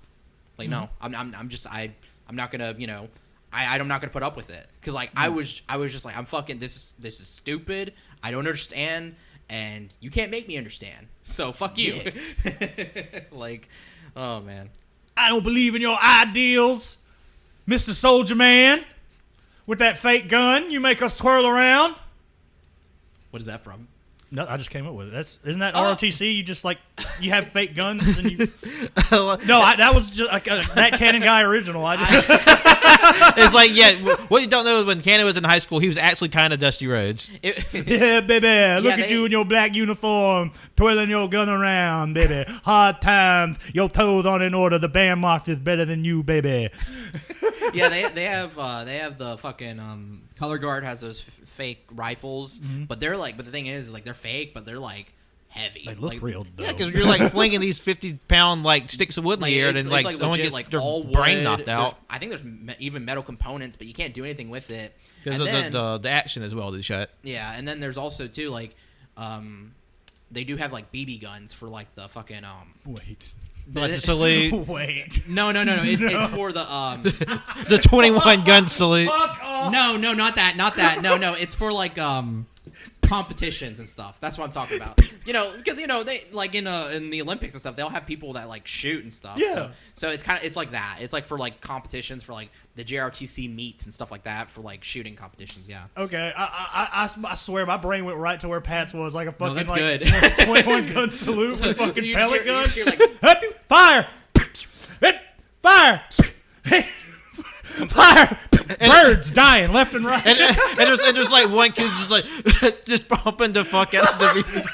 like no, I'm not gonna, you know, I'm not gonna put up with it, because like I was just like, I'm fucking this is stupid, I don't understand, and you can't make me understand, so fuck you. Yeah. Like, oh man, I don't believe in your ideals, Mr. Soldier Man, with that fake gun you make us twirl around. What is that from? No, I just came up with it. Isn't that ROTC? You just you have fake guns and you. That was just that Cannon Guy original. It's what you don't know is when Cannon was in high school, he was actually kind of Dusty Rhodes. Yeah, baby, look at you in your black uniform, twirling your gun around, baby. Hard times, your toes aren't in order. The bandmaster is better than you, baby. Yeah, they have the fucking color guard has those fake rifles, but they're but the thing is they're fake, but they're heavy. They look real though. Yeah, because you're flinging these 50-pound sticks of wood in the air, and legit, someone gets their brain knocked out. I think there's even metal components, but you can't do anything with it. Because of the action as well of the shot. Yeah, and then there's also too they do have BB guns for the fucking Wait. Like the salute. Wait. No. It's for the the 21 gun salute. Fuck off. No, not that. No, it's for competitions and stuff. That's what I'm talking about. Because they in the Olympics and stuff, they'll have people that shoot and stuff. Yeah. So it's it's like that. It's for competitions for the JRTC meets and stuff like that for shooting competitions. Yeah. Okay. I swear my brain went right to where Pat's was a fucking that's good. 21 gun salute with fucking pellet guns. Fire! Fire! Fire! Birds dying left and right. And there's one kid just just bumping the fuck out of the BB.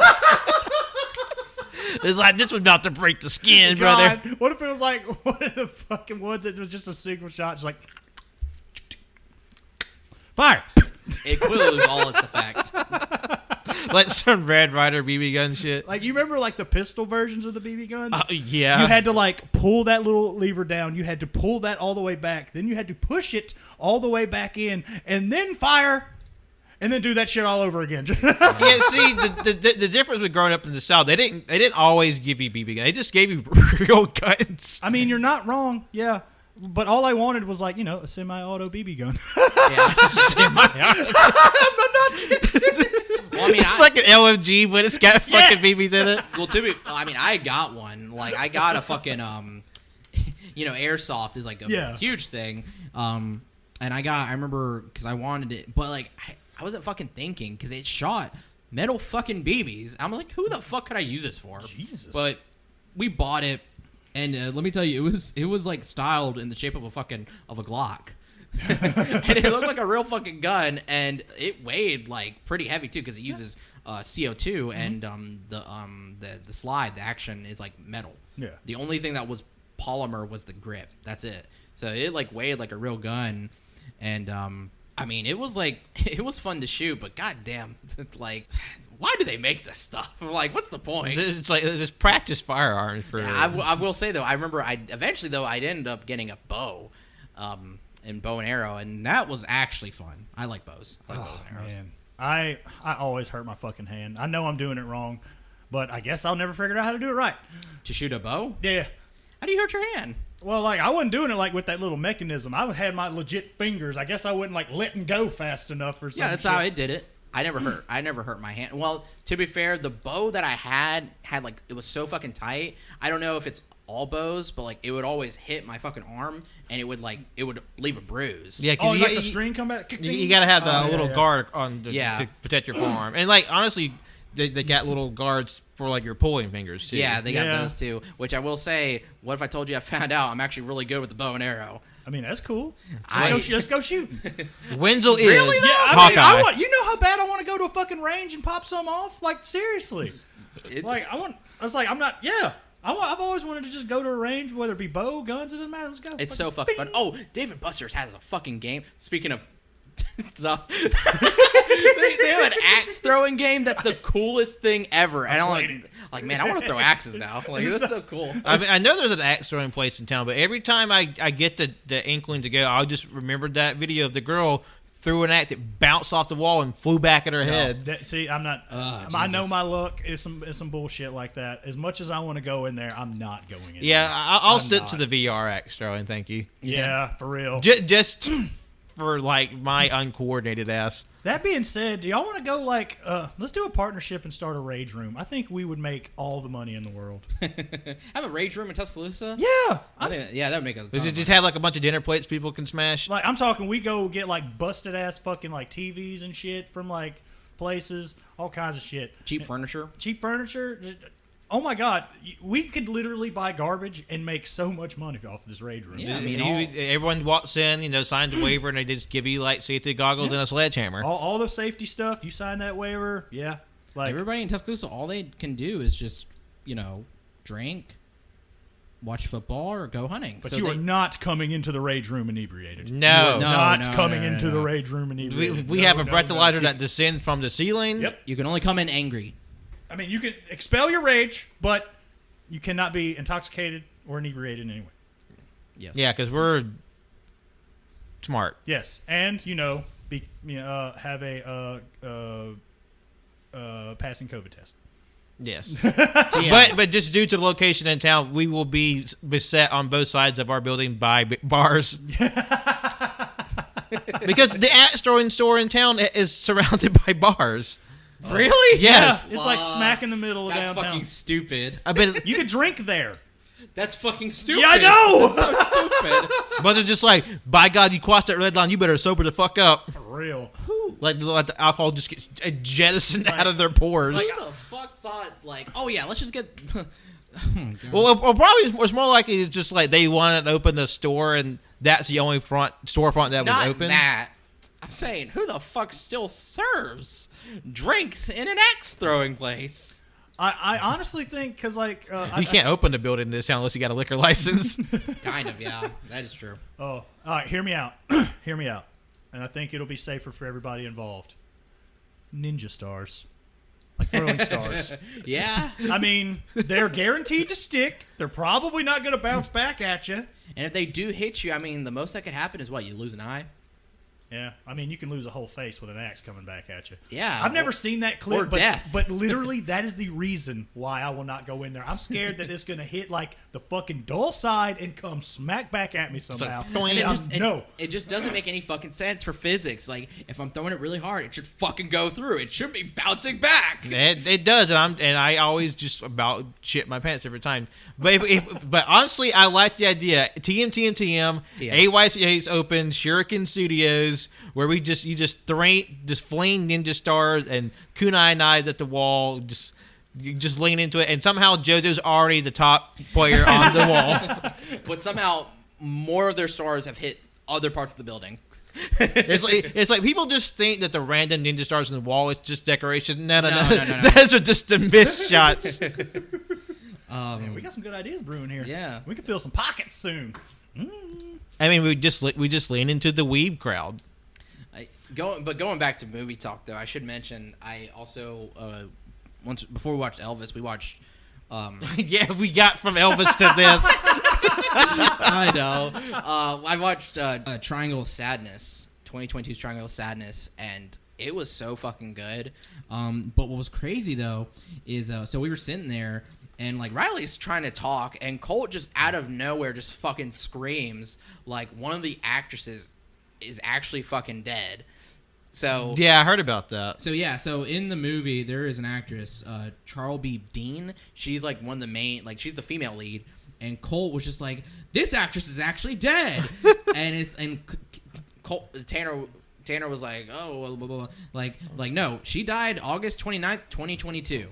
It's this was about to break the skin, brother. What if it was one of the fucking ones that was just a single shot, just fire! It will lose all its effect. Some Red Ryder BB gun shit. You remember the pistol versions of the BB guns? Yeah. You had to pull that little lever down. You had to pull that all the way back. Then you had to push it all the way back in, and then fire, and then do that shit all over again. Yeah. See, the difference with growing up in the South, they didn't always give you BB guns. They just gave you real guns. I mean, you're not wrong. Yeah. But all I wanted was a semi-auto BB gun. Yeah. Semi-auto. I'm not kidding. Well, I mean, it's like an LMG, but it's got fucking BBs in it. Well, I got one. I got a fucking airsoft is a huge thing. And I remember because I wanted it, but I wasn't fucking thinking because it shot metal fucking BBs. I'm who the fuck could I use this for? Jesus. But we bought it, and let me tell you, it was styled in the shape of a Glock. And it looked like a real fucking gun, and it weighed pretty heavy too because it uses CO2 and the slide, the action is metal. Yeah. The only thing that was polymer was the grip. That's it. So it weighed like a real gun, and I mean it was it was fun to shoot, but goddamn, why do they make this stuff? What's the point? It's just practice firearms for. Yeah, I will say though, I remember I ended up getting a bow. And bow and arrow, and that was actually fun. I like bows. I like bows and arrows. Man. I always hurt my fucking hand. I know I'm doing it wrong, but I guess I'll never figure out how to do it right. To shoot a bow? Yeah. How do you hurt your hand? Well, I wasn't doing it with that little mechanism. I had my legit fingers. I guess I wasn't letting go fast enough or something. Yeah, that's how I did it. I never hurt my hand. Well, to be fair, the bow that I had it was so fucking tight. I don't know if it's all bows, but it would always hit my fucking arm, and it would leave a bruise. Yeah, because the string come back. You got to have the little guard on to protect your forearm, and honestly, they got little guards for your pulling fingers too. Yeah, they got those too. Which I will say, what if I told you I found out I'm actually really good with the bow and arrow? I mean, that's cool. Let's go shooting. Wenzel is really? Yeah, Hawkeye. You know how bad I want to go to a fucking range and pop some off? Seriously. I've always wanted to just go to a range, whether it be bow, guns, it doesn't matter. Let's go. It's so fucking fun. Oh, Dave & Buster's has a fucking game. Speaking of stuff, they have an axe throwing game. That's the coolest thing ever. And I'm man, I want to throw axes now. That's so cool. I mean, I know there's an axe throwing place in town, but every time I get the inkling to go, I'll just remember that video of the girl threw an axe that bounced off the wall and flew back at her head. See, I'm not. I know my luck is some bullshit like that. As much as I want to go in there, I'm not going in. Yeah, I'll stick to the VR extra and thank you. Yeah, for real. Just for my uncoordinated ass. That being said, do y'all want to go let's do a partnership and start a rage room? I think we would make all the money in the world. Have a rage room in Tuscaloosa? Yeah. I think that would make a just have a bunch of dinner plates people can smash. I'm talking we go get busted ass fucking TVs and shit from places, all kinds of shit. Cheap furniture. Cheap furniture. Oh my God, we could literally buy garbage and make so much money off of this rage room. Yeah, I mean, everyone walks in, signs a waiver, and they just give you like safety goggles and a sledgehammer. All the safety stuff. You sign that waiver, yeah. Like everybody in Tuscaloosa, all they can do is just drink, watch football, or go hunting. But you are not coming into the rage room inebriated. No, coming into the rage room inebriated. We have a breathalyzer that descends from the ceiling. Yep. You can only come in angry. I mean, you can expel your rage, but you cannot be intoxicated or inebriated in any way. Yes. Yeah, because we're smart. Yes, and have a passing COVID test. Yes. Yeah. But just due to the location in town, we will be beset on both sides of our building by bars. Because the AYCH store in town is surrounded by bars. Really? Yes. Yeah, it's like smack in the middle of That's downtown. fucking stupid. I bet You could drink there. That's fucking stupid. Yeah, I know. That's so stupid. but they're just like, by God, you crossed that red line, you better sober the fuck up. For real. Like the alcohol just gets jettisoned out of their pores. Who the fuck thought, oh yeah, let's just get... Well, probably it's more likely it's just like they wanted to open the store and that's the only storefront that Not was open. that. I'm saying, who the fuck still serves drinks in an axe throwing place? I honestly think because You can't open the building in this town unless you got a liquor license. Kind of, yeah. That is true. Oh, all right. Hear me out. Hear me out. And I think it'll be safer for everybody involved. Ninja stars, like throwing stars. Yeah. I mean, they're guaranteed to stick. They're probably not going to bounce back at you. And if they do hit you, I mean, the most that could happen is what? You lose an eye? Yeah, I mean, you can lose a whole face with an axe coming back at you. Yeah. I've never seen that clip, or but, death. but literally that is the reason why I will not go in there. I'm scared that it's going to hit like the fucking dull side and come smack back at me somehow. And it just doesn't make any fucking sense for physics. Like, if I'm throwing it really hard, it should fucking go through. It shouldn't be bouncing back. It does, and I always just about shit my pants every time. But but honestly, I like the idea. TM. AYCH open Shuriken Studios, where you just fling ninja stars and kunai knives at the wall. You just lean into it, and somehow JoJo's already the top player on the wall. But somehow more of their stars have hit other parts of the building. It's like people just think that the random ninja stars on the wall is just decoration. No. Those are just the missed shots. Man, we got some good ideas brewing here. Yeah. We can fill some pockets soon. I mean, we just lean into the weeb crowd. Going back to movie talk, though, I should mention I also once before we watched Elvis, we watched. Yeah, we got from Elvis to this. I know. I watched Triangle of Sadness, 2022's Triangle of Sadness, and it was so fucking good. But what was crazy though is so we were sitting there. And, like, Riley's trying to talk, and Colt just out of nowhere just fucking screams, like, one of the actresses is actually fucking dead. So... Yeah, I heard about that. So in the movie, there is an actress, Charles B. Dean, she's, like, one of the main... Like, she's the female lead. And Colt was just like, this actress is actually dead. and Colt, Tanner was like, oh, blah, blah, blah. Like, no, she died August 29th, 2022.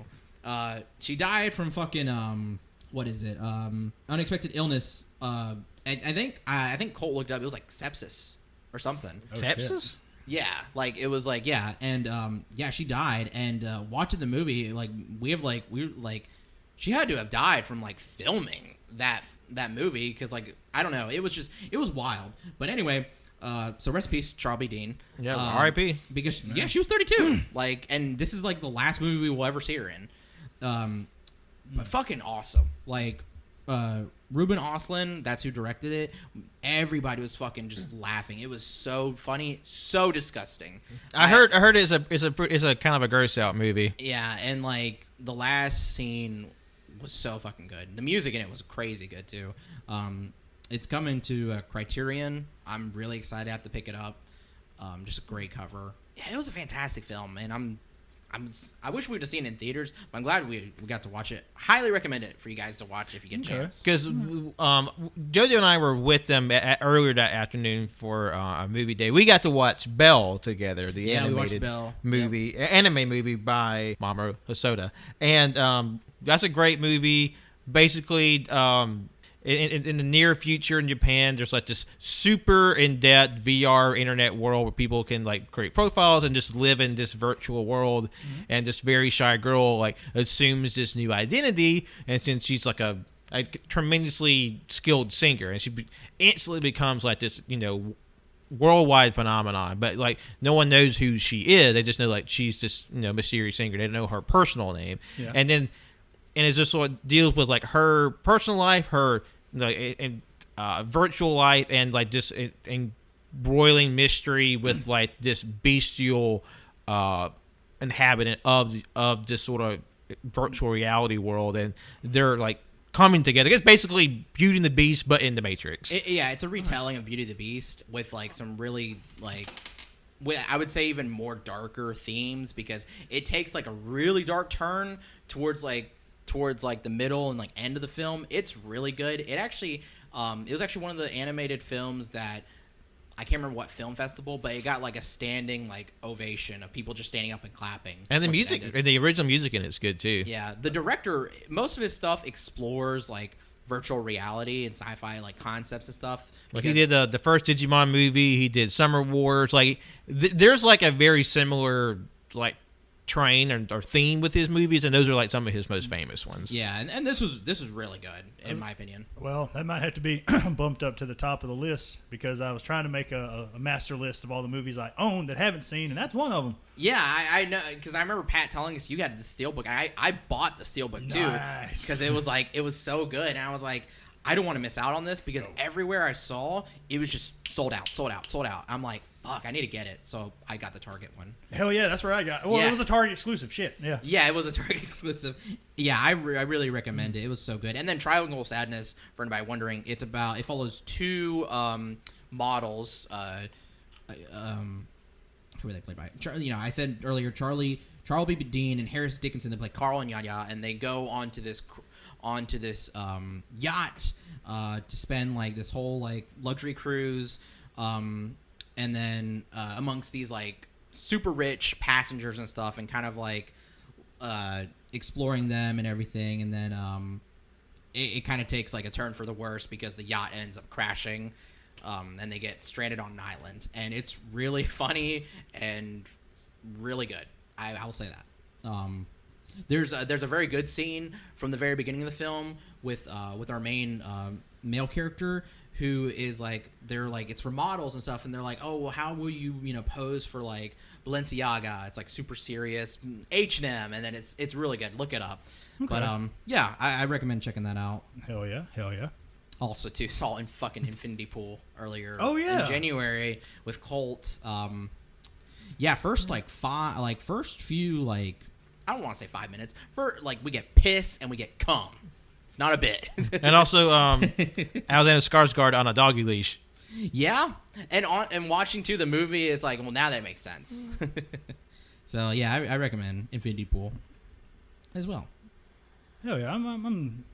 She died from fucking what is it? Unexpected illness. I think Colt looked up. It was like sepsis or something. Oh, sepsis? Yeah, like it was like yeah, and she died. And watching the movie, she had to have died from like filming that movie because like I don't know, it was wild. But anyway. So rest in peace, Charles B. Dean. Yeah, R.I.P. Because she was 32. Like, and this is like the last movie we will ever see her in. But fucking awesome. Like, Ruben Östlund, that's who directed it. Everybody was fucking just laughing. It was so funny, so disgusting. I heard it's a kind of a gross out movie. Yeah, and like the last scene was so fucking good. The music in it was crazy good too. It's coming to Criterion. I'm really excited to have to pick it up. Just a great cover. Yeah, it was a fantastic film, and I wish we'd have seen it in theaters, but I'm glad we got to watch it. Highly recommend it for you guys to watch if you get a chance. Because JoJo and I were with them earlier that afternoon for a movie day. We got to watch Belle together, the animated movie, anime movie by Mamoru Hosoda, and that's a great movie. Basically, in the near future in Japan, there's like this super in-depth VR internet world where people can like create profiles and just live in this virtual world. And this very shy girl like assumes this new identity, and since she's like a tremendously skilled singer, and she instantly becomes like this, worldwide phenomenon. But like no one knows who she is. They just know like she's this mysterious singer. They don't know her personal name. Yeah. And it just sort of deals with like her personal life, her virtual life, and like this embroiling mystery with like this bestial inhabitant of this sort of virtual reality world, and they're like coming together. It's basically Beauty and the Beast, but in the Matrix. It's a retelling of Beauty and the Beast with like some really like, I would say even more darker themes, because it takes like a really dark turn towards the middle and like end of the film. It's really good. It was actually one of the animated films that I can't remember what film festival, but it got like a standing like ovation of people just standing up and clapping. And the music, the original music in it's good too. Yeah, the director, most of his stuff explores like virtual reality and sci-fi like concepts and stuff. Like he did the first Digimon movie. He did Summer Wars. Like there's like a very similar like train or theme with his movies, and those are like some of his most famous ones. Yeah, and this was really good in my opinion. Well, that might have to be bumped up to the top of the list, because I was trying to make a master list of all the movies I own that haven't seen, and that's one of them. Yeah, I know, because I remember Pat telling us you got the Steelbook. I bought the Steelbook too, because it was so good, and I was like, I don't want to miss out on this, because everywhere I saw it was just sold out. I'm like, fuck, I need to get it. So I got the Target one. Hell yeah, that's where I got. Well, It was a Target exclusive. Shit, yeah. Yeah, it was a Target exclusive. Yeah, I really recommend it. It was so good. And then Triangle Sadness, for anybody wondering, it follows two models. Who are they played by? I said earlier, Charlie B. Dean and Harris Dickinson. They play Carl and Yaya, and they go onto this yacht to spend like this whole like luxury cruise. And then amongst these like super rich passengers and stuff, and kind of like exploring them and everything, and then it kind of takes like a turn for the worse, because the yacht ends up crashing, and they get stranded on an island, and it's really funny and really good. I'll say that. There's a very good scene from the very beginning of the film with our main male character, who is like, they're like, it's for models and stuff, and they're like, oh, well, how will you pose for like Balenciaga? It's like super serious, H&M, and then it's really good. Look it up. Okay. But yeah, I recommend checking that out. Hell yeah. Also, too, saw in fucking Infinity Pool earlier. Oh yeah, in January with Colt. Yeah, first few like, I don't want to say 5 minutes. We get piss and we get cum. It's not a bit. And also, Alexander Skarsgård on a doggy leash. Yeah, and watching too the movie, it's like, well, now that makes sense. So yeah, I recommend Infinity Pool as well. Hell yeah, I'm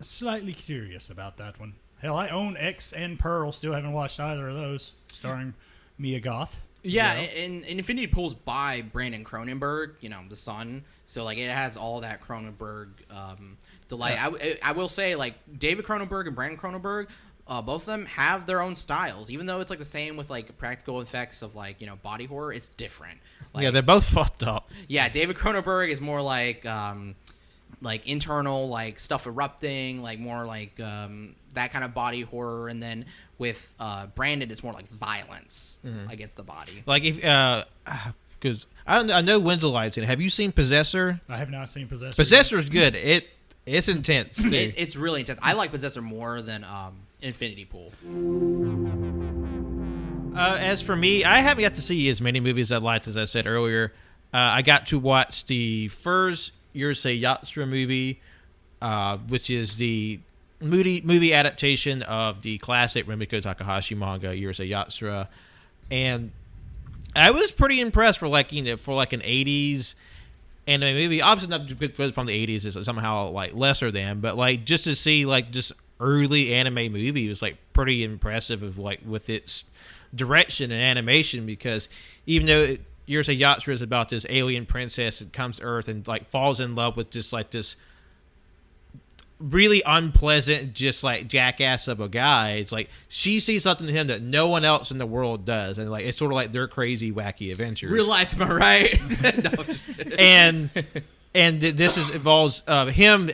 slightly curious about that one. Hell, I own X and Pearl. Still haven't watched either of those, starring Mia Goth. Yeah, and Infinity Pool's by Brandon Cronenberg, the son. So like, it has all that Cronenberg delight. Yeah. I will say, like, David Cronenberg and Brandon Cronenberg, both of them have their own styles. Even though it's like the same with like practical effects of like body horror, it's different. Like, yeah, they're both fucked up. Yeah, David Cronenberg is more like internal, like stuff erupting, like more like that kind of body horror, and then with Brandon, it's more like violence against the body. Like if because I know Wenzel likes it. Have you seen Possessor? I have not seen Possessor. Possessor is good. It's intense. It's really intense. I like Possessor more than Infinity Pool. As for me, I haven't got to see as many movies I liked, as I said earlier. I got to watch the first AYCH Xtra movie, which is the movie adaptation of the classic Rumiko Takahashi manga AYCH Xtra, and I was pretty impressed for like an '80s anime movie. Obviously, not because from the '80s is somehow like lesser than, but like just to see like just early anime movie was like pretty impressive of like with its direction and animation, because even though AYCH Xtra is about this alien princess that comes to Earth and like falls in love with just like this really unpleasant, just like jackass of a guy. It's like she sees something in him that no one else in the world does, and like it's sort of like their crazy, wacky adventures. Real life, am I right? No, I'm just kidding. and this involves him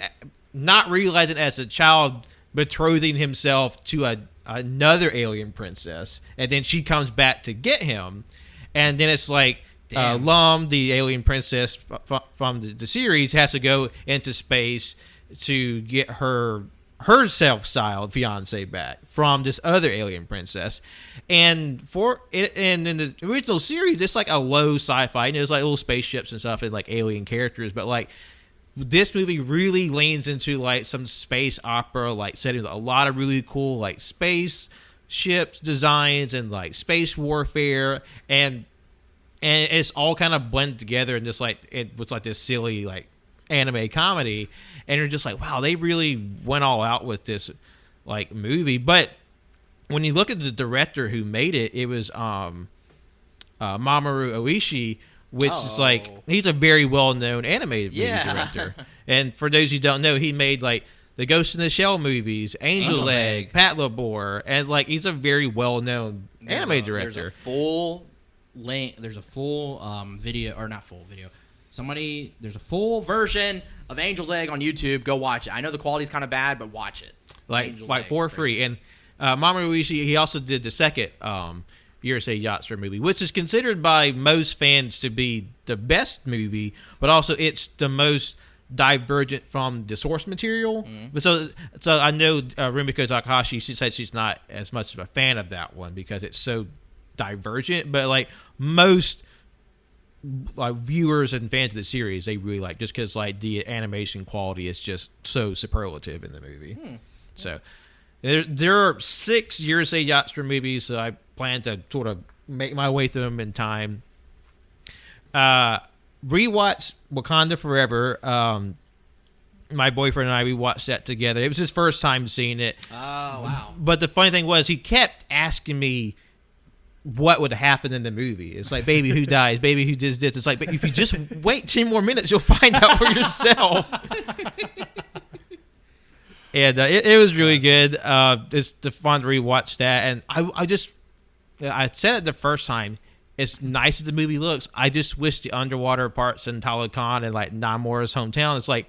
not realizing as a child betrothing himself to another alien princess, and then she comes back to get him, and then it's like Lum, the alien princess from the series, has to go into space to get her self-styled fiance back from this other alien princess. And in the original series, it's like a low sci-fi. You know, it's like little spaceships and stuff and like alien characters, but like this movie really leans into like some space opera like settings, a lot of really cool like space ships designs and like space warfare, and it's all kind of blended together in this like it was like this silly like anime comedy, and you're just like, wow, they really went all out with this like movie. But when you look at the director who made it, it was Mamoru Oshii, which is like, he's a very well-known animated movie director. And for those who don't know, he made like the Ghost in the Shell movies, Angel Egg, Pat Labor, and like he's a very well-known anime director. There's a full video, or not full video. There's a full version of Angel's Egg on YouTube. Go watch it. I know the quality's kind of bad, but watch it. Like for free. And Mamoru Oshii, he also did the second AYCH Xtra movie, which is considered by most fans to be the best movie, but also it's the most divergent from the source material. But so I know Rumiko Takahashi, she said she's not as much of a fan of that one because it's so divergent, but like most like viewers and fans of the series, they really like, just because like the animation quality is just so superlative in the movie. So there are 6 AYCH Xtra movies, so I plan to sort of make my way through them in time. Rewatch Wakanda Forever. My boyfriend and I, we watched that together. It was his first time seeing it. Oh, wow. But the funny thing was, he kept asking me what would happen in the movie. It's like, baby, who dies? Baby, who does this? It's like, but if you just wait 10 more minutes, you'll find out for yourself. And it was really good. It's fun to rewatch that. And I said it the first time, as nice as the movie looks, I just wish the underwater parts in Talokan and like Namor's hometown, it's like,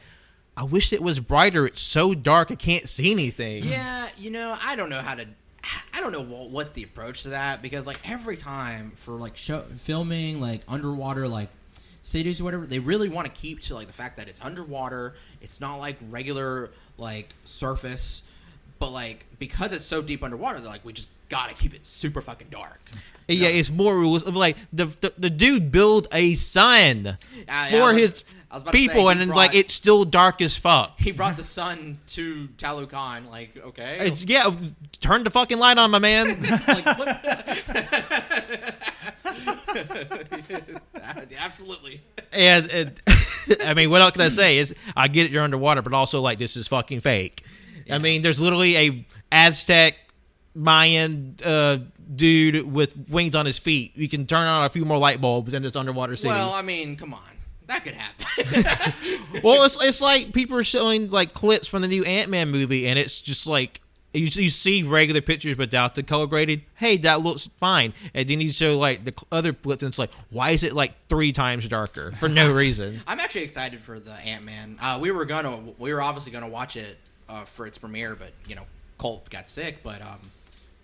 I wish it was brighter. It's so dark I can't see anything. Yeah, I don't know what's the approach to that, because like every time for like filming like underwater like cities or whatever, they really want to keep to like the fact that it's underwater. It's not like regular like surface, but like because it's so deep underwater, they're like, we just gotta keep it super fucking dark. Yeah, it's more rules of like the dude built a sun for his people, and then like it's still dark as fuck. He brought the sun to Talokan, like, okay, turn the fucking light on, my man. Like, what? Absolutely. And I mean, what else can I say? Is I get it, you're underwater, but also like this is fucking fake. Yeah. I mean, there's literally a Aztec Mayan dude with wings on his feet. You can turn on a few more light bulbs in this underwater city. Well, I mean, come on. That could happen. Well, it's like people are showing like clips from the new Ant-Man movie, and it's just like you see regular pictures without the color graded. Hey, that looks fine. And then you show like the other clips, and it's like, why is it like 3 times darker for no reason? I'm actually excited for the Ant-Man. We were obviously gonna watch it for its premiere, but Colt got sick. But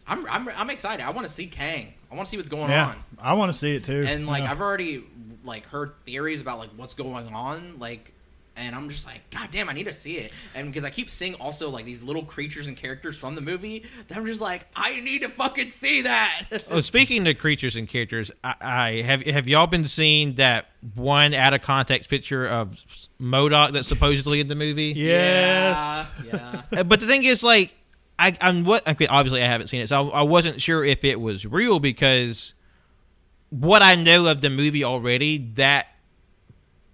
I'm excited. I want to see Kang. I want to see what's going on. I want to see it too. And like I've already like heard theories about like what's going on, like, and I'm just like, God damn, I need to see it. And because I keep seeing also like these little creatures and characters from the movie, that I'm just like, I need to fucking see that. Oh, speaking of creatures and characters, I have y'all been seeing that one out of context picture of MODOK that's supposedly in the movie? Yes. Yeah. But the thing is, like, obviously I haven't seen it, so I wasn't sure if it was real, because what I know of the movie already, that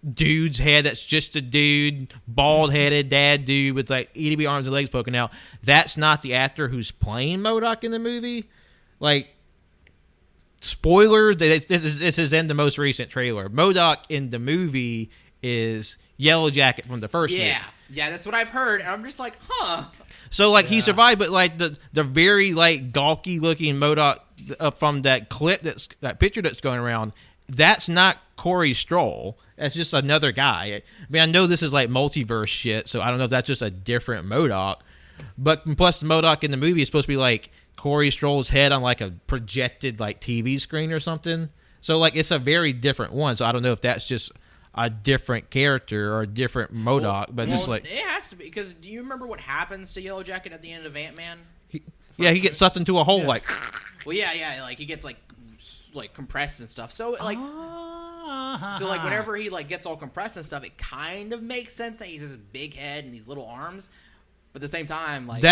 dude's head that's just a dude, bald-headed dad dude with like itty-bitty arms and legs poking out, that's not the actor who's playing MODOK in the movie. Like, spoiler, this is in the most recent trailer. MODOK in the movie is Yellow Jacket from the first movie. Yeah, that's what I've heard, and I'm just like, huh. So, like, he survived, but, like, the very, like, gawky-looking MODOK from that that picture that's going around, that's not Corey Stoll. That's just another guy. I mean, I know this is, like, multiverse shit, so I don't know if that's just a different MODOK. But plus, the MODOK in the movie is supposed to be, like, Corey Stoll's head on, like, a projected, like, TV screen or something. So, like, it's a very different one. So, I don't know if that's just a different character or a different MODOK, but just like... It has to be, because do you remember what happens to Yellow Jacket at the end of Ant-Man? He gets sucked into a hole, like... Well, yeah, like, he gets, like compressed and stuff. So, like... So, like, whenever he, like, gets all compressed and stuff, it kind of makes sense that he's this big head and these little arms. But at the same time, like...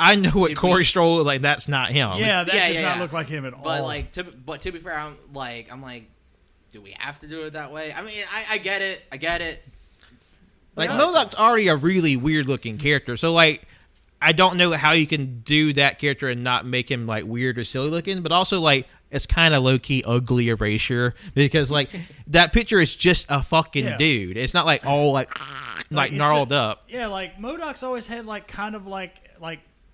I know what Corey Stoll is like, that's not him. Yeah, that does not look like him at all. But, like, to be fair, I'm like... Do we have to do it that way? I mean, I get it. Like, MODOK's already a really weird-looking character, so, like, I don't know how you can do that character and not make him, like, weird or silly-looking, but also, like, it's kind of low-key ugly erasure, because, like, that picture is just a fucking dude. It's not, like, all, like gnarled up. Yeah, like, MODOK's always had, like, kind of, like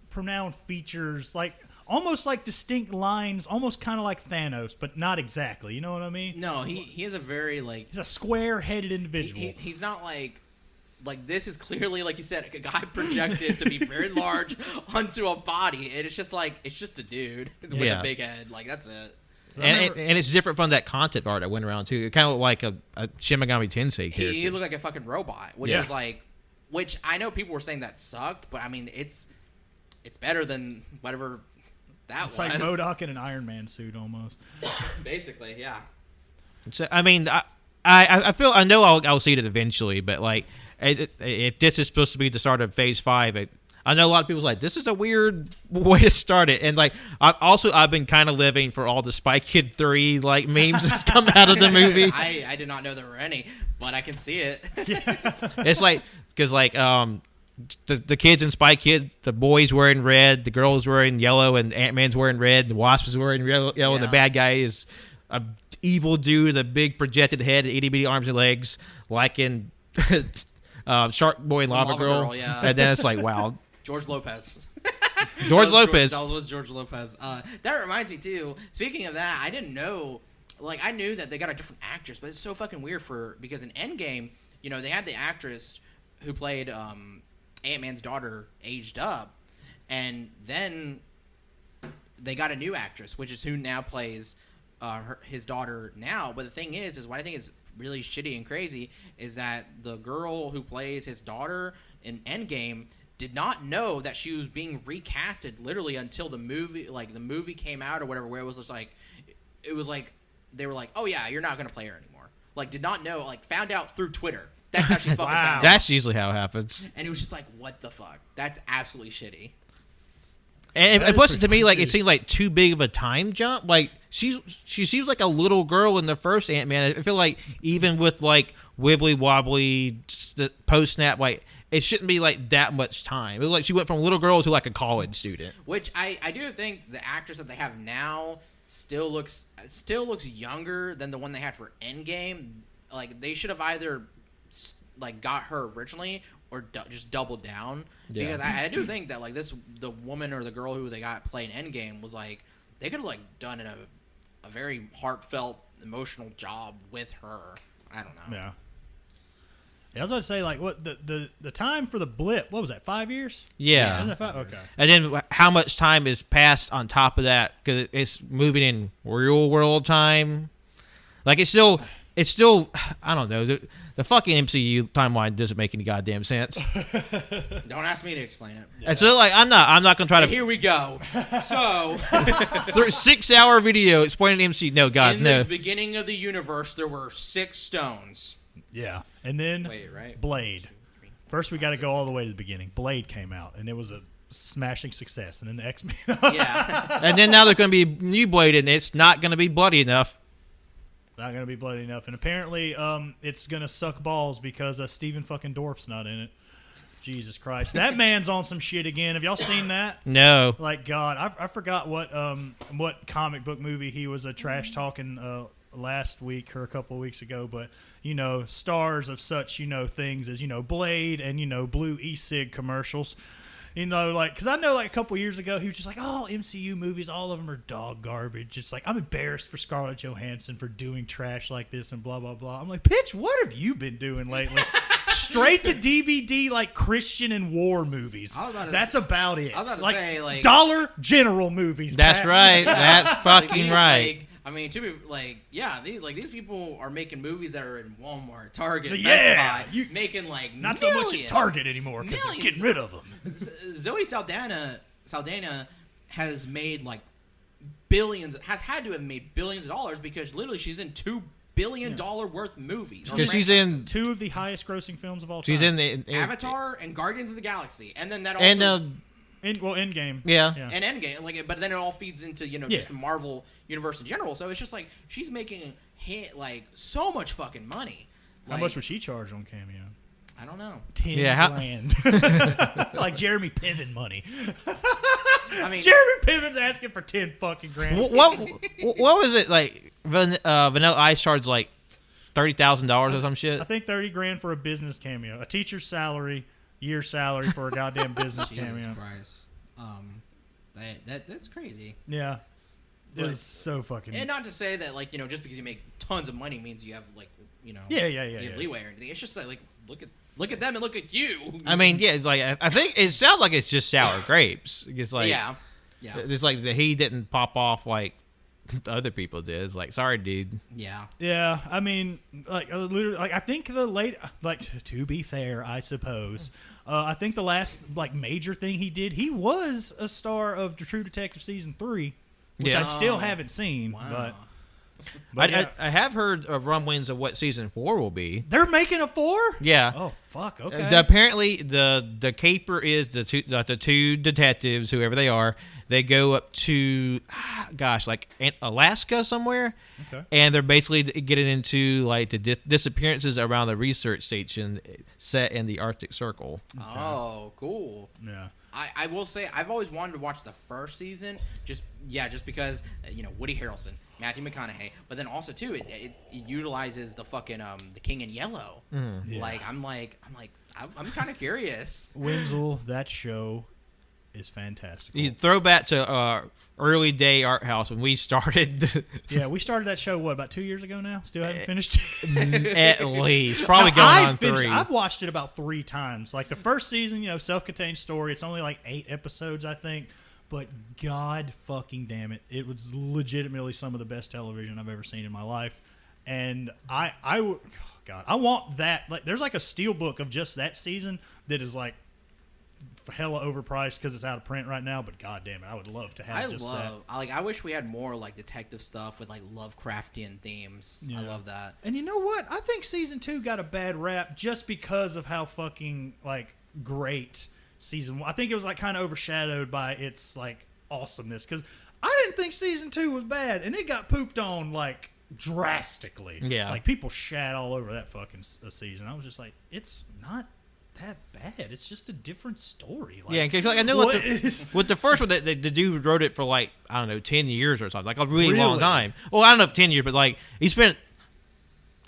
pronounced features, like... Almost like distinct lines, almost kind of like Thanos, but not exactly. You know what I mean? No, he is a very, like... He's a square-headed individual. He's not like this is clearly, like you said, a guy projected to be very large onto a body. And it's just like, it's just a dude with a big head. Like, that's it. And it's different from that concept art that went around, too. It kind of looked like a Shin Megami Tensei character. He looked like a fucking robot, which is like... Which I know people were saying that sucked, but I mean, it's better than whatever... It's like MODOK in an Iron Man suit almost. Basically, yeah. So, I mean, I know I'll see it eventually, but like, if this is supposed to be the start of Phase 5, I know a lot of people's like, this is a weird way to start it, and like, I've been kind of living for all the Spy Kid 3 like memes that's come out of the movie. I did not know there were any, but I can see it. It's like, because like the kids in Spy Kid, the boys wearing red, the girls wearing yellow, and Ant-Man's wearing red, the Wasp is wearing yellow, and the bad guy is a evil dude with a big projected head, itty-bitty arms and legs, like in Shark Boy and Lava Girl. Yeah. And then it's like, wow. George Lopez. George Lopez. That was George Lopez. That reminds me, too, speaking of that, I didn't know, like, I knew that they got a different actress, but it's so fucking weird because in Endgame, you know, they had the actress who played Ant-Man's daughter aged up, and then they got a new actress, which is who now plays his daughter now. But the thing is what I think is really shitty and crazy is that the girl who plays his daughter in Endgame did not know that she was being recasted literally until the movie came out or whatever, where it was just like, they were like, oh yeah, you're not going to play her anymore. Like, did not know, like, found out through Twitter. That's how she fucking found out. That's usually how it happens. And it was just like, what the fuck? That's absolutely shitty. And plus, to me, like, it seemed like too big of a time jump. Like, she seems like a little girl in the first Ant-Man. I feel like even with, like, wibbly wobbly post snap, like, it shouldn't be like that much time. It was like she went from a little girl to like a college student. Which I do think the actress that they have now still looks younger than the one they had for Endgame. Like, they should have either like got her originally or just doubled down, because I do think that like the woman or the girl who they got playing Endgame was like, they could have like done a very heartfelt emotional job with her. I don't know. Yeah, I was about to say, like, what the time for the blip? What was that? 5 years? Yeah. Isn't that 5? Okay. And then how much time is passed on top of that, because it's moving in real world time. Like, it's still. I don't know. The fucking MCU timeline doesn't make any goddamn sense. Don't ask me to explain it. And so, like, I'm not gonna try to. Here we go. So, 6-hour video explaining MCU. No, God, in no. the beginning of the universe, there were 6 stones. Yeah, and then Blade. First, we got to go all the way to the beginning. Blade came out, and it was a smashing success. And then the X-Men. Yeah. And then now there's going to be new Blade, and it's not going to be bloody enough. Not gonna be bloody enough. And apparently, it's gonna suck balls because Stephen fucking Dorff's not in it. Jesus Christ, that man's on some shit again. Have y'all seen that? No. Like God, I forgot what comic book movie he was trash talking last week or a couple of weeks ago, but stars of such things as Blade and blue e-cig commercials. Because I know, like, a couple years ago, he was just like, oh, MCU movies, all of them are dog garbage. It's like, I'm embarrassed for Scarlett Johansson for doing trash like this and blah, blah, blah. I'm like, bitch, what have you been doing lately? Straight to DVD, like, Christian and war movies. That's about it. I was about to say, like... Dollar General movies. That's right. That's fucking right. Like, I mean, to be like, yeah, these people are making movies that are in Walmart, Target, yeah, Best Buy, making like not millions, so much at Target anymore because they're getting rid of them. Zoe Saldana has made like billions, has had to have made billions of dollars because literally she's in $2 billion worth movies. Because she's in 2 of the highest grossing films of all time. She's in Avatar and Guardians of the Galaxy, and then that also. Endgame. Yeah. And Endgame, like, but then it all feeds into just the Marvel universe in general. So it's just like she's making like so much fucking money. How much would she charge on Cameo? I don't know. 10 grand. Like Jeremy Piven money. I mean, Jeremy Piven's asking for 10 fucking grand. What was it like? Vanilla Ice charged like $30,000 or some shit. I think 30 grand for a business cameo, a teacher's salary. Year salary for a goddamn business cameo. Jesus Christ. That's crazy. Yeah. It's so fucking... And not to say that, like, just because you make tons of money means you have, like, Yeah. leeway or anything. It's just like look at them and look at you. I mean, yeah, it's like, I think it sounds like it's just sour grapes. It's like... Yeah. It's like he didn't pop off like the other people did. It's like, sorry, dude. Yeah. Yeah, I mean, like, literally, like, I think to be fair, I suppose... I think the last major thing he did, he was a star of True Detective season 3, which I still haven't seen. Wow. But I have heard of rumblings of what season 4 will be. They're making a 4? Yeah. Oh fuck. Okay. Apparently, the caper is the two detectives, whoever they are. They go up to, like Alaska somewhere, and they're basically getting into like the disappearances around the research station set in the Arctic Circle. Okay. Oh, cool. Yeah. I will say I've always wanted to watch the first season, just because Woody Harrelson, Matthew McConaughey, but then also too it utilizes the fucking the King in Yellow. Yeah. Like I'm kind of curious. Wenzel, that show is fantastic. You throw back to early day art house when we started. Yeah, we started that show about 2 years ago now. Still haven't finished. At least, probably going on 3. I've watched it about 3 times. Like the first season, self-contained story. It's only like 8 episodes, I think. But god fucking damn it, it was legitimately some of the best television I've ever seen in my life. And I want that. Like, there's like a steelbook of just that season that is like hella overpriced because it's out of print right now, but god damn it, I would love to have that. I wish we had more like detective stuff with like Lovecraftian themes. Yeah. I love that. And you know what? I think season 2 got a bad rap just because of how fucking like great season 1. I think it was like kind of overshadowed by its like awesomeness because I didn't think season 2 was bad, and it got pooped on like drastically. Yeah, like people shat all over that fucking season. I was just like, it's not that bad. It's just a different story. Like, yeah, because like, I know with the first one, the dude wrote it for like, I don't know, 10 years or something, like a really long time. Well, I don't know if 10 years, but like he spent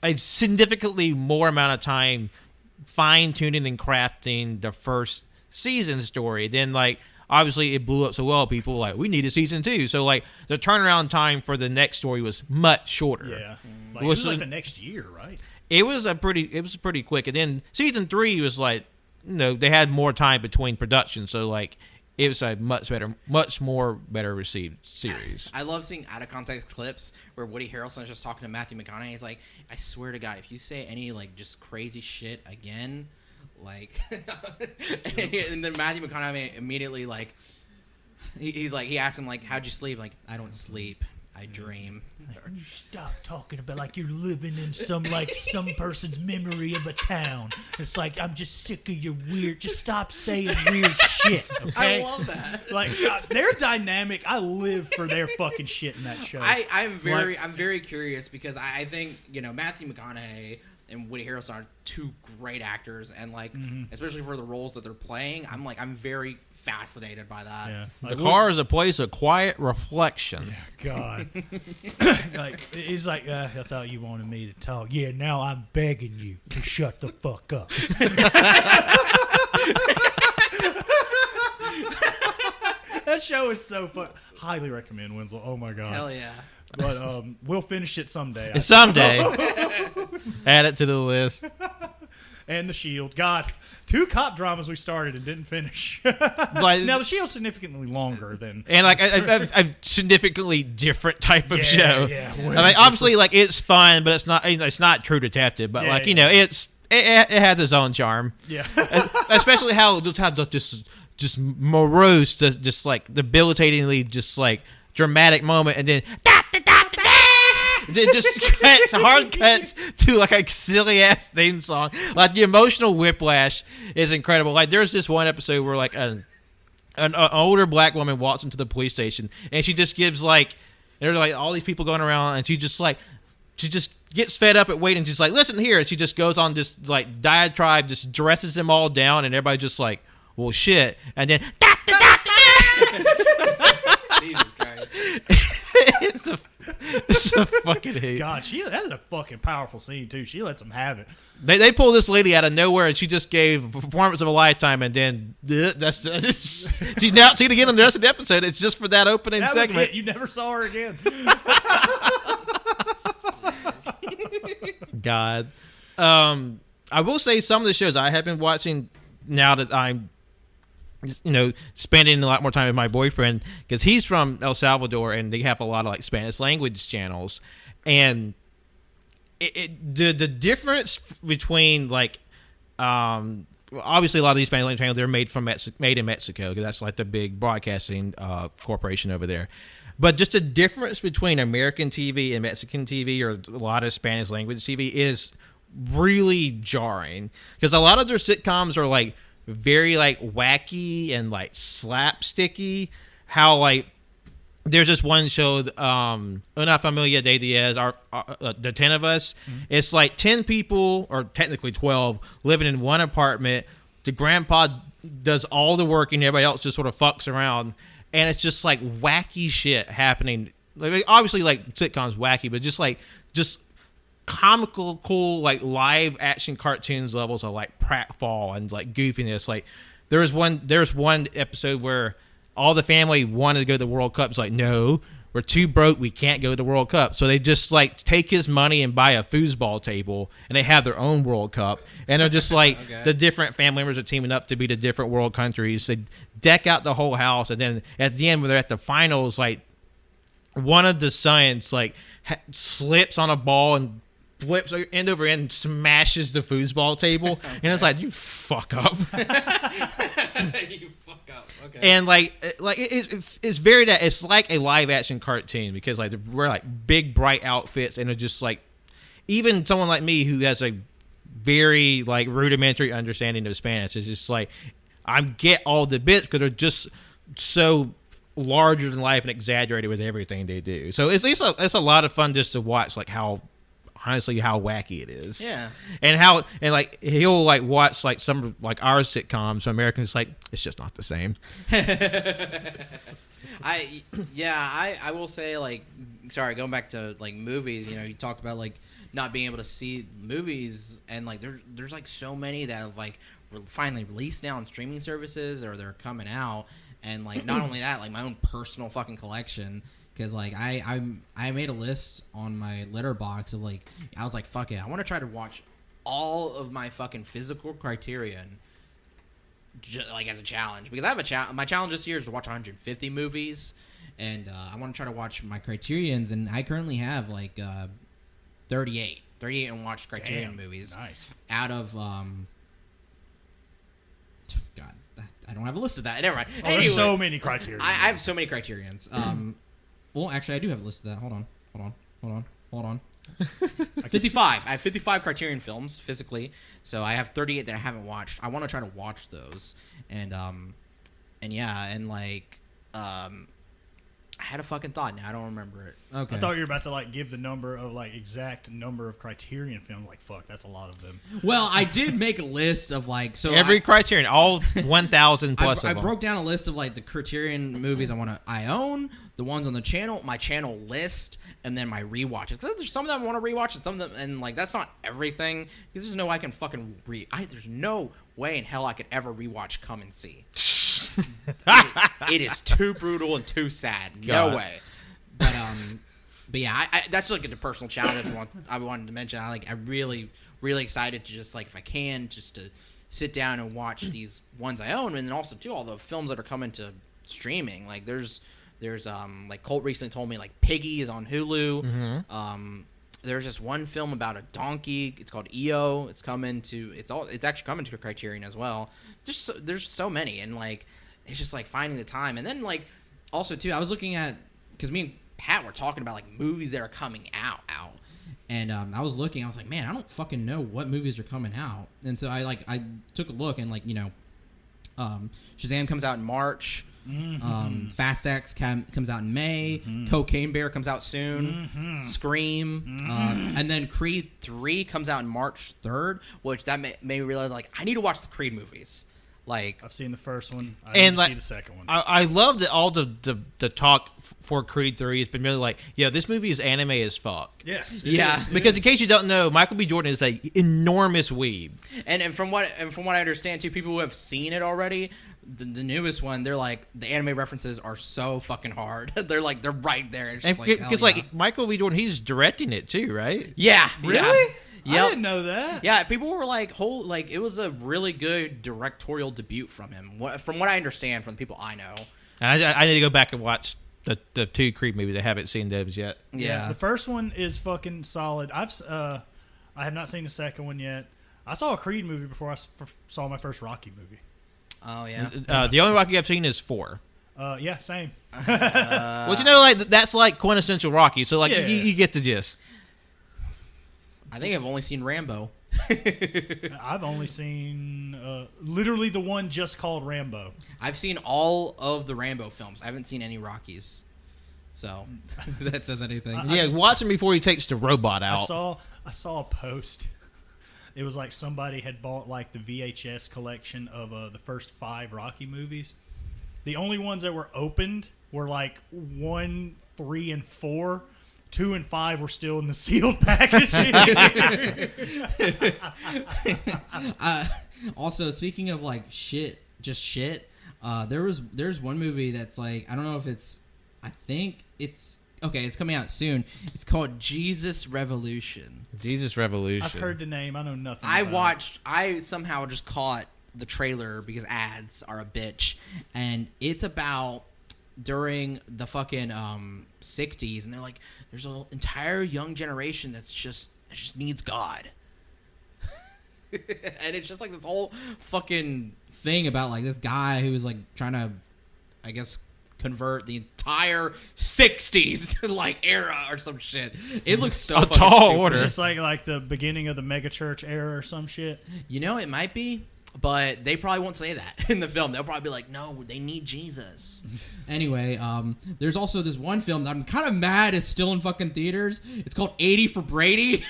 a significantly more amount of time fine tuning and crafting the first season story. Then like obviously it blew up so well, people were like, we need a season 2. So like the turnaround time for the next story was much shorter. Yeah, like, it was like the next year, right? It was pretty quick, and then season 3 was like, they had more time between production, so like it was a much more better received series. I love seeing out of context clips where Woody Harrelson is just talking to Matthew McConaughey. He's like, I swear to God, if you say any like just crazy shit again, like, and then Matthew McConaughey immediately like, he asks him like, how'd you sleep? Like, I don't sleep. I dream. Stop talking about like you're living in some person's memory of a town. It's like, I'm just sick of your weird. Just stop saying weird shit. Okay? I love that. Like their dynamic. I live for their fucking shit in that show. I'm very curious because I think Matthew McConaughey and Woody Harrelson are two great actors, and especially for the roles that they're playing, I'm very fascinated by that. Yeah. The car is a place of quiet reflection. God. He's like, I thought you wanted me to talk. Yeah, now I'm begging you to shut the fuck up. That show is so fun. Highly recommend, Wenzel. Oh my God. Hell yeah. But we'll finish it someday. Someday. Add it to the list. And The Shield. God, 2 cop dramas we started and didn't finish. Now, The Shield's significantly longer than... And, a significantly different type of show. Yeah, obviously, it's fun, but it's not True Detective. But, it has its own charm. Yeah. Especially how just morose, just debilitatingly, dramatic moment, and then... It just hard cuts to a silly ass theme song. The emotional whiplash is incredible. There's this one episode where an older black woman walks into the police station and she just gives there's all these people going around, and she just gets fed up at waiting. She's like, listen here, and she just goes on this diatribe, just dresses them all down, and everybody just well shit, and then Jesus Christ. It's a fucking hate. God, that is a fucking powerful scene too. She lets them have it. They pull this lady out of nowhere, and she just gave a performance of a lifetime, and then she's not seen again in the rest of the episode. It's just for that opening segment. Was it. You never saw her again. God, I will say some of the shows I have been watching now that I'm spending a lot more time with my boyfriend, because he's from El Salvador and they have a lot of Spanish language channels, and the difference between obviously a lot of these Spanish language channels, they're made in Mexico, because that's the big broadcasting corporation over there. But just the difference between American TV and Mexican TV, or a lot of Spanish language TV, is really jarring, because a lot of their sitcoms are very wacky and slapsticky. How there's this one show, Una Familia de 10, the 10 of us. Mm-hmm. It's 10 people, or technically 12, living in one apartment. The grandpa does all the work and everybody else just sort of fucks around, and it's just wacky shit happening. Obviously sitcoms wacky, but just comical, cool, live action cartoons levels of pratfall and goofiness. There's one episode where all the family wanted to go to the World Cup. It's no, we're too broke, we can't go to the World Cup. So they just take his money and buy a foosball table, and they have their own World Cup. And they're just Okay. The different family members are teaming up to be the different world countries. They deck out the whole house, and then at the end, when they're at the finals, one of the sons slips on a ball and flips end over end and smashes the foosball table. And it's you fuck up. You fuck up. Okay. And it's very that it's like a live action cartoon, because they wear big bright outfits, and they're just even someone like me who has a very rudimentary understanding of Spanish is just I get all the bits, because they're just so larger than life and exaggerated with everything they do. So it's a lot of fun just to watch how wacky it is. Yeah. And he'll watch some our sitcoms, so Americans it's just not the same. I will say sorry, going back to movies, you talked about not being able to see movies, and there's so many that have were finally released now on streaming services, or they're coming out, and not only that, my own personal fucking collection. Because I made a list on my Letterboxd of I was fuck it, I want to try to watch all of my fucking physical Criterion, as a challenge, because I have my challenge this year is to watch 150 movies, and I want to try to watch my Criterions, and I currently have 38 unwatched Criterion movies. Nice. Out of God, I don't have a list of that. Never mind. There's so many Criterion. I have so many Criterions. Well, actually, I do have a list of that. Hold on. 55. I have 55 Criterion films physically, so I have 38 that I haven't watched. I want to try to watch those, and I had a fucking thought. Now I don't remember it. Okay. I thought you were about to like give the number of like exact number of Criterion films. Like fuck, that's a lot of them. Well, I did make a list of like every Criterion, all 1,000 plus. I broke down a list of like the Criterion movies I own, the ones on the channel, my channel list, and then my rewatches. There's some of them I want to rewatch, and some of them, and like that's not everything. Because there's no way I can fucking there's no way in hell I could ever rewatch Come and See. It is too brutal and too sad. No way. But yeah, I that's like a personal challenge I wanted to mention. I'm really excited to just like, if I can, just to sit down and watch these ones I own, and then also too all the films that are coming to streaming. Like there's like Colt recently told me like Piggy is on Hulu. Mm-hmm. There's just one film about a donkey. It's called EO. It's actually coming to Criterion as well. There's so many, and like it's just like finding the time. And then like also too, I was looking at, because me and Pat were talking about like movies that are coming out, and I was looking. I was like, man, I don't fucking know what movies are coming out. And so I took a look, and like Shazam comes out in March. Mm-hmm. Fast X comes out in May. Mm-hmm. Cocaine Bear comes out soon. Mm-hmm. Scream, and then Creed 3 comes out in March 3rd, which that made me realize like I need to watch the Creed movies. Like I've seen the first one, I and need like, to see the second one. I love that all the talk for Creed 3 has been really like, yeah, this movie is anime as fuck. Yes, because in case you don't know, Michael B. Jordan is an enormous weeb, and from what I understand too, people who have seen it already. The newest one, they're like, the anime references are so fucking hard. They're right there. Because like Michael B. Jordan, he's directing it too, right? Yeah, really? Yeah. I didn't know that. Yeah, people were like, it was a really good directorial debut from him. From what I understand from the people I know. I need to go back and watch the 2 Creed movies. I haven't seen those yet. Yeah, the first one is fucking solid. I have not seen the second one yet. I saw a Creed movie before I saw my first Rocky movie. Oh yeah. The only Rocky I've seen is 4. Yeah, same. Well, you know, like that's like quintessential Rocky. So like you get the gist. I think I've only seen Rambo. I've only seen literally the one just called Rambo. I've seen all of the Rambo films. I haven't seen any Rockies. So that says anything. Yeah, watch him before he takes the robot out. I saw a post. It was like somebody had bought like the VHS collection of the first 5 Rocky movies. The only ones that were opened were like 1, 3, and 4. 2 and 5 were still in the sealed packaging. Also, speaking of like shit, there's one movie that's like, I don't know if it's, I think it's okay. It's coming out soon. It's called Jesus Revolution. Jesus Revolution. I've heard the name. I know nothing. I somehow just caught the trailer because ads are a bitch, and it's about during the fucking 60s, and they're like, there's an entire young generation that just needs God. And it's just like this whole fucking thing about like this guy who was like trying to, I guess, convert the entire 60s like era or some shit. It looks so a tall order. It's just like the beginning of the megachurch era or some shit. You know, it might be, but they probably won't say that in the film. They'll probably be like, no, they need Jesus. Anyway, there's also this one film that I'm kind of mad is still in fucking theaters. It's called 80 for Brady.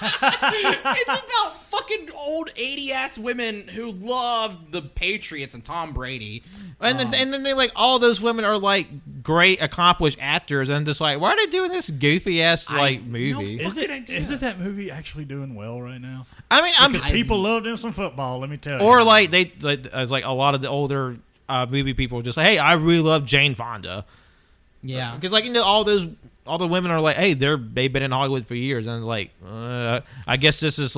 It's about fucking old 80-ass women who love the Patriots and Tom Brady. And then they like, all those women are like great accomplished actors, and just like, why are they doing this goofy ass like movie? Isn't that movie actually doing well right now? I mean, people love them some football. Let me tell you. Or like they as like a lot of the older movie people are just like, hey, I really love Jane Fonda. Yeah, because like, you know, all the women are like, hey, they've been in Hollywood for years, and like, I guess this is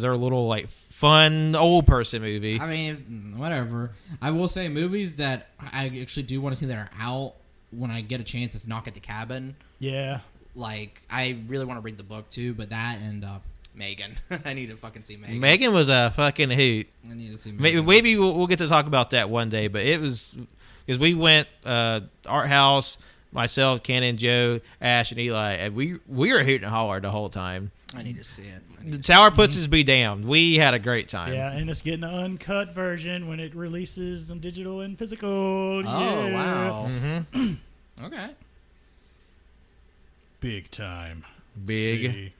their little like fun old person movie. I mean, whatever. I will say movies that I actually do want to see that are out when I get a chance is Knock at the Cabin. Yeah. Like, I really want to read the book too, but that and Megan. I need to fucking see Megan. Megan was a fucking hoot. I need to see Megan. Maybe we'll get to talk about that one day, but it was because we went art house. myself, Cannon, Joe, Ash, and Eli, and we were hooting and hollering the whole time. I need to see it. The Tower Pussies be damned. We had a great time. Yeah, and it's getting an uncut version when it releases on digital and physical. Oh, yeah. wow. Mm-hmm. Okay. Big time. Big. See.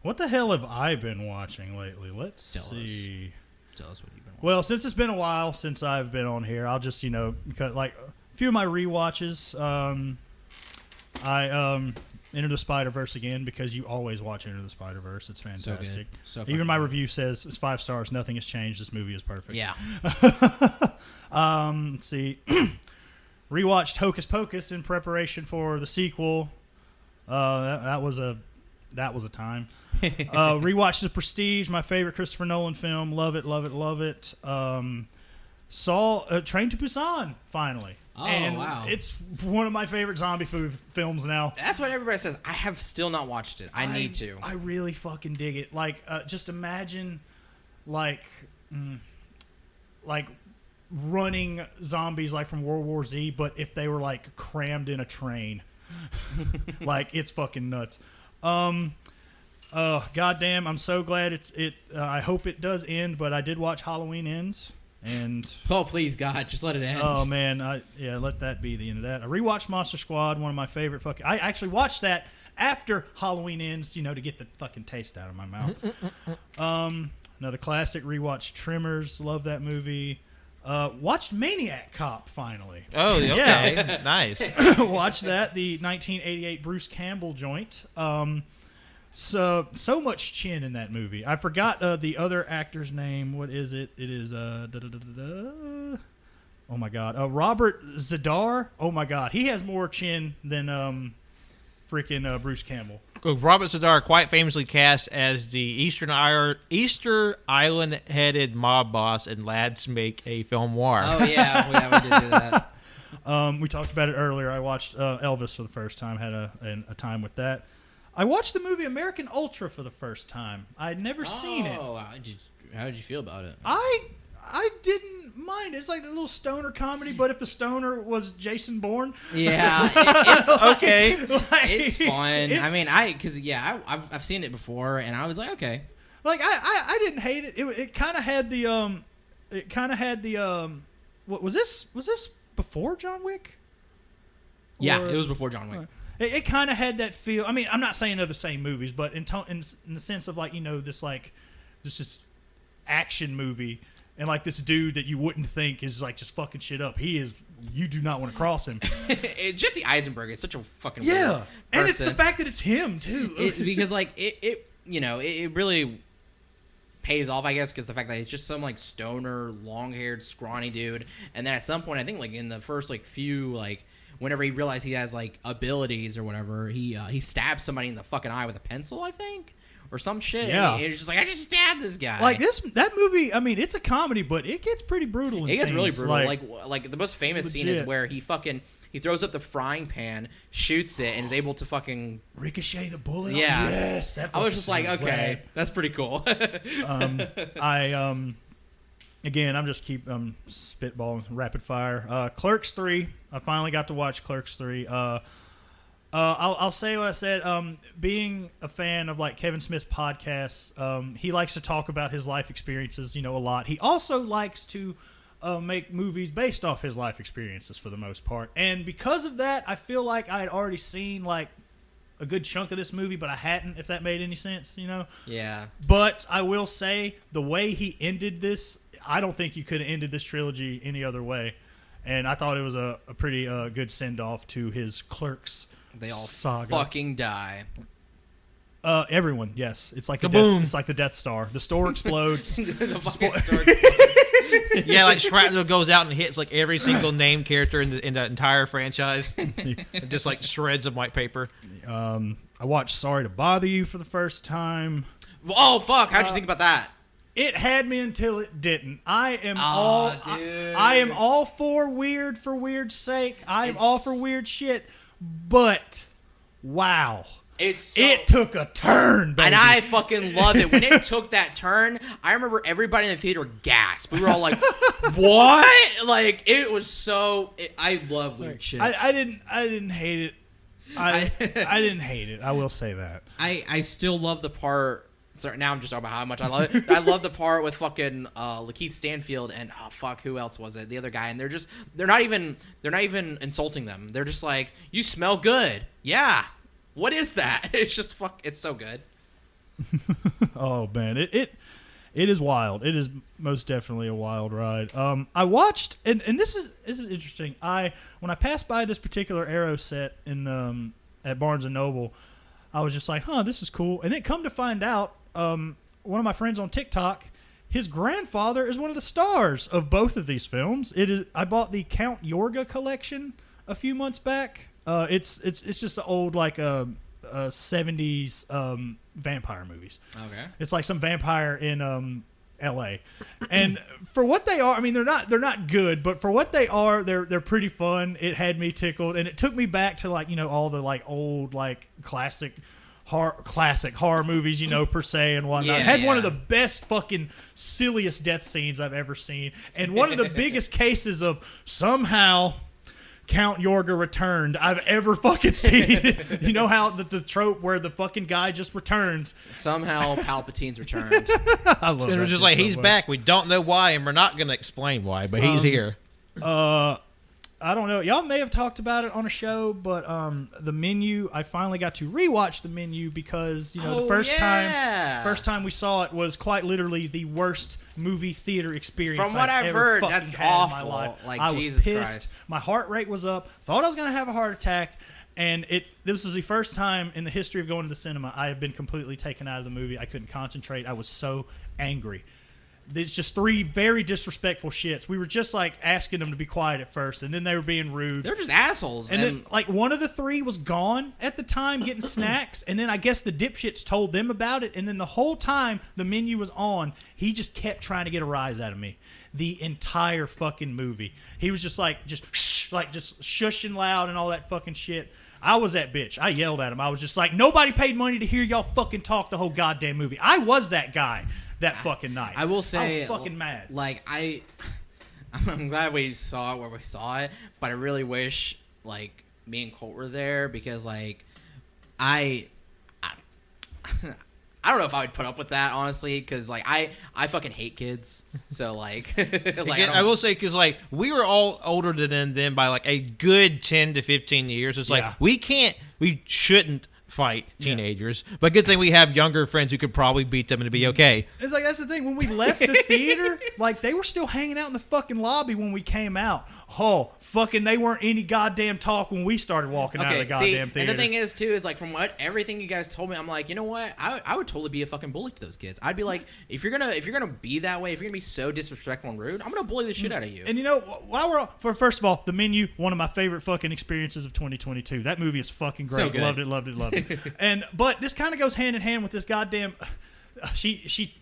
What the hell have I been watching lately? Let's Tell us. see. Tell us what you've been watching. Well, since it's been a while since I've been on here, I'll just, because like a few of my rewatches, I Enter the Spider-Verse again because you always watch Enter the Spider-Verse. It's fantastic. So Even my review says it's 5 stars. Nothing has changed. This movie is perfect. Yeah. Let's see. Rewatched Hocus Pocus in preparation for the sequel. That was a time. Rewatched The Prestige, my favorite Christopher Nolan film. Love it, love it, love it. Saw Train to Busan finally. Oh, and wow. It's one of my favorite zombie films now. That's what everybody says. I have still not watched it. I need to. I really fucking dig it. Like, just imagine, like running zombies like from World War Z, but if they were like crammed in a train. Like, it's fucking nuts. Goddamn, I'm so glad I hope it does end, but I did watch Halloween Ends. And oh, please, God, just let it end. oh man, let that be the end of that. I rewatched Monster Squad, one of my favorite fucking. I actually watched that after Halloween Ends, to get the fucking taste out of my mouth. Another classic. Rewatched Tremors, love that movie. Watched Maniac Cop finally. Oh, okay, Yeah. nice. Watched that, the 1988 Bruce Campbell joint. So much chin in that movie. I forgot the other actor's name. What is it? It is oh my god, Robert Zadar. Oh my god, he has more chin than freaking Bruce Campbell. Robert Zadar quite famously cast as the Easter Island headed mob boss in Lads Make a Film Noir. Oh yeah, we did do that. We talked about it earlier. I watched Elvis for the first time. Had a time with that. I watched the movie American Ultra for the first time. I'd never seen it. Oh, how did you feel about it? I didn't mind. It's like a little stoner comedy, but if the stoner was Jason Bourne, Yeah, it's Okay. it's fun. I've seen it before, and I was like, okay. Like I didn't hate it. It kind of had the what was this? Was this before John Wick? Yeah, Or- it was before John Wick. It kind of had that feel. I mean, I'm not saying they're the same movies, but in the sense of like this action movie, and like this dude that you wouldn't think is like just fucking shit up. He is. You do not want to cross him. Jesse Eisenberg is such a fucking Yeah, weird and it's person. the fact that it's him too. Because like it really pays off, I guess, because the fact that he's just some like stoner, long-haired, scrawny dude, and then at some point, I think like in the first like few like. Whenever he realized he has like abilities or whatever, he stabs somebody in the fucking eye with a pencil, I think, or some shit. Yeah. And he's just like, I just stabbed this guy. Like that movie. I mean, it's a comedy, but it gets pretty brutal. In It gets really scenes. brutal. Like the most famous scene is legit. where he throws up the frying pan, shoots it, and is able to fucking ricochet the bullet. yeah. Yes, that I was just like, fucking okay, rad. that's pretty cool. Again, I'm just keep spitballing rapid fire. Clerks 3. I finally got to watch Clerks 3. I'll say what I said. Being a fan of like Kevin Smith's podcasts, he likes to talk about his life experiences, a lot. He also likes to make movies based off his life experiences for the most part. And because of that, I feel like I had already seen like a good chunk of this movie, but I hadn't, if that made any sense, Yeah. But I will say, the way he ended this, I don't think you could have ended this trilogy any other way. And I thought it was a pretty good send-off to his Clerks They all saga. fucking die. Everyone, yes. It's like Kaboom. it's like the Death Star. The store explodes. The fucking store Yeah, like shrapnel goes out and hits like every single named character in the entire franchise. It just like shreds of white paper. I watched Sorry to Bother You for the first time. Oh fuck! How'd you think about that? It had me until it didn't. I am dude. I am all for weird's sake. I am all for weird shit. But wow. It took a turn, baby. And I fucking love it. When it took that turn, I remember everybody in the theater gasped. We were all like, what? Like, it was so... I love weird shit. I didn't hate it. I didn't hate it. I will say that. I still love the part... Sorry, now I'm just talking about how much I love it. I love the part with fucking Lakeith Stanfield and who else was it? The other guy, and they're not even insulting them. They're just like, you smell good. Yeah. What is that? It's just it's so good. Oh man, it is wild. It is most definitely a wild ride. I watched and this is interesting. When I passed by this particular Arrow set in at Barnes and Noble, I was just like, this is cool. And then come to find out, one of my friends on TikTok, his grandfather is one of the stars of both of these films. I bought the Count Yorga collection a few months back. It's just the old 70s vampire movies. Okay. It's like some vampire in L.A. And for what they are, I mean, they're not good, but for what they are, they're pretty fun. It had me tickled, and it took me back to all the old classic horror movies, per se and whatnot. It had one of the best fucking silliest death scenes I've ever seen, and one of the biggest cases of somehow Count Yorga returned I've ever fucking seen. You know how the trope where the fucking guy just returns. Somehow Palpatine's returned. I love it. It was just like, he's back. We don't know why, and we're not going to explain why, but he's here. I don't know. Y'all may have talked about it on a show, but The Menu, I finally got to rewatch The Menu because, the first time we saw it was quite literally the worst movie theater experience From what I've heard, that's awful. In my life. Like, I was Jesus pissed. Christ. My heart rate was up. Thought I was going to have a heart attack. And this was the first time in the history of going to the cinema I have been completely taken out of the movie. I couldn't concentrate. I was so angry. There's just 3 very disrespectful shits. We were just asking them to be quiet at first, and then they were being rude. They're just assholes. And then one of the 3 was gone at the time getting snacks, and then I guess the dipshits told them about it, and then the whole time The Menu was on, he just kept trying to get a rise out of me. The entire fucking movie. He was just just shushing loud and all that fucking shit. I was that bitch. I yelled at him. I was just like, nobody paid money to hear y'all fucking talk the whole goddamn movie. I was that guy. That fucking night. I will say, I was fucking mad. I'm glad we saw it where we saw it, but I really wish me and Colt were there because I don't know if I would put up with that honestly because I fucking hate kids. So I will say because we were all older than them by a good 10 to 15 years. It's we shouldn't fight teenagers, but good thing we have younger friends who could probably beat them and it'd be okay. It's that's the thing. When we left the theater, they were still hanging out in the fucking lobby when we came out. Oh, fucking, they weren't any goddamn talk when we started walking out of the goddamn theater. And the thing is, too, is from everything you guys told me, I'm like, you know what? I would totally be a fucking bully to those kids. I'd be like, if you're gonna be that way, if you're gonna be so disrespectful and rude, I'm gonna bully the shit out of you. And while we're first of all, The Menu, one of my favorite fucking experiences of 2022. That movie is fucking great. So good. Loved it. But this kind of goes hand in hand with this goddamn. She's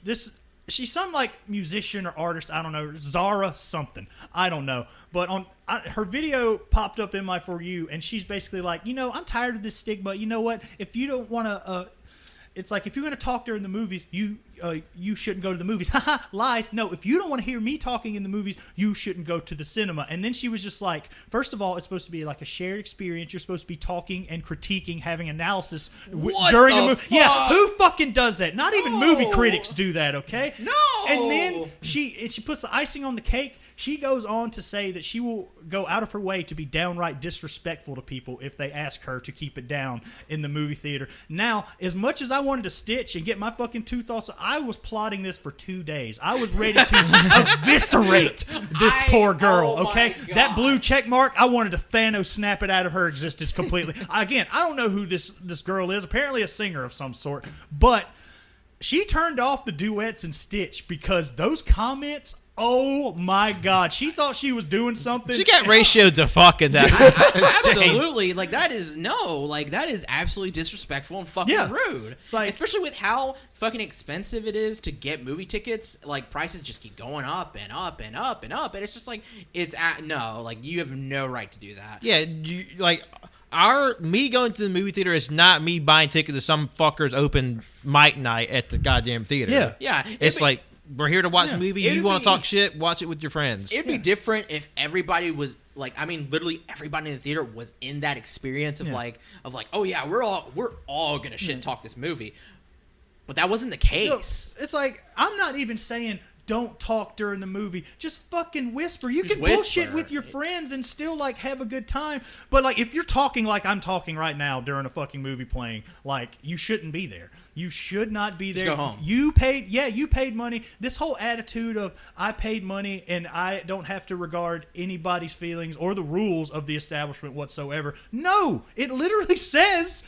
some musician or artist. I don't know. Zara something. I don't know. But her video popped up in my For You, and she's basically like, I'm tired of this stigma. You know what? If you don't want to, it's if you're going to talk during the movies, you shouldn't go to the movies. Haha, lies. No, if you don't want to hear me talking in the movies, you shouldn't go to the cinema. And then she was just like, first of all, it's supposed to be a shared experience. You're supposed to be talking and critiquing, having analysis during the movie. Yeah, who fucking does that? Not even movie critics do that, okay? No. And then she puts the icing on the cake. She goes on to say that she will go out of her way to be downright disrespectful to people if they ask her to keep it down in the movie theater. Now, as much as I wanted to stitch and get my fucking tooth off, I was plotting this for 2 days. I was ready to eviscerate this poor girl, okay? That blue check mark, I wanted to Thanos snap it out of her existence completely. Again, I don't know who this girl is. Apparently a singer of some sort. But she turned off the duets and Stitch because those comments... Oh my God! She thought she was doing something. She got ratioed to fucking that. Absolutely, that is absolutely disrespectful and fucking rude. It's especially with how fucking expensive it is to get movie tickets. Prices just keep going up and up and up and up, and it's just you have no right to do that. Yeah, me going to the movie theater is not me buying tickets to some fucker's open mic night at the goddamn theater. Yeah. It's like, we're here to watch a movie. You want to talk shit? Watch it with your friends. It'd be different if everybody was like, I mean, literally everybody in the theater was in that experience of like, oh yeah, we're all gonna shit talk this movie, but that wasn't the case. It's like, I'm not even saying don't talk during the movie. Just fucking whisper. You Just can whisper. bullshit with your friends and still like have a good time. But like, if you're talking like I'm talking right now during a fucking movie playing, like, you shouldn't be there. You should not be there. Just go home. You paid money. This whole attitude of I paid money and I don't have to regard anybody's feelings or the rules of the establishment whatsoever. No, it literally says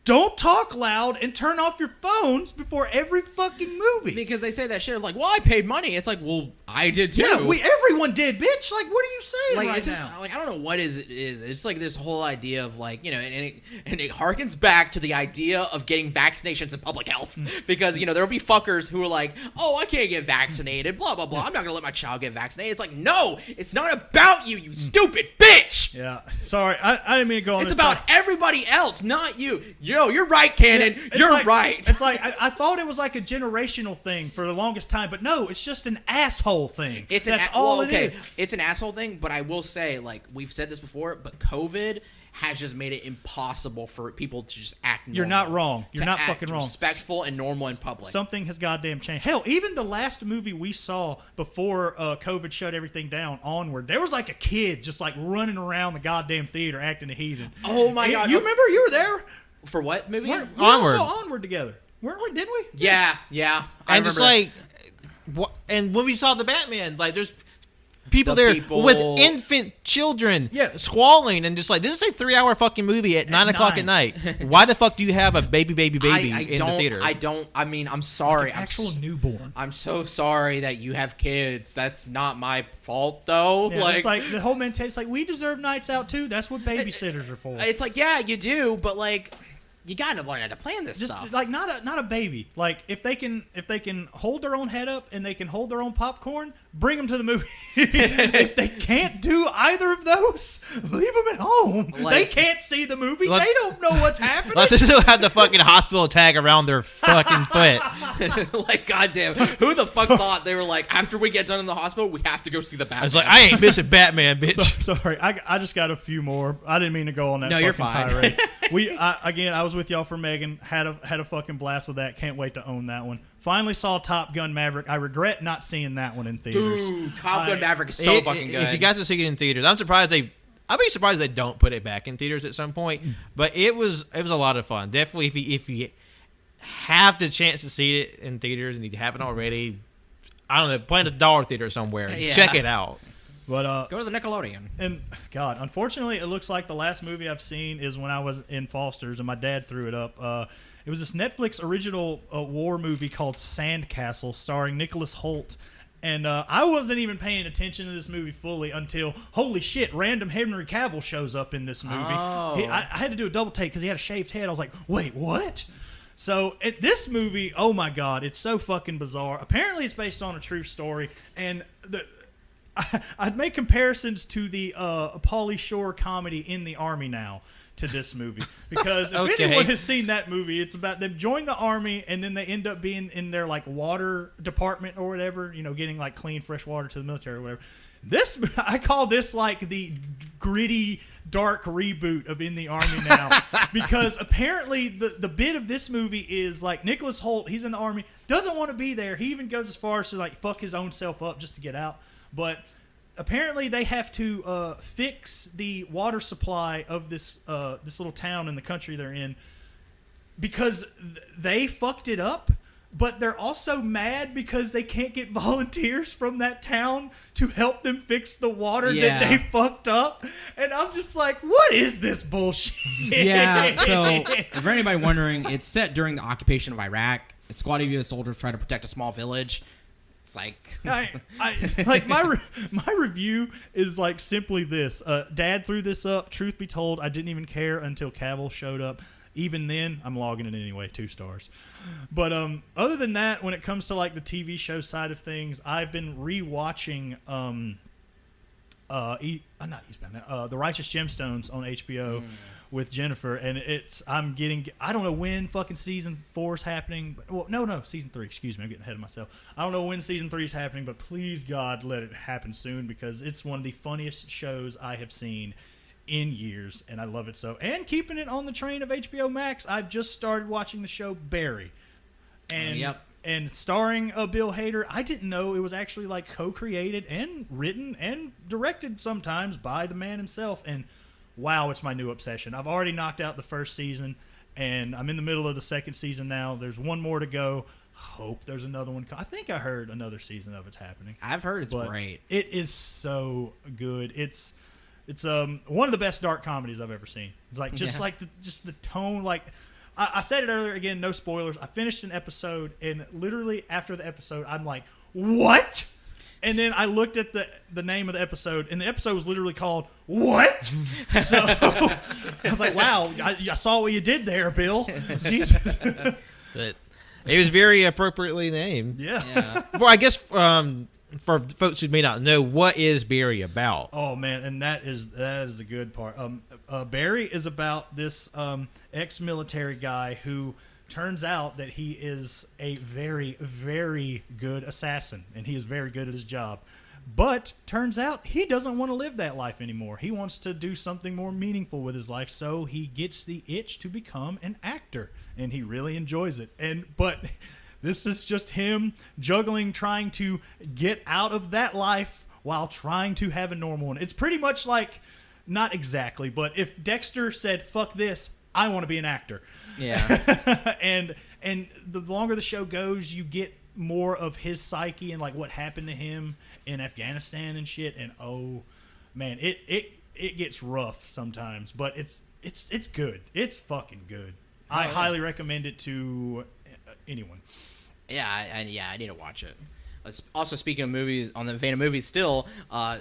don't talk loud and turn off your phones before every fucking movie. Because they say that shit of like, well, I paid money. It's like, well, I did too. Yeah, everyone did, bitch. Like, what are you saying like, right it's just, now? like, I don't know what it is. It's like this whole idea of like, you know, and it harkens back to the idea of getting vaccinations in public health. Because, you know, there'll be fuckers who are like, oh, I can't get vaccinated, blah, blah, blah. I'm not going to let my child get vaccinated. It's like, no, it's not about you, you stupid bitch. Yeah, sorry. I didn't mean to go on It's this about everybody else, not you. Yo, you're right, Cannon. You're like, right. It's like, I thought it was like a generational thing for the longest time, but no, it's just an asshole thing. That's all it is. It's an asshole thing, but I will say, like, we've said this before, but COVID has just made it impossible for people to just act normal. You're not wrong. You're not act fucking wrong. Respectful and normal in public. Something has goddamn changed. Hell, even the last movie we saw before COVID shut everything down, Onward, there was like a kid just like running around the goddamn theater acting a heathen. Oh my God. You remember? You were there. For what movie? We Onward. all saw Onward together. Weren't we? Didn't we? Yeah. And just like, and when we saw the Batman, like, there's people The there people- with infant children squalling and just like, this is a 3-hour fucking movie at 9 o'clock at night. Why the fuck do you have a baby in the theater? I mean, I'm sorry. Like actual newborn. I'm so sorry that you have kids. That's not my fault, though. Yeah, it's like the whole mentality. It's like, we deserve nights out too. That's what babysitters are for. It's like, yeah, you do, but like, you gotta learn how to plan this Just stuff. like not a baby. Like if they can hold their own head up and they can hold their own popcorn, bring them to the movie. If they can't do either of those, leave them at home. Like, they can't see the movie. They don't know what's happening. Let's still have the fucking hospital tag around their fucking foot. Like, goddamn, who the fuck thought they were like, after we get done in the hospital, we have to go see the Batman? I was like, I ain't missing Batman, bitch. Sorry, I just got a few more. I didn't mean to go on that. No, you're fucking fine. tirade. I was with y'all for Megan. Had a fucking blast with that. Can't wait to own that one. Finally saw Top Gun Maverick. I regret not seeing that one in theaters. Dude, Top Gun Maverick is so fucking good. If you got to see it in theaters, I'd be surprised they don't put it back in theaters at some point. But it was a lot of fun. Definitely, if you have the chance to see it in theaters and you haven't already, I don't know, plan a dollar theater somewhere. Yeah. Check it out. But go to the Nickelodeon. And God, unfortunately, it looks like the last movie I've seen is when I was in Foster's and my dad threw it up. It was this Netflix original war movie called Sandcastle, starring Nicholas Hoult. And I wasn't even paying attention to this movie fully until, holy shit, random Henry Cavill shows up in this movie. Oh. I had to do a double take because he had a shaved head. I was like, wait, what? So this movie, oh my God, it's so fucking bizarre. Apparently, it's based on a true story, and I'd make comparisons to the Pauly Shore comedy In the Army Now to this movie, because if anyone has seen that movie, it's about them join the army and then they end up being in their like water department or whatever, you know, getting like clean fresh water to the military or whatever. This, I call this like the gritty, dark reboot of In the Army Now, because apparently the bit of this movie is like Nicholas Hoult, he's in the army, doesn't want to be there. He even goes as far as to like fuck his own self up just to get out. But apparently they have to fix the water supply of this little town in the country they're in, because they fucked it up. But they're also mad because they can't get volunteers from that town to help them fix the water that they fucked up. And I'm just like, what is this bullshit? Yeah, so for anybody wondering, it's set during the occupation of Iraq. It's squad of U.S. soldiers try to protect a small village. It's like... like my review is like simply this. Dad threw this up. Truth be told, I didn't even care until Cavill showed up. Even then, I'm logging it anyway, 2 stars. But other than that, when it comes to like the TV show side of things, I've been rewatching not Eastbound, The Righteous Gemstones on HBO, with Jennifer, and I don't know when fucking season 4's happening. Well, no, season 3. Excuse me, I'm getting ahead of myself. I don't know when season 3 is happening, but please God, let it happen soon, because it's one of the funniest shows I have seen in years, and I love it so. And keeping it on the train of HBO Max, I've just started watching the show Barry, and starring Bill Hader. I didn't know it was actually like co-created and written and directed sometimes by the man himself, and wow, it's my new obsession. I've already knocked out the first season, and I'm in the middle of the second season now. There's one more to go. Hope there's another one. I think I heard another season of it's happening. I've heard it's great. It is so good. It's one of the best dark comedies I've ever seen. It's like like the tone. Like I said it earlier. Again, no spoilers. I finished an episode, and literally after the episode, I'm like, what? And then I looked at the name of the episode, and the episode was literally called What? So I was like, wow, I saw what you did there, Bill. Jesus. But it was very appropriately named. Yeah. Well, I guess for folks who may not know, what is Barry about? Oh man, and that is a good part. Barry is about this ex-military guy who turns out that he is a very, very good assassin, and he is very good at his job. But turns out he doesn't want to live that life anymore. He wants to do something more meaningful with his life, so he gets the itch to become an actor, and he really enjoys it. But this is just him juggling, trying to get out of that life while trying to have a normal one. It's pretty much like, not exactly, but if Dexter said, fuck this, I want to be an actor. Yeah. and the longer the show goes, you get more of his psyche and like what happened to him in Afghanistan and shit. And oh man, it gets rough sometimes, but it's good. It's fucking good. I highly recommend it to anyone. Yeah, I need to watch it. Also, speaking of movies, on the vein of movies still,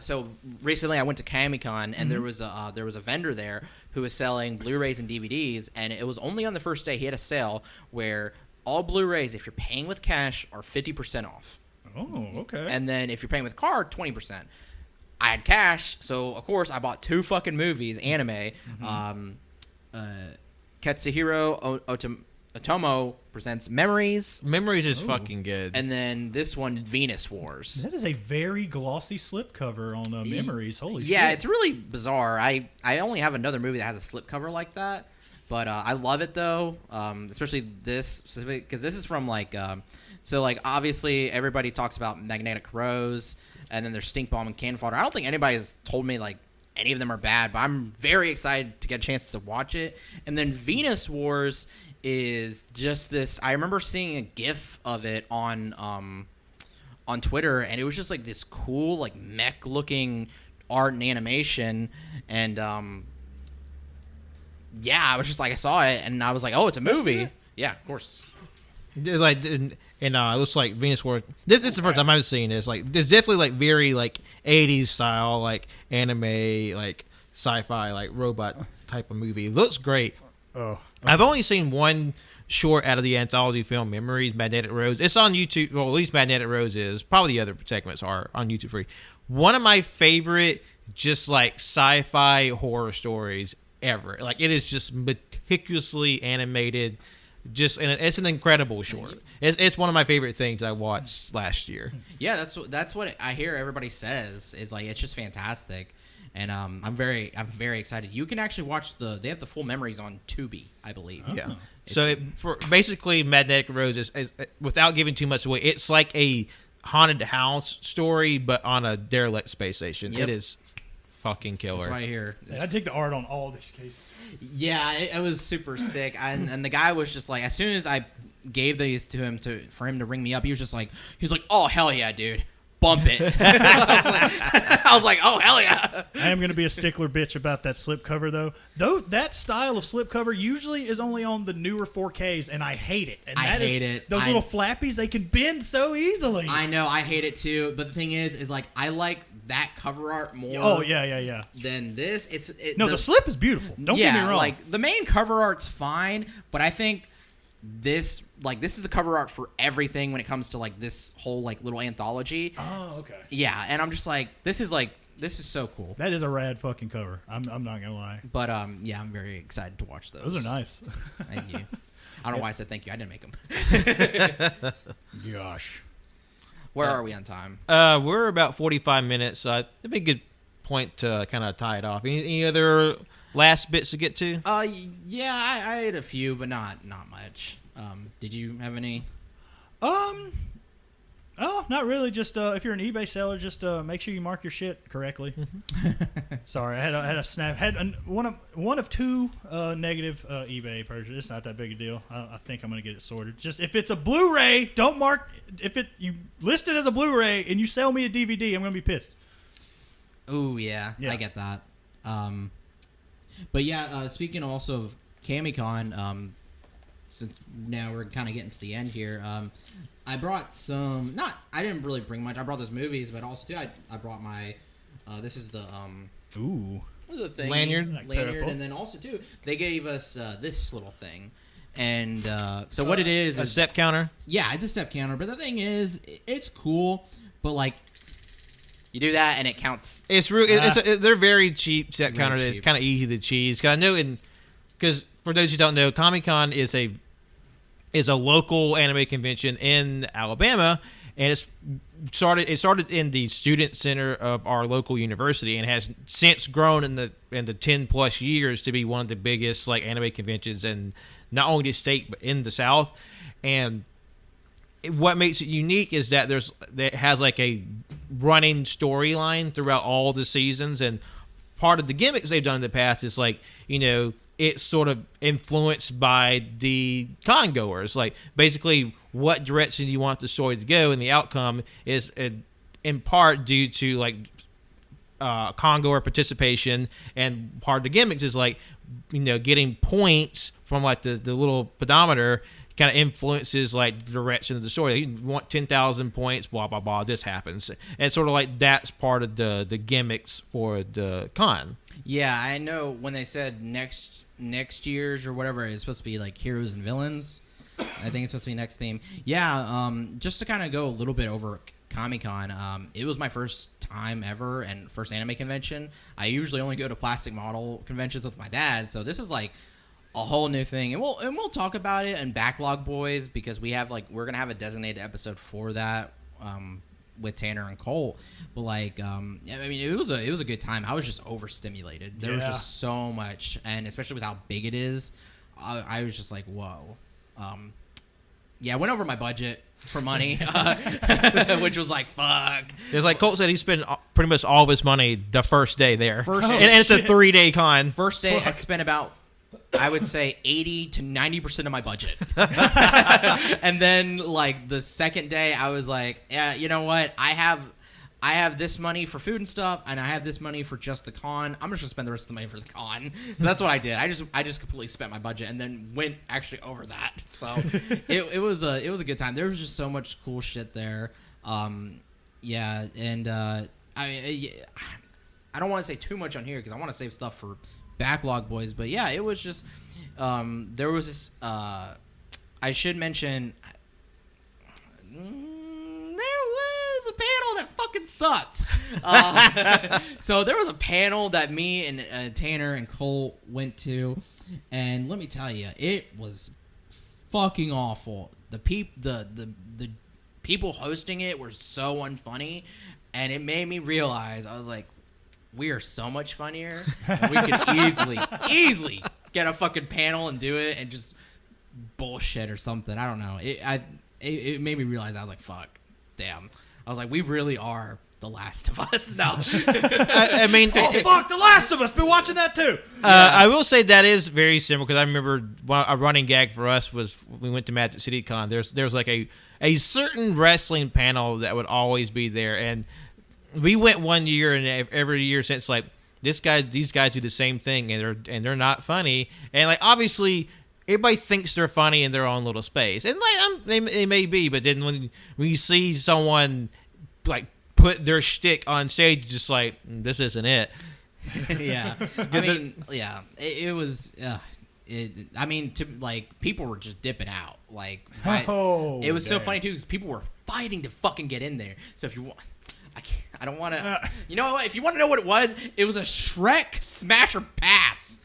so recently I went to Comic-Con, and there was a vendor there who was selling Blu-rays and DVDs, and it was only on the first day he had a sale where all Blu-rays, if you're paying with cash, are 50% off. Oh, okay. And then if you're paying with card, 20%. I had cash, so of course I bought 2 fucking movies, anime. Katsuhiro Otomo presents Memories. Memories is fucking good. And then this one, Venus Wars. That is a very glossy slipcover on Memories. Holy shit. Yeah, it's really bizarre. I only have another movie that has a slipcover like that. But I love it, though, especially this, because this is from, like, so, like, obviously everybody talks about Magnetic Rose, and then there's Stink Bomb and Cannon Fodder. I don't think anybody has told me, like, any of them are bad, but I'm very excited to get a chance to watch it. And then Venus Wars is just this. I remember seeing a GIF of it on Twitter, and it was just like this cool, like mech looking art and animation, and yeah, I was just like, I saw it, and I was like, oh, it's a movie. Yeah, of course. It's like, and it looks like Venus Wars. This is the first time I've seen this. Like, there's definitely like very like 80s style, like anime, like sci-fi, like robot type of movie. It looks great. Oh. I've only seen one short out of the anthology film Memories, Magnetic Rose. It's on YouTube. Well, at least Magnetic Rose is. Probably the other segments are on YouTube free. One of my favorite, just like sci-fi horror stories ever. Like, it is just meticulously animated. Just, and it's an incredible short. It's one of my favorite things I watched last year. Yeah, that's what I hear everybody says. It's like, it's just fantastic. And I'm very excited. You can actually watch they have the full Memories on Tubi, I believe. Yeah. So for basically, Magnetic Rose is, without giving too much away, it's like a haunted house story, but on a derelict space station. Yep. It is fucking killer. That's what I hear. Yeah, I take the art on all these cases. Yeah, it was super sick. And the guy was just like, as soon as I gave these to him for him to ring me up, he was like, oh hell yeah, dude. Bump it. I was like, oh hell yeah. I am going to be a stickler bitch about that slipcover though. That style of slipcover usually is only on the newer 4Ks, and I hate it. And I hate it. Those little flappies, they can bend so easily. I know, I hate it too. But the thing is like, I like that cover art more. Oh yeah. Than this. The slip is beautiful. Don't get me wrong. Like the main cover art's fine, but I think this is the cover art for everything when it comes to like this whole like little anthology. Oh, okay. Yeah, and I'm just like, this is like This is so cool. That is a rad fucking cover. I'm not gonna lie. But yeah, I'm very excited to watch those. Those are nice. Thank you. I don't know why I said thank you. I didn't make them. Gosh. Where are we on time? We're about 45 minutes, so that'd be a good point to kind of tie it off. Any other last bits to get to? Yeah, I had a few, but not much. Did you have any? Oh, not really. Just if you're an eBay seller, just make sure you mark your shit correctly. Sorry, I had a snap. One of two negative eBay purchases. It's not that big a deal. I think I'm gonna get it sorted. Just if it's a Blu-ray, don't mark. If you list it as a Blu-ray and you sell me a DVD, I'm gonna be pissed. Oh yeah, I get that. But yeah, speaking also of Comic-Con, since now we're kind of getting to the end here. I brought some. I didn't really bring much. I brought those movies, but also too, I brought my. This is the Ooh. What is the thing? Lanyard, and then also too, they gave us this little thing, and so what it is a step counter. Yeah, it's a step counter. But the thing is, it's cool, but like. You do that and it counts. It's real. They're very cheap step counters. It's kind of easy to cheese. Cause I know, because for those who don't know, Comic-Con is a local anime convention in Alabama, and it started in the student center of our local university, and has since grown in the 10+ years to be one of the biggest like anime conventions in not only the state but in the South. And what makes it unique is that it has like a running storyline throughout all the seasons, and part of the gimmicks they've done in the past is like, it's sort of influenced by the con goers. Like basically what direction you want the story to go, and the outcome is in part due to like con goer participation, and part of the gimmicks is like, getting points from like the little pedometer kind of influences like the direction of the story. You want 10,000 points, blah blah blah. This happens, and sort of like that's part of the gimmicks for the con. Yeah, I know when they said next year's or whatever, it's supposed to be like heroes and villains. I think it's supposed to be next theme. Yeah, just to kind of go a little bit over Comic-Con. It was my first time ever and first anime convention. I usually only go to plastic model conventions with my dad, so this is like a whole new thing, and we'll talk about it in Backlog Boys, because we're gonna have a designated episode for that with Tanner and Colt. But like, I mean, it was a good time. I was just overstimulated. There was just so much, and especially with how big it is, I was just like, whoa. Yeah, I went over my budget for money, which was like, fuck. It's like Colt said, he spent pretty much all of his money the first day there, and it's a 3-day con. First day, I spent about, I would say 80 to 90% of my budget. And then like the second day I was like, yeah, you know what? I have this money for food and stuff, and I have this money for just the con. I'm just gonna spend the rest of the money for the con. So that's what I did. I just completely spent my budget and then went actually over that. So it was a good time. There was just so much cool shit there. Yeah, and I mean, I don't want to say too much on here because I want to save stuff for Backlog Boys, but yeah, it was just there was this I should mention there was a panel that fucking sucked. So there was a panel that me and Tanner and Cole went to, and let me tell you, it was fucking awful. The people hosting it were so unfunny, and it made me realize, I was like, we are so much funnier. We could easily get a fucking panel and do it and just bullshit or something. I don't know. It made me realize, I was like, fuck, damn. I was like, we really are The Last of Us. No. I mean, fuck, The Last of Us. Been watching that too. I will say that is very similar, because I remember a running gag for us was we went to Magic City Con. There's like a certain wrestling panel that would always be there, and we went one year, and every year since, like, these guys do the same thing, and they're not funny, and like obviously everybody thinks they're funny in their own little space, and like they may be, but then when you see someone like put their shtick on stage, just like, this isn't it. Yeah, I mean, yeah, it was. I mean, like, people were just dipping out. Like, it was so funny too, because people were fighting to fucking get in there. So if you want. I don't want to. You know what? If you want to know what it was a Shrek Smash or Pass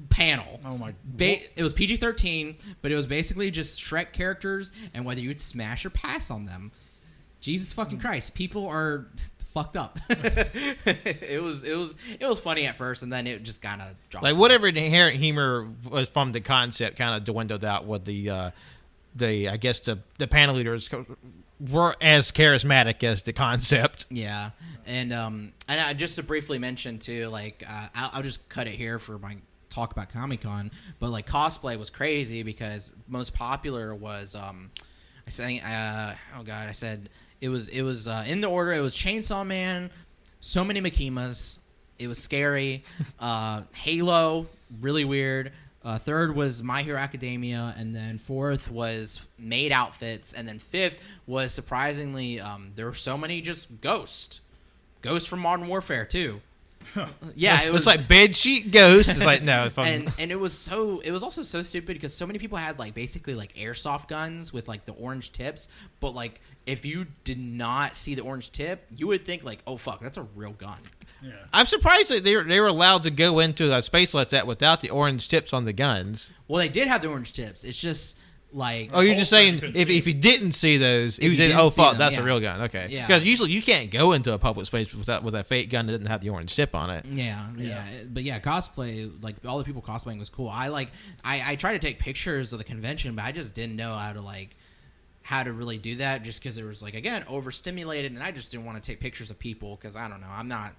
panel. Oh my! It was PG-13, but it was basically just Shrek characters and whether you'd smash or pass on them. Jesus fucking Christ! People are fucked up. It was funny at first, and then it just kind of dropped. Like whatever inherent humor was from the concept kind of dwindled out with the I guess the panel leaders were as charismatic as the concept. Yeah, and just to briefly mention too, like I'll just cut it here for my talk about Comic-Con, but like cosplay was crazy because most popular was I said it was in the order. It was Chainsaw Man, So Many Makimas, it was scary, Halo, really weird. Third was My Hero Academia, and then fourth was maid outfits, and then fifth was surprisingly there were so many just Ghost from Modern Warfare too. Yeah, it was like bedsheet Ghost. It's like no, and it was also so stupid because so many people had like basically like airsoft guns with like the orange tips, but like if you did not see the orange tip, you would think like, oh fuck, that's a real gun. Yeah. I'm surprised that they were allowed to go into a space like that without the orange tips on the guns. Well, they did have the orange tips. It's just like... Oh, you're just saying if you didn't see those, if you did, oh fuck, that's a real gun. Okay. Yeah. Because usually you can't go into a public space with a fake gun that doesn't have the orange tip on it. Yeah. But yeah, cosplay, like all the people cosplaying was cool. I tried to take pictures of the convention, but I just didn't know how to really do that just because it was like, again, overstimulated, and I just didn't want to take pictures of people because I don't know, I'm not...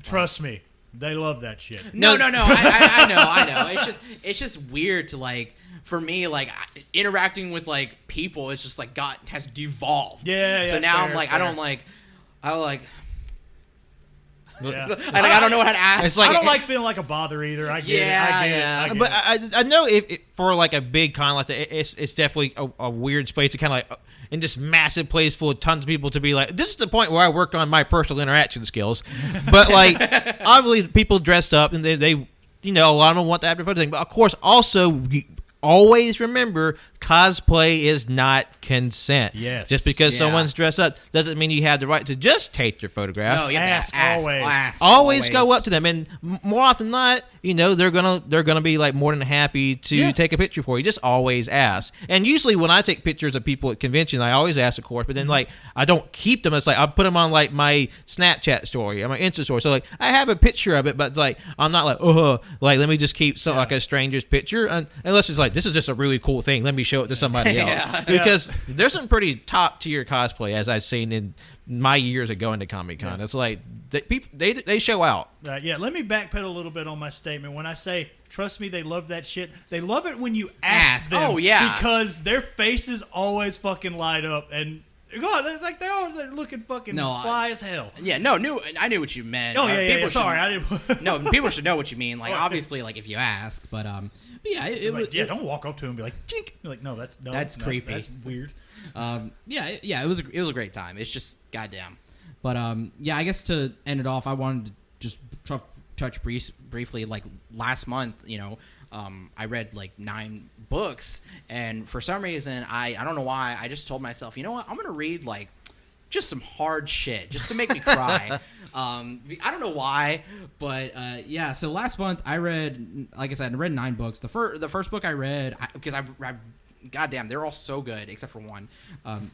Trust me, they love that shit. No. I know. It's just weird to like, for me, like interacting with like people. It's just like has devolved. Yeah. So now fair, I'm like, fair. Yeah. I don't know what to ask. It's like, I don't like feeling like a bother either. I get it. But I know if for like a big con like that, it's definitely a weird space to kind of like in this massive place full of tons of people to be like, this is the point where I work on my personal interaction skills. But like, obviously people dress up and they you know, I don't want that to thing. But of course, also always remember, cosplay is not consent. Yes. Just because someone's dressed up doesn't mean you have the right to just take their photograph. No, you have to ask. Always go up to them, and more often than not, you know, they're gonna be like more than happy to take a picture for you. Just always ask. And usually when I take pictures of people at convention, I always ask, of course, but then like I don't keep them. It's like I put them on like my Snapchat story or my Insta story. So like I have a picture of it, but like I'm not like let me just keep like a stranger's picture, unless it's like this is just a really cool thing. Let me show it to somebody else. Because there's some pretty top tier cosplay as I've seen in my years of going to Comic-Con. It's like they show out. Let me backpedal a little bit on my statement. When I say, trust me, they love that shit. They love it when you ask them. Oh, yeah. Because their faces always fucking light up. And, God, they're always looking fucking fly as hell. Yeah, I knew what you meant. Oh, yeah. Sorry, I didn't. No, people should know what you mean. Like, obviously, like, if you ask. But yeah, it was... don't walk up to him and be like, chink. You're like, no, that's creepy. That's weird. It was a great time. It's just goddamn. But I guess to end it off, I wanted to just touch briefly. Like last month, you know, I read like 9 books, and for some reason, I don't know why, I just told myself, you know what, I'm gonna read like just some hard shit just to make me cry. I don't know why, but So last month I read, like I said, I read 9 books. The first book I read because I goddamn, they're all so good except for one.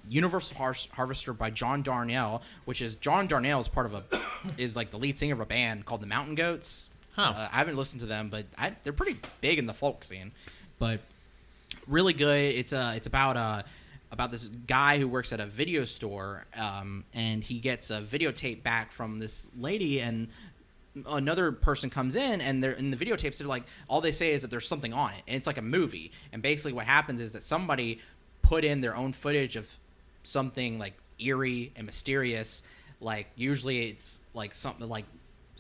Universal Harvester by John Darnielle, which is John Darnielle is part of is like the lead singer of a band called the Mountain Goats. I haven't listened to them, but they're pretty big in the folk scene. But really good. It's about this guy who works at a video store, and he gets a videotape back from this lady, and another person comes in, and they're in the videotapes. They're like, all they say is that there's something on it, and it's like a movie. And basically, what happens is that somebody put in their own footage of something like eerie and mysterious. Like usually, it's like something like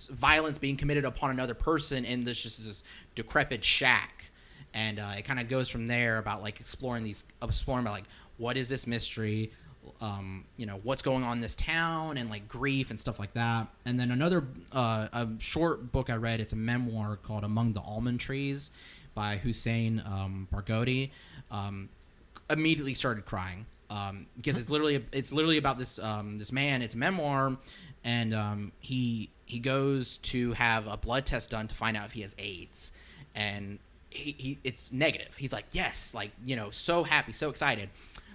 violence being committed upon another person in this decrepit shack, and it kind of goes from there about like exploring about like what is this mystery. You know, what's going on in this town, and like grief and stuff like that. And then another a short book I read, it's a memoir called Among the Almond Trees by Hussein Barghouti. Immediately started crying. because it's literally about this this man. It's a memoir, and he goes to have a blood test done to find out if he has AIDS, and he it's negative. He's like, yes, like, you know, so happy, so excited.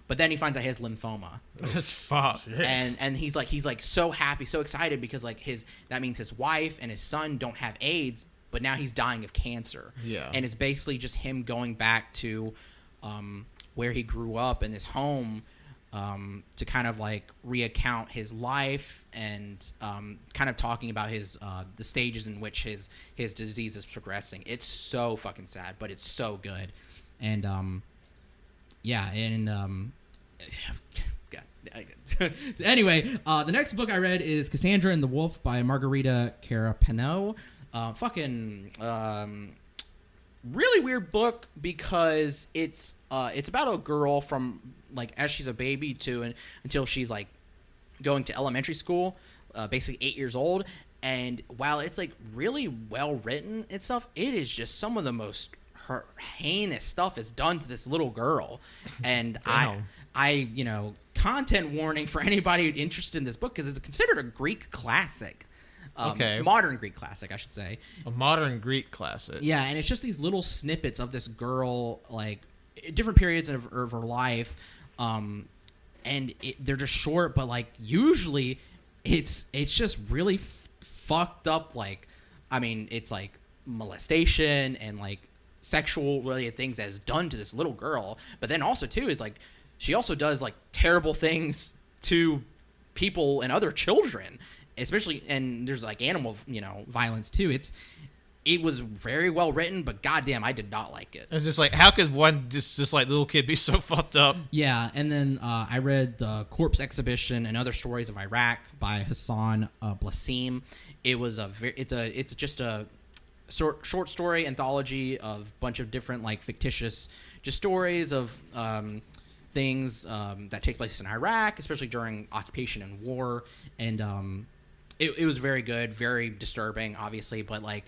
But then he finds out he has lymphoma. That's fucked. And he's like so happy, so excited because like that means his wife and his son don't have AIDS, but now he's dying of cancer. Yeah. And it's basically just him going back to where he grew up in his home to kind of like reaccount his life and kind of talking about his the stages in which his disease is progressing. It's so fucking sad, but it's so good. And anyway, the next book I read is Cassandra and the Wolf by Margarita Carapano. Really weird book because it's about a girl from like as she's a baby until she's like going to elementary school, basically 8 years old. And while it's like really well written and stuff, it is just some of the most heinous stuff is done to this little girl. And I you know, content warning for anybody interested in this book because it's considered a Greek classic. Modern Greek classic, I should say. A modern Greek classic. Yeah, and it's just these little snippets of this girl, like different periods of her life, and they're just short, but like usually it's just really fucked up. Like, I mean, it's like molestation and like sexual related things that is done to this little girl, but then also too is like she also does like terrible things to people and other children. Especially, and there's like animal, you know, violence too. It was very well written, but goddamn, I did not like it. It's just like, how could one just like little kid be so fucked up? Yeah, and then I read The Corpse Exhibition and Other Stories of Iraq by Hassan Blassim. It was it's just a short story anthology of a bunch of different like fictitious just stories of things that take place in Iraq, especially during occupation and war, and it was very good, very disturbing, obviously, but like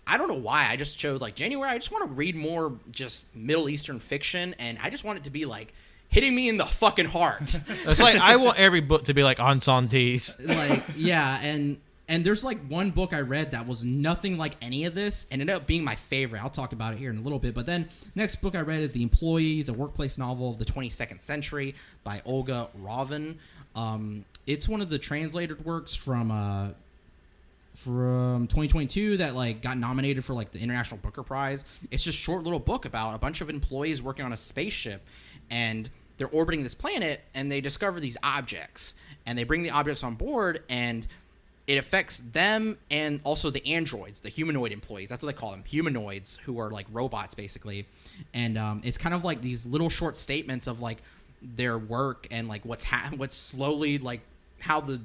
I don't know why I just chose like January. I just want to read more just Middle Eastern fiction, and I just want it to be like hitting me in the fucking heart. It's like I want every book to be like Ensantes. Like, yeah, and there's like one book I read that was nothing like any of this, and ended up being my favorite. I'll talk about it here in a little bit. But then next book I read is The Employees, a workplace novel of the 22nd century by Olga Rovin. It's one of the translated works from 2022 that like got nominated for like the International Booker Prize. It's just a short little book about a bunch of employees working on a spaceship, and they're orbiting this planet, and they discover these objects, and they bring the objects on board, and it affects them and also the androids, the humanoid employees. That's what they call them, humanoids, who are like robots basically. And it's kind of like these little short statements of like their work and like what's slowly like how the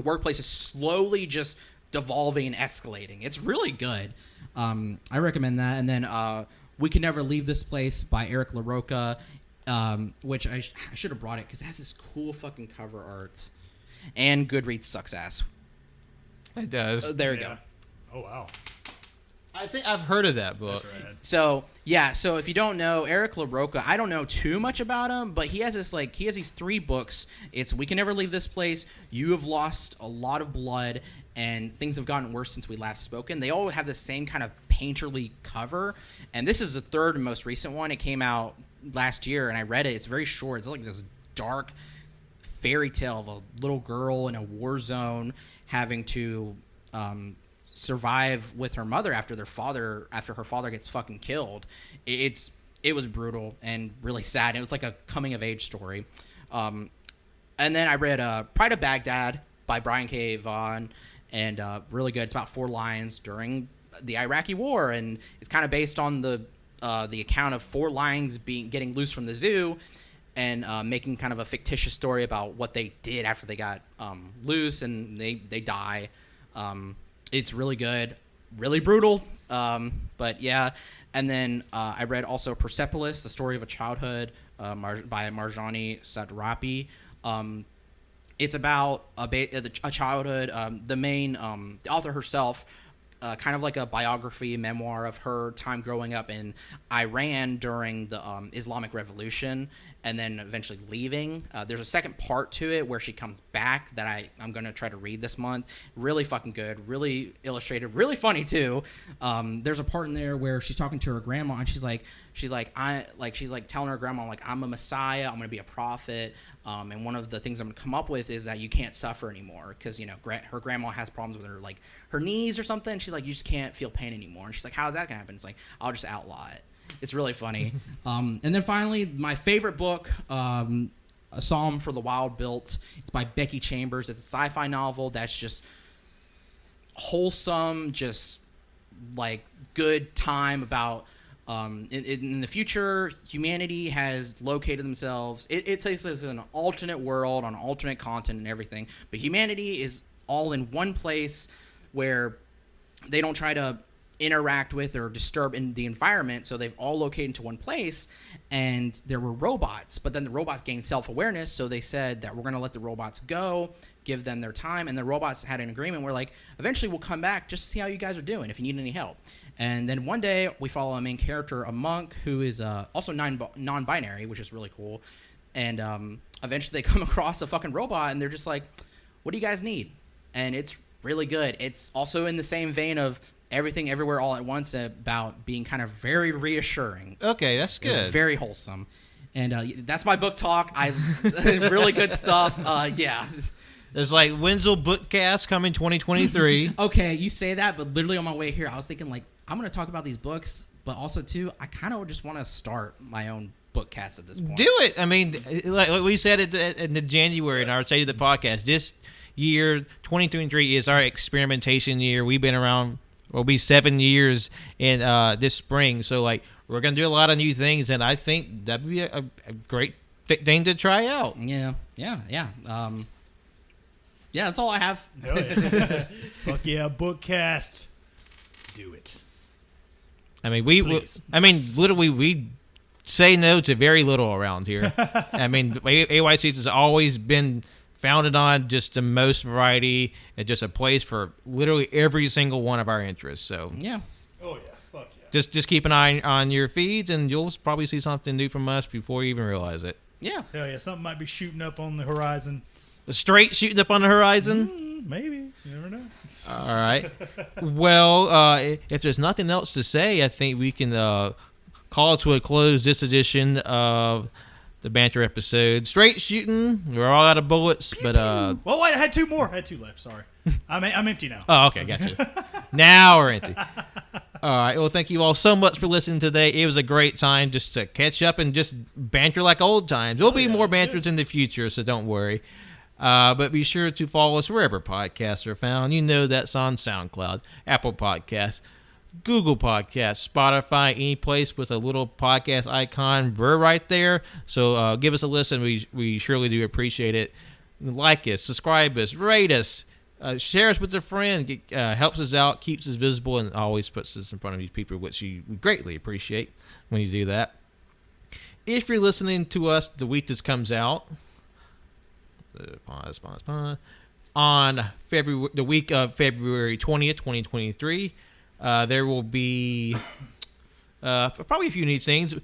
workplace is slowly just devolving and escalating. It's really good. I recommend that. And then We Can Never Leave This Place by Eric LaRocca, which I should have brought it because it has this cool fucking cover art. And Goodreads sucks ass. It does. There we go. Oh, wow. I think I've heard of that book. That's rad. So if you don't know Eric LaRocca, I don't know too much about him, but he has these 3 books. It's We Can Never Leave This Place, You Have Lost a Lot of Blood, and Things Have Gotten Worse Since We Last Spoken. They all have the same kind of painterly cover, and this is the 3rd and most recent one. It came out last year, and I read it. It's very short. It's like this dark fairy tale of a little girl in a war zone having to survive with her mother after her father gets fucking killed. It was brutal and really sad. It was like a coming of age story. And then I read Pride of Baghdad by Brian K. Vaughan, and really good. It's about 4 lions during the Iraqi war, and it's kind of based on the account of 4 lions getting loose from the zoo and making kind of a fictitious story about what they did after they got loose and they die. It's really good, really brutal, but yeah. And then I read also Persepolis, The Story of a Childhood by Marjani Satrapi. It's about a childhood. The main the author herself kind of like a biography memoir of her time growing up in Iran during the Islamic Revolution and then eventually leaving. There's a second part to it where she comes back that I'm going to try to read this month. Really fucking good, really illustrated, really funny too. There's a part in there where she's talking to her grandma and she's like telling her grandma, like, I'm a messiah, I'm going to be a prophet. And one of the things I'm going to come up with is that you can't suffer anymore because, you know, her grandma has problems with her knees or something. She's like, you just can't feel pain anymore. And she's like, how's that going to happen? It's like, I'll just outlaw it. It's really funny. And then finally, my favorite book, A Psalm for the Wild Built. It's by Becky Chambers. It's a sci-fi novel that's just wholesome, just like good time about in the future, humanity has located themselves. It takes us in an alternate world, on an alternate continent and everything. But humanity is all in one place where they don't try to interact with or disturb in the environment. So they've all located into one place. And there were robots. But then the robots gained self-awareness. So they said that we're going to let the robots go, give them their time. And the robots had an agreement where, like, eventually we'll come back just to see how you guys are doing, if you need any help. And then one day we follow a main character, a monk, who is also non-binary, which is really cool. And eventually they come across a fucking robot, and they're just like, what do you guys need? And it's really good. It's also in the same vein of Everything Everywhere All at Once, about being kind of very reassuring. Okay, that's good. Very wholesome. And that's my book talk. Really good stuff. Yeah. There's like Wenzel Bookcast coming 2023. Okay, you say that, but literally on my way here, I was thinking, like, I'm going to talk about these books, but also, too, I kind of just want to start my own bookcast at this point. Do it. I mean, like we said in the January in our State of the Podcast, this year, 2023, is our experimentation year. We've been around, will be 7 years in this spring. So, like, we're going to do a lot of new things, and I think that'd be a great thing to try out. Yeah. Yeah, that's all I have. Hell yeah. Fuck yeah, bookcast. Do it. I mean, literally, we say no to very little around here. I mean, AYCH has always been founded on just the most variety and just a place for literally every single one of our interests. So yeah. Oh yeah, fuck yeah. Just keep an eye on your feeds, and you'll probably see something new from us before you even realize it. Yeah. Hell yeah, something might be shooting up on the horizon. Straight shooting up on the horizon? Maybe. You never know. All right. Well, if there's nothing else to say, I think we can call to a close this edition of the banter episode. Straight shooting. We're all out of bullets, but well, wait, I had two more. I had two left. Sorry. I'm empty now. Oh, okay, gotcha. Now we're empty. All right. Well, thank you all so much for listening today. It was a great time just to catch up and just banter like old times. There'll be more banters in the future, so don't worry. But be sure to follow us wherever podcasts are found. You know that's on SoundCloud, Apple Podcasts, Google Podcasts, Spotify, any place with a little podcast icon. We're right there. So give us a listen. We surely do appreciate it. Like us, subscribe us, rate us, share us with a friend. Helps us out, keeps us visible, and always puts us in front of these people, which we greatly appreciate when you do that. If you're listening to us the week this comes out, on the week of February 20th, 2023, there will be probably a few neat things.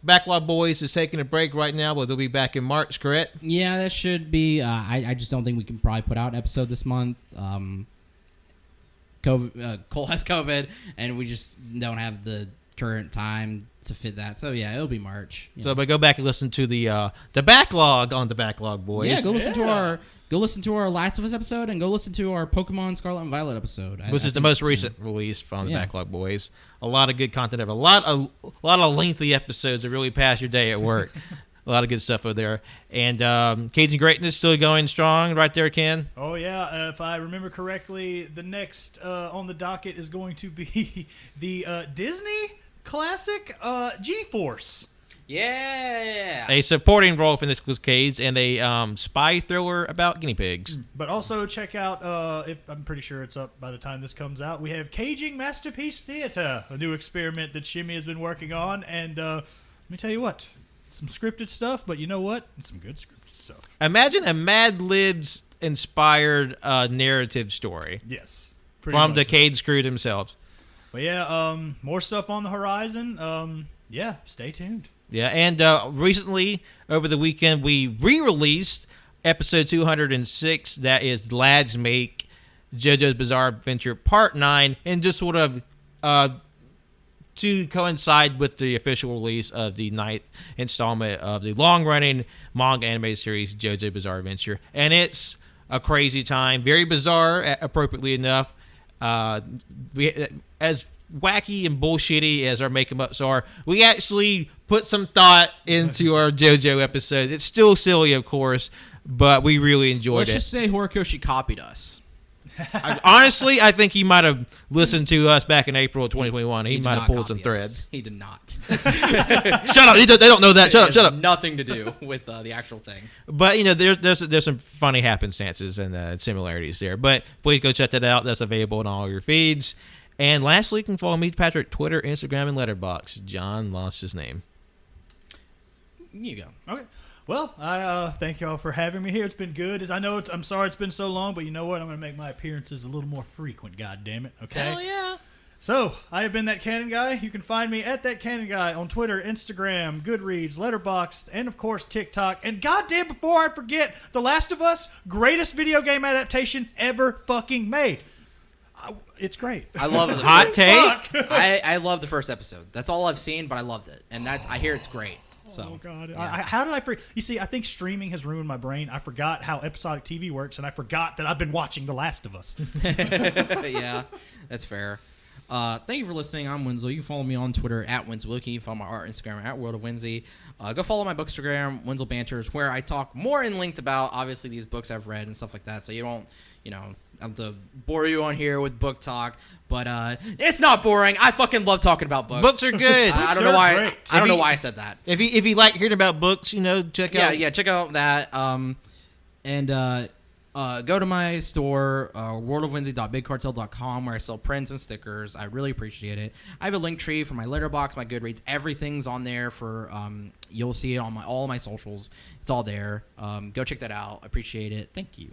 Backlog Boyz is taking a break right now, but they'll be back in March, correct? Yeah, that should be. I just don't think we can probably put out an episode this month. Cole has COVID, and we just don't have the current time to fit that. So yeah, it'll be March. So but go back and listen to the backlog on the Backlog Boyz. Yeah, go listen to our Last of Us episode, and go listen to our Pokemon Scarlet and Violet episode, which is the most recent release from the Backlog Boyz. A lot of good content there. A lot of lengthy episodes that really pass your day at work. A lot of good stuff over there. And Cajun Greatness still going strong right there, Ken? Oh, yeah. If I remember correctly, the next on the docket is going to be the Disney classic G-Force. Yeah. A supporting role for Nicolas Cage and a spy thriller about guinea pigs. But also check out, if I'm pretty sure it's up by the time this comes out, we have Caging Masterpiece Theater, a new experiment that Shimmy has been working on. And let me tell you what, some scripted stuff, but you know what? It's some good scripted stuff. Imagine a Mad Libs inspired narrative story. Yes. from the Cage crew themselves. But yeah, more stuff on the horizon. Yeah, stay tuned. Yeah, and recently, over the weekend, we re-released episode 206. That is Lads Make JoJo's Bizarre Adventure Part 9, and just sort of to coincide with the official release of the 9th installment of the long-running manga anime series JoJo Bizarre Adventure. And it's a crazy time, very bizarre, appropriately enough. We, as wacky and bullshitty as our make-em-ups are, we actually put some thought into our JoJo episode. It's still silly, of course, but we really enjoyed it. Let's just say Horikoshi copied us. Honestly, I think he might have listened to us back in April of 2021. He might have pulled some copy threads. us. He did not. Shut up! They don't know that. Shut up! Nothing to do with the actual thing. But there's some funny happenstances and similarities there. But please go check that out. That's available in all your feeds. And lastly, you can follow me, Patrick, Twitter, Instagram, and Letterboxd. John lost his name. You go. Okay. Well, I thank y'all for having me here. It's been good. I'm sorry it's been so long, but you know what? I'm going to make my appearances a little more frequent, goddammit, okay? Hell yeah. So, I have been That Cannon Guy. You can find me at That Cannon Guy on Twitter, Instagram, Goodreads, Letterboxd, and of course TikTok. And goddamn, before I forget, The Last of Us, greatest video game adaptation ever fucking made. It's great. I love it. Hot take. I love the first episode. That's all I've seen, but I loved it, and I hear it's great. So, oh god! Yeah. How did I forget? You see, I think streaming has ruined my brain. I forgot how episodic TV works, and I forgot that I've been watching The Last of Us. Yeah, that's fair. Thank you for listening. I'm Wenzel. You can follow me on Twitter at Wenzel. You can follow my art Instagram at World of Wenzel. Go follow my bookstagram, Wenzel Banters, where I talk more in length about obviously these books I've read and stuff like that. So you don't, have to bore you on here with book talk. But it's not boring. I fucking love talking about books. Books are good. I don't know why. Great. I don't know why I said that. If you like hearing about books, check out. Yeah, check out that. And go to my store, worldofwenzel.bigcartel.com, where I sell prints and stickers. I really appreciate it. I have a link tree for my Letterboxd, my Goodreads. Everything's on there for you'll see it on all my socials. It's all there. Go check that out. I appreciate it. Thank you.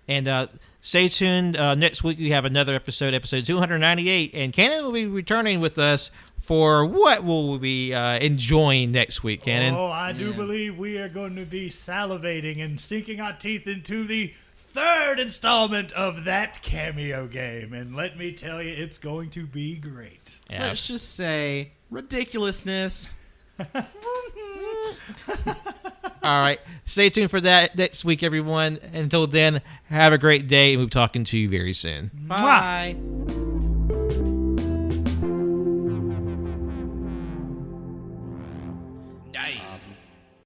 And stay tuned. Next week we have another episode 298, and Cannon will be returning with us for what will we be enjoying next week, Cannon? Oh, I do believe we are going to be salivating and sinking our teeth into the third installment of that cameo game, and let me tell you, it's going to be great. Yeah. Let's just say ridiculousness. All right. Stay tuned for that next week, everyone. Until then, have a great day, and we'll be talking to you very soon. Bye. Nice.